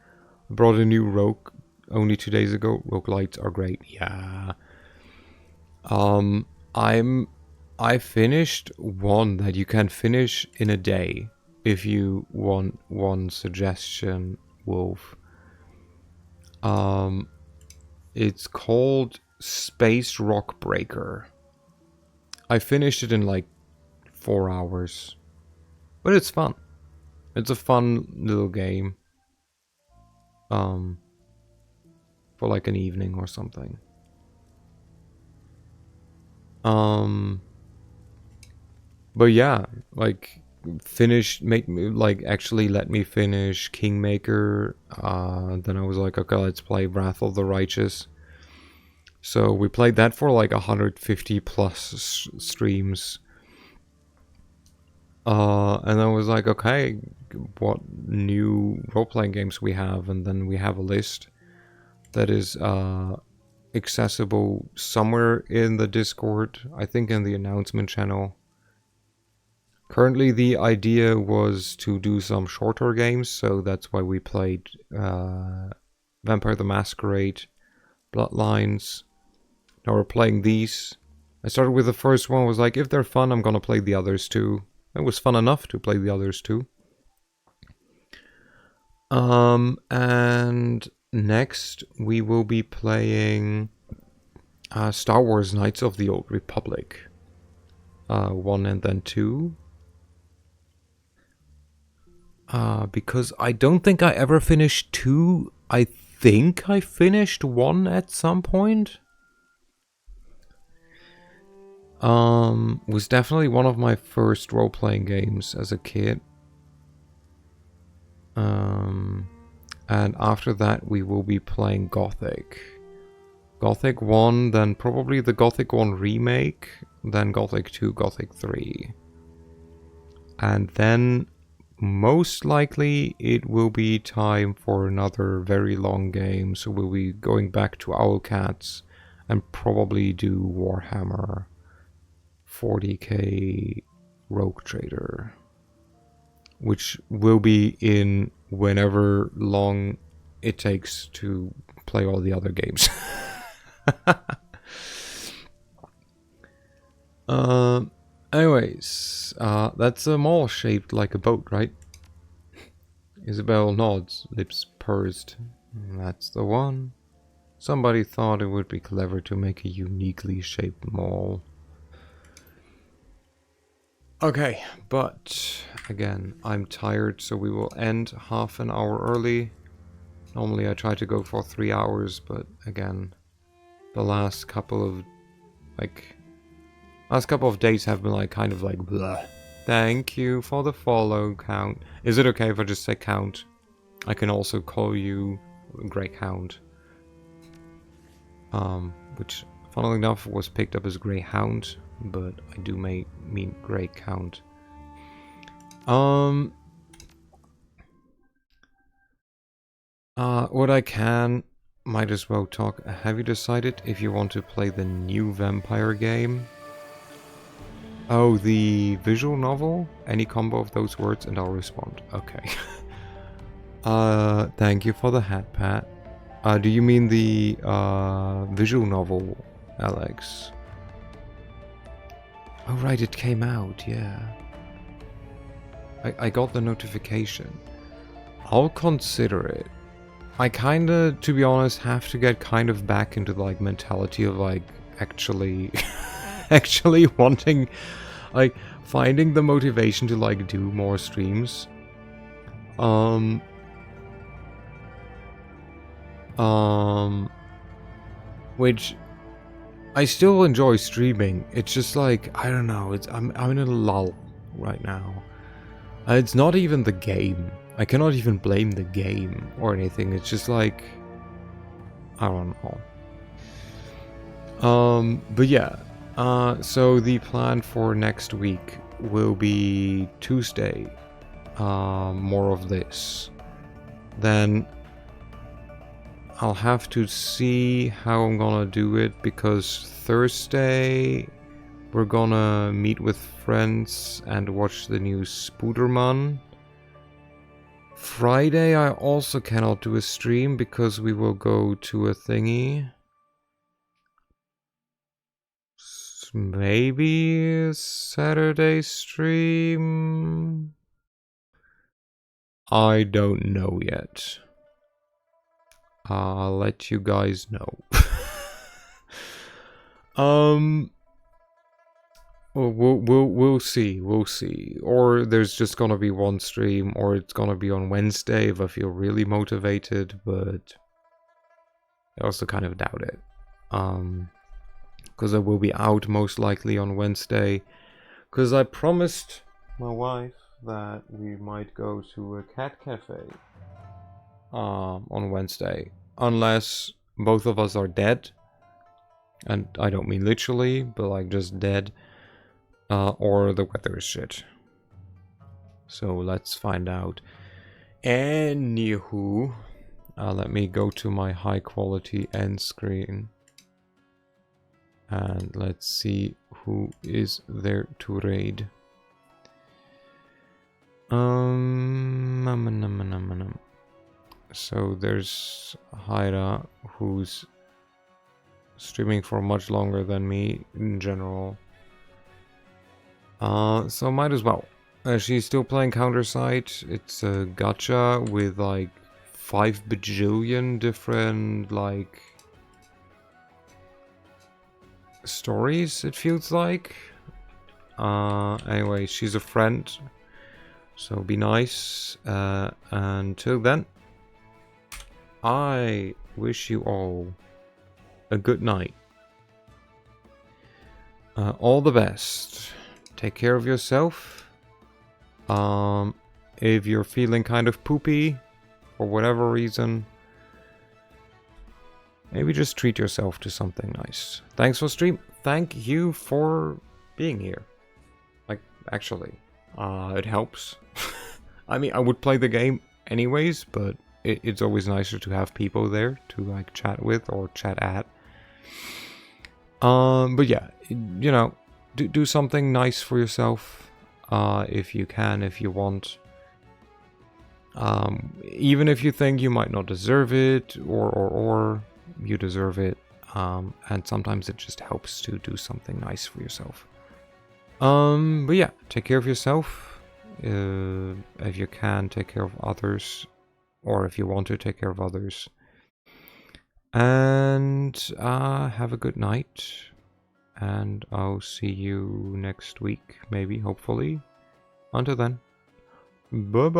I brought a new rogue only 2 days ago. Roguelites are great. Yeah. I finished one that you can finish in a day if you want one suggestion, Wolf. It's called Space Rock Breaker. I finished it in like 4 hours. But it's fun. It's a fun little game. For like an evening or something. But yeah, like actually let me finish Kingmaker. Then I was like, okay, let's play Wrath of the Righteous. So we played that for like 150 plus streams. And I was like, okay, what new role-playing games we have? And then we have a list that is accessible somewhere in the Discord, I think in the announcement channel. Currently the idea was to do some shorter games, so that's why we played Vampire the Masquerade, Bloodlines. Now we're playing these. I started with the first one, was like, if they're fun, I'm gonna play the others too. It was fun enough to play the others too. And next we will be playing Star Wars Knights of the Old Republic. 1 and then 2. Because I don't think I ever finished 2. I think I finished 1 at some point. Was definitely one of my first role-playing games as a kid. And after that we will be playing Gothic. Gothic 1, then probably the Gothic 1 remake, then Gothic 2, Gothic 3. And then most likely it will be time for another very long game, so we'll be going back to Owlcats and probably do Warhammer 40k Rogue Trader, which will be in whenever long it takes to play all the other games. Anyways, that's a mall shaped like a boat, right? Isabel nods, lips pursed. That's the one. Somebody thought it would be clever to make a uniquely shaped mall. Okay, but again, I'm tired, so we will end half an hour early. Normally I try to go for 3 hours, but again, the last couple of days have been like kind of like blah. Thank you for the follow, Count. Is it okay if I just say Count? I can also call you Greyhound. Which, funnily enough, was picked up as Greyhound, but I do mean Grey Count. What I can, might as well talk. Have you decided if you want to play the new vampire game? Oh, the visual novel? Any combo of those words and I'll respond. Okay. Thank you for the hat, Pat. Do you mean the visual novel, Alex? Oh right, it came out, yeah. I got the notification. I'll consider it. I kinda, to be honest, have to get kind of back into the, like, mentality of, like, actually actually wanting, like, finding the motivation to, like, do more streams. Which I still enjoy streaming. It's just like, I don't know, I'm in a lull right now. It's not even the game. I cannot even blame the game or anything. It's just like, I don't know. But yeah. So the plan for next week will be Tuesday. More of this. Then I'll have to see how I'm gonna do it, because Thursday we're gonna meet with friends and watch the new Spooderman. Friday I also cannot do a stream because we will go to a thingy. Maybe a Saturday stream? I don't know yet. I'll let you guys know. We'll see. We'll see. Or there's just gonna be one stream, or it's gonna be on Wednesday if I feel really motivated, but I also kind of doubt it. Because I will be out most likely on Wednesday. Because I promised my wife that we might go to a cat cafe on Wednesday, unless both of us are dead, and I don't mean literally, but like just dead, or the weather is shit. So let's find out. Anywho, let me go to my high quality end screen and let's see who is there to raid. So there's Hyra, who's streaming for much longer than me in general. So might as well. She's still playing Countersite. It's a gacha with like 5 bajillion different like stories, it feels like. Anyway, she's a friend, so be nice. Until then, I wish you all a good night. All the best. Take care of yourself. If you're feeling kind of poopy for whatever reason, maybe just treat yourself to something nice. Thanks for stream. Thank you for being here. Like, actually, it helps. I mean, I would play the game anyways, but it's always nicer to have people there to like chat with or chat at. But yeah, you know, do something nice for yourself, if you can, if you want. Even if you think you might not deserve it, or you deserve it. And sometimes it just helps to do something nice for yourself. But yeah, take care of yourself. If you can, take care of others, or if you want to take care of others. And have a good night. And I'll see you next week, maybe, hopefully. Until then, bye-bye.